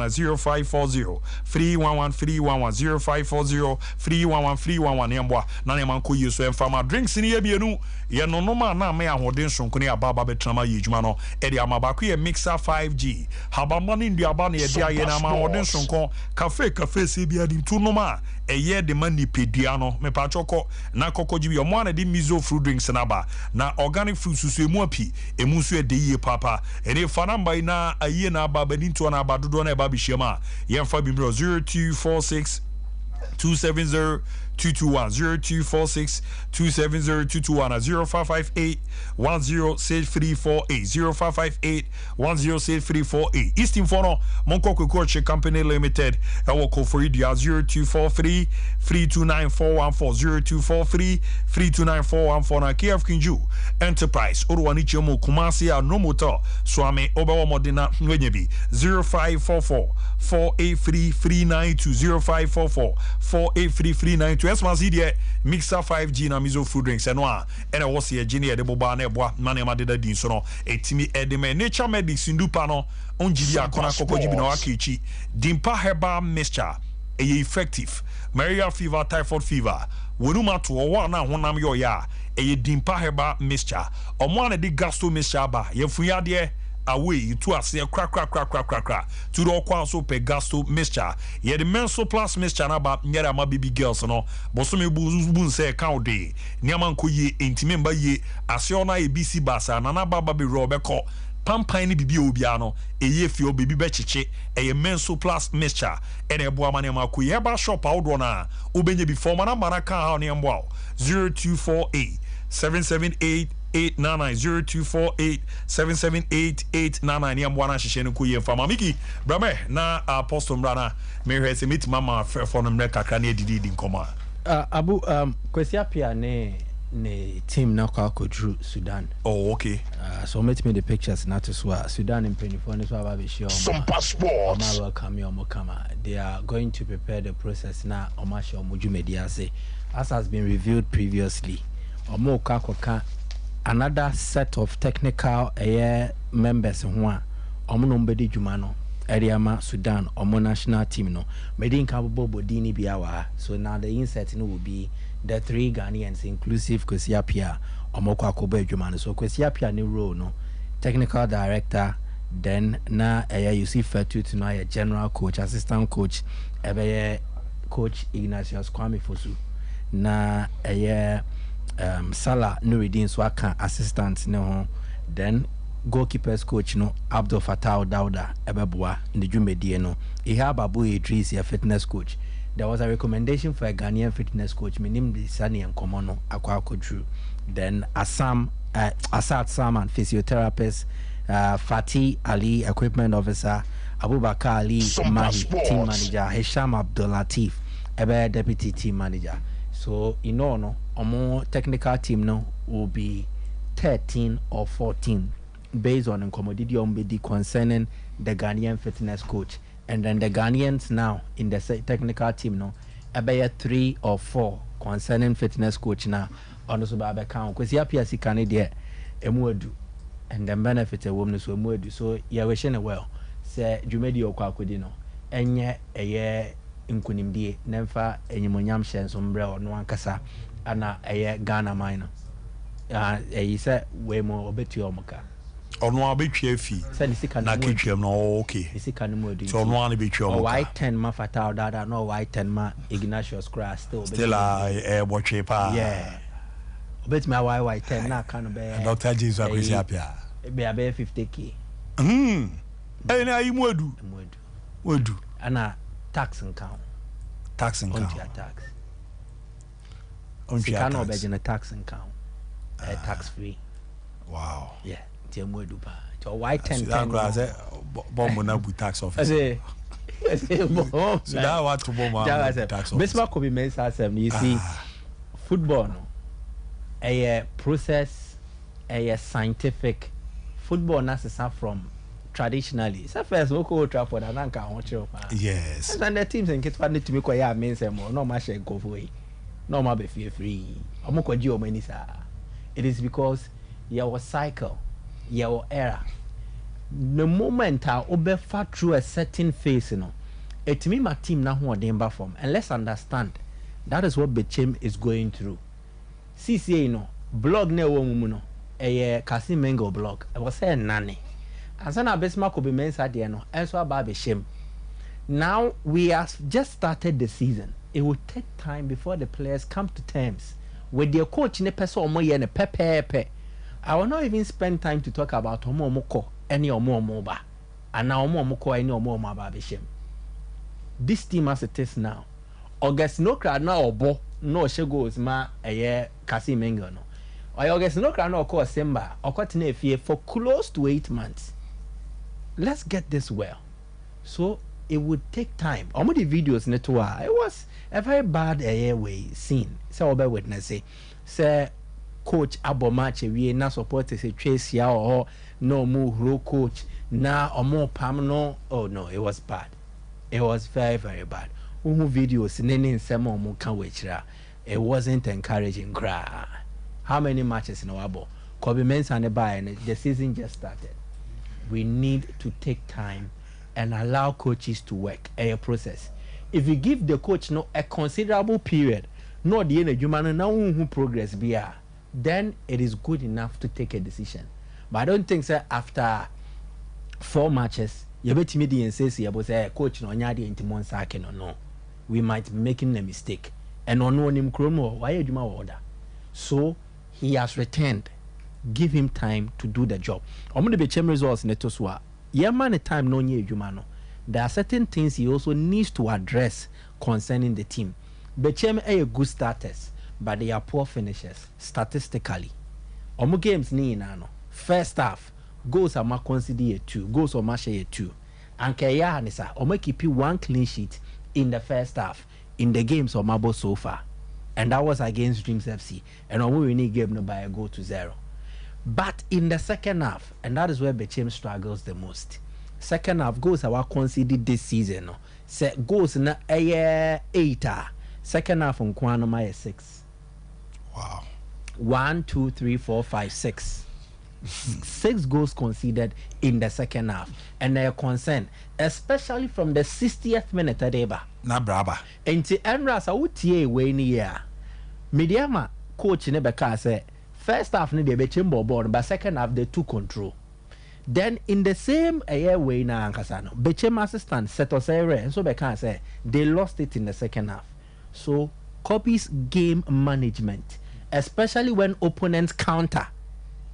0540 311 0540 311 yambwa na ne manko yeso enfama drinks ni ebienu ye no ma na me ahoden sonko ne ababa betrama yejuma no e de amabako ye mixer 5G habamba ni nduaba na ye dia ye na ma ahoden sonko cafe se bia di tunoma eye de mani pedia no me pa choko na kokojibi o mo na di mizo fruit drinks na ba na organic fruit susu emu api emu so e de ye papa ene fanamba ina aye na baba ni to na abadodo na ba bihema ye fa bi 0246 270 221 0246 270 221 0558 106348 0558 106348 Eastern Fono Monko Kokoche Company Limited ewo call for idia 0243 329 414 0243 329 414 na KF Kinju Enterprise Orwani Chemo Kumasi a no motor Swame Obawa Modena Nwenyebi 0544 483 392 0544 483 392 Esmanzi de mixer 5G na mizo food drinks eno a ene wo se agene de boba na eboa na ne ma de da din so no etimi edeme nature medics ndupa no onjiri akona kokojibi na wakichi dimpa herbal mixture e effective malaria fever typhoid fever wonuma to wo na honam yo ya e dimpa herbal mixture omo na de gastro mixture ba yefuya de away you to ase crack to do kwa so pegasto mixture ye the menso plus mixture na ba nyera ma baby girls no boso me bu say count dey niama nko ye intime mba ye ase ona ebc basa na baba be robeko pampan ni bibi obia no eye fi obebi be chiche eye menso plus mixture ene ebo amane ma ko ye ba shop awdo na obenye before mana mana kan ha ne mbo 0248 778 899 0248 ya mwana shishenu kuye mfama miki brame na apostle mrana mehe se mit mama for mre kakra ne didi nkoma abu kwesi apia ne team na kwa kodru Sudan. Oh, okay. So met me the pictures not to swear Sudan in Penifone so aba be sure Sompa Sports they are going to prepare the process na omasho omujumedia say as has been reviewed previously omo ka another set of technical members who are omunombedi jumano Eriama Sudan omo national team no medin capable bodini biawa so now the insert no will be the 3 Ghanaians inclusive Kwesiapia omoko akobo jumano so Kwesiapia ni role no technical director then na you see Fertut no a general coach assistant coach coach Ignatius Kwame Fosu na Salah Nuruddin Swaka assistant no then goalkeepers coach no Abdul Fattah Dauda ebeboa ndjumedie no Ihab Abu Idris a fitness coach. There was a recommendation for a Ghanaian fitness coach minim the Sani and Komono akwa Drew then Asad Saman physiotherapist Fatih Ali equipment officer Abubakar Ali Mahi team manager Hisham Abdul Latif ebe deputy team manager. So in all no our technical team now will be 13 or 14 based on commodity umbedi concerning the Ghanaian fitness coach, and then the Ghanaians now in the technical team now about 3 or 4 concerning fitness coach now on so ba count because here PSC Canada emuedu and the benefit a woman so emuedu so yeah we shine well say dwumedi okwa akodi no enye eye nkunimdie nemfa enyimonyam hyenso mbre ono ankasa ana eye Ghana mine he said we mo obetu omuka. ono abetwa fi na ketwam no okay isika no mo di so ono an betwa mo why 10 ma fatal dada no why 10 ma Ignatius Crash still botwe pa yeah obet me why 10 na kan be Dr. Jesus akwesi apia be 50k na yi modu ana tax account tax can obey in a tax account tax free wow yeah tie modu pa to why 10 bomb na bu tax office so that what to bomb tax office Mr. Kobe Mensah said you see football no a process a scientific football na from traditionally so first we go Trafford and anka ho chiro pa yes and the teams in kitwa need to make ya mean say more no ma share go for no ma be free omoko ji omani sa it is because your cycle your era the moment I obefa through a certain phase you know it me my team na ho odemba form and let's understand that is what Bechem is going through CCA you know blog na wo mu no Kasi Mengo blog I was saying nani and then Abesma could be Mensah there no and so about Bechem now we have just started the season it will take time before the players come to terms with their coach ne person omo ye ne pepepe I will not even spend time to talk about Omoko any Omo ba and now Omoko any Omo ba Bechem. This team as it is now August no crowd now obo no she goes ma Kasi Mengo no or August no crowd no call Semba or Kotine Fie for close to 8 months. Let's get this well. So it would take time. All the videos it was a very bad way scene. So bear witness say coach Abomache we na support say Tracy or no more coach na or more pam no oh no it was bad. It was very very bad. Videos nene nsemo mo kan wechira. It wasn't encouraging cry. How many matches in our ball? Kobe Mensah and the season just started. We need to take time and allow coaches to work a process. If you give the coach no a considerable period, no the energy man now who progress be then it is good enough to take a decision. But I don't think so after 4 matches you bet me the say say coach no nyade intimon sake no we might be making a mistake and on him chrono why you order so he has returned. Give him time to do the job. I'm going to be Bechem results netoswa. Yeah man time no nye jumano. There are certain things he also needs to address concerning the team. Bechem a good starters, but they are poor finishers statistically. Omo games ni nano. First half goals are ma consider 2, goals are ma share 2. And kaya nisa omo keep 1 clean sheet in the first half in the games of Mabo so far. And that was against Dreams FC. And omo winning game no by a goal to 0. But in the second half, and that is where Bechem struggles the most. Second half goals are conceded this season. No, say goals na 8. Second half on Kwanoma 6. Wow. 1, 2, 3, 4, 5, 6. 6 goals conceded in the second half, and they are concerned, especially from the 60th minute. Adeba. Na braba. Enti Enras awutie we ni ya. Mediama coach ne beka say. First half they be chamber ball, but second half they took control. Then in the same way na Ankasano, Bechem assistant Setosere and so they can say they lost it in the second half. So Kobe's game management, especially when opponents counter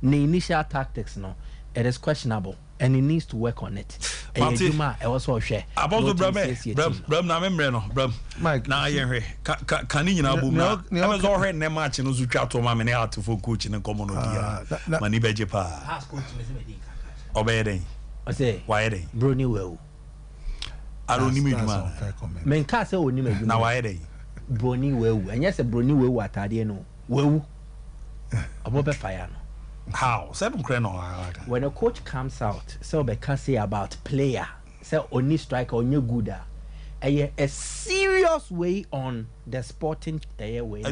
the initial tactics, no, it is questionable and he needs to work on it. I also share. About the Bram na membre no Bram Mike na ye can you na bu ma I was already na match no zutwa to ma me na to for coach na komo no dia mani beje pa has coach me me obey I say why dey brony well I don't need me man men ka say oni me na why dey brony well and yes brony well atade no well obo fire no. How? When a coach comes out, so they can say about player, say only striker or new gooder, a serious way on the sporting way,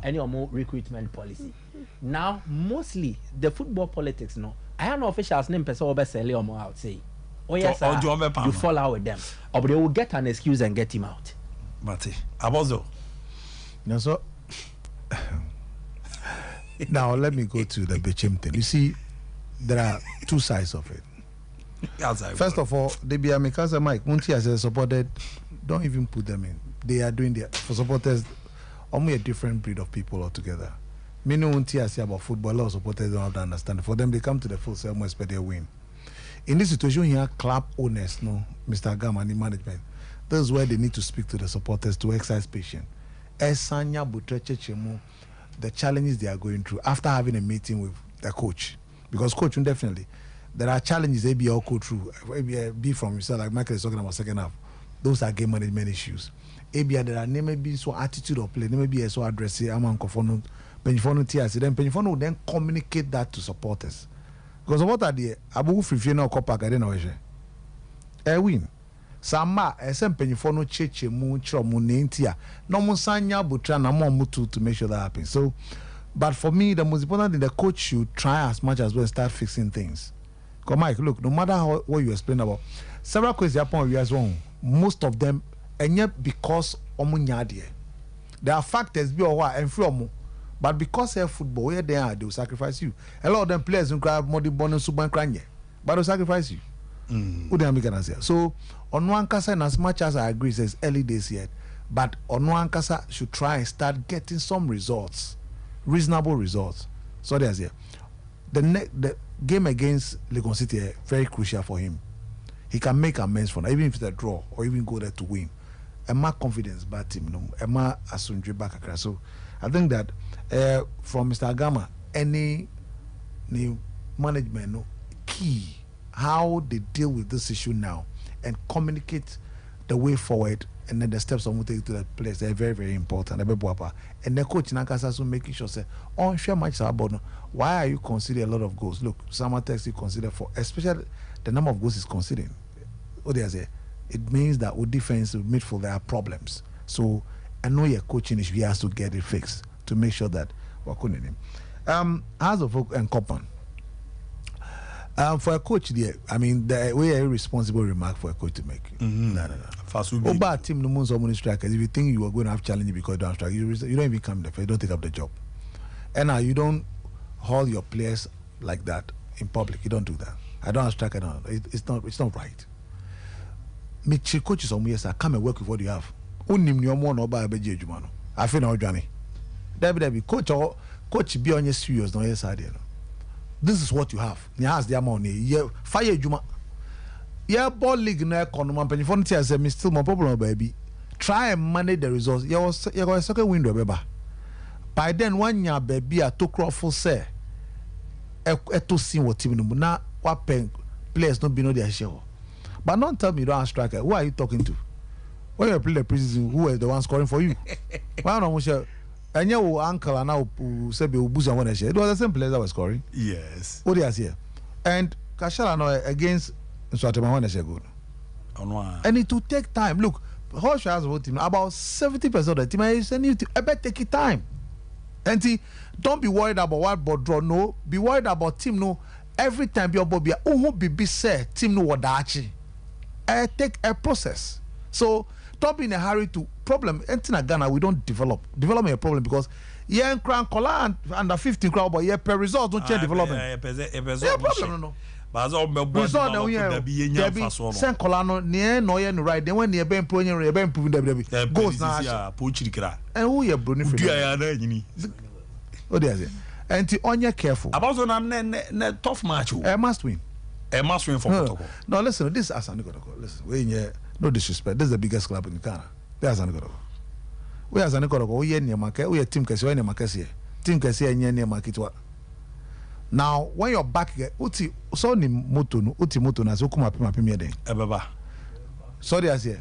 any more recruitment policy. Now, mostly the football politics, no, I have no officials name person over Sele or more out say, oh yes, sir, you fall out with them, or they will get an excuse and get him out. Mati, Abozo, no so. Now let me go to the Bechem thing. You see, there are two sides of it. First of all, the Biamikaza Mike, Munti has supported, don't even put them in. They are doing their, for supporters, only a different breed of people altogether. Many Munti has about football, a lot of supporters don't have to understand. For them, they come to the full sale, expect they win. In this situation here, club owners, no, Mr. Gama and the management, this is where they need to speak to the supporters to exercise patience. Esanya Butreche Chemu, the challenges they are going through after having a meeting with the coach. Because coach, definitely, there are challenges they be all go through. Be from yourself, like Michael is talking about second half. Those are game management issues. There are maybe so attitude of play, maybe so addressing among Kofono, Penjifono TRC, then Penjifono will then communicate that to supporters. Because what are the Abu Fifino Copac, I don't know. Win. Sama, SM Penjifono Cheche, Munchro, Munentia, no Musanya, Butrana, Mutu to make sure that happens. So, but for me, the most important thing, the coach should try as much as well start fixing things. Because Mike, look, no matter what you explain about, several questions upon you as well, most of them, and yet because omunyadie, there are factors be or and from, but because they're football, where they are, they will sacrifice you. A lot of them players who grab more than bonus super cranye, but they'll sacrifice you. Who they are say? So on one kasa, and as much as I agree, says early days yet, but on one kasa should try and start getting some results, reasonable results. So there's here. The game against Legon City is very crucial for him. He can make amends for that, even if it's a draw or even go there to win. Emma confidence bad team, no. Emma Asundre back. So I think that from Mr. Agama, any management, no, key how they deal with this issue now and communicate the way forward and then the steps I'm going to take to that place. They're very, very important. And the coach Nakasa also making sure say, oh, share much about why are you considering a lot of goals? Look, someone text you consider for, especially the number of goals is considering. What they say, it means that with defense, with midfield, there are problems. So I know your coaching issue, he has to get it fixed to make sure that we're calling him. As of and Copan. For a coach there, I mean, the way a responsible remark for a coach to make. No. About team no more strikers. If you think you are going to have challenge because you don't have strikers, you don't even come there. You don't take up the job. And now you don't haul your players like that in public. You don't do that. I don't have striker now. It's not right. Me coaches on yes, I come and work with what you have. Unim ni omo no ba beje adwuma no. Afi na odwane. David coach be on your serious no yes idea. This is what you have. Ni has their money. Yeah, fire adwuma. Yeah, ball league na economy penifon tia say me still more problem baby. Try and manage the results. You got a second window beba. By then one year baby a to crowdful say to see what team no na what pen players no be no their share. But don't tell me you don't have striker. Who are you talking to? When you play the preseason, who is the one scoring for you? Why don't you? And your uncle and now say be boost and one share. It was the same players that were scoring. Yes. What is here? And Kashala now against Swatema one share good. And it will take time. Look, Hosh has a team. About 70% of the team is a new team. I bet take it time. And don't be worried about what but draw. No, be worried about team. No, every time your Bobby, who be say team no wadachi. Take a process. So don't be in a hurry to problem. Enter Ghana, we don't develop a problem because yeah, Cran Kola under 15 crowd, but yeah, per result don't change development. Yeah, problem no. But all result now yeah. Send Colano near no yeah right. Then when near Ben Pro, you're Ben proving the goes now. And who you Bruni for? Oh, there's it. And to on your careful about a tough match. I must win. A must win for protocol. No, listen, this is Asanigodo. Listen, we in no disrespect. This is the biggest club in Ghana. There's Asanigodo. We are Asanigodo. We are near market. We are team Kasi. We are near market here. Team Kasi and near market. What? Now, when you're back, uti so ni moto no uti moto na so kuma pima pima den. Baba. Sorry, I say.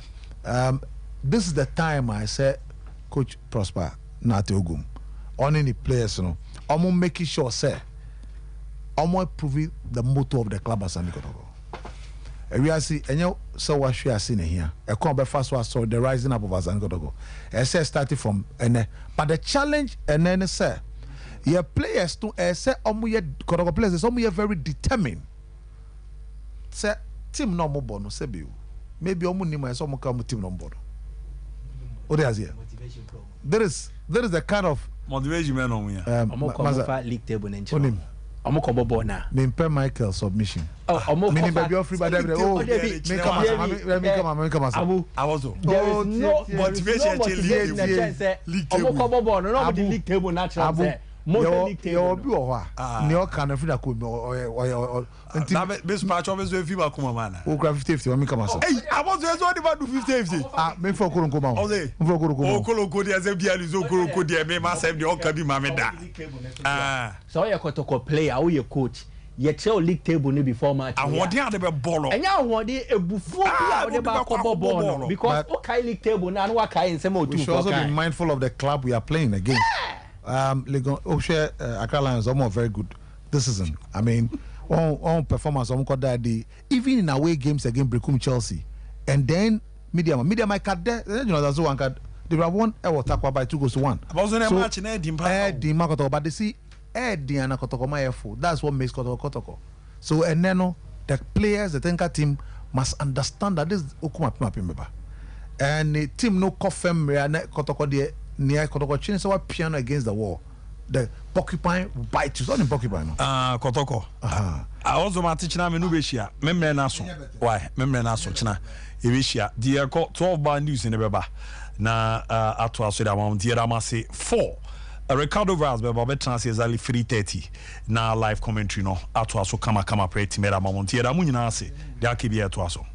This is the time I say, Coach Prosper Nate Ogum, owning the players, you know, I'm making sure say. I'm proving the motto of the club as Asanigodo. And we are see, and you so what we are seeing here. A combat first was so the rising up of Asanigodo. I say started from and but the challenge and then say, your players to say Kodogo players, some very determined. Say team no more bono say be maybe nima some come team no bono. What is here? There is the kind of motivation man on here. League table Omo kobo ball na. Me per Michael submission. Oh, omo meaning baby off free by them. Oh, me come as. Abu. I was so. There is no motivation to league table. Omo kobo ball no be league table natural say. Mo league table. You be o ha. Ne o kan free da ko me o na be spa cho be so fi ba kuma man. O gra 50-50 me come as. Hey, I was so what about do 50-50? Me for ko ma. Me for ko ma. O ko dia ze bia li zo ko dia me ma sem de o ka bi ma me da. So you kotoko player or your coach. You tell league table ni before match. I want the be ball. And now want the ebufu bia o de ba kobo ball because o kai league table na no kai nsem o tu. We should also be mindful of the club we are playing against. Accra Lions are very good this season. I mean, on performance on Kodadi, even in away games against Brecum Chelsea, and then media might cut there. You know, that's one card. They have won Takwa by 2-1. Was on a match in Eddie but they see Eddie and Kotoko. That's what makes Kotoko. So and then the players, the Tenka team must understand that this is Okuma Pimba. And the team no confirm Kotoko there. Near Kotoko chin so piano against the wall. The porcupine will bite you. It's not in porcupine. Kotoko. I also my teacher na me no be shia. Memre na so. Why? Memre na so china. E be shia. The 12 bar news in the beba. Na ato aso da mam the ma say 4. Ricardo Vaz be ba translate exactly 3:30. Na live commentary no ato aso kama pre timera mam the mu nyina ase. They akebia ato aso.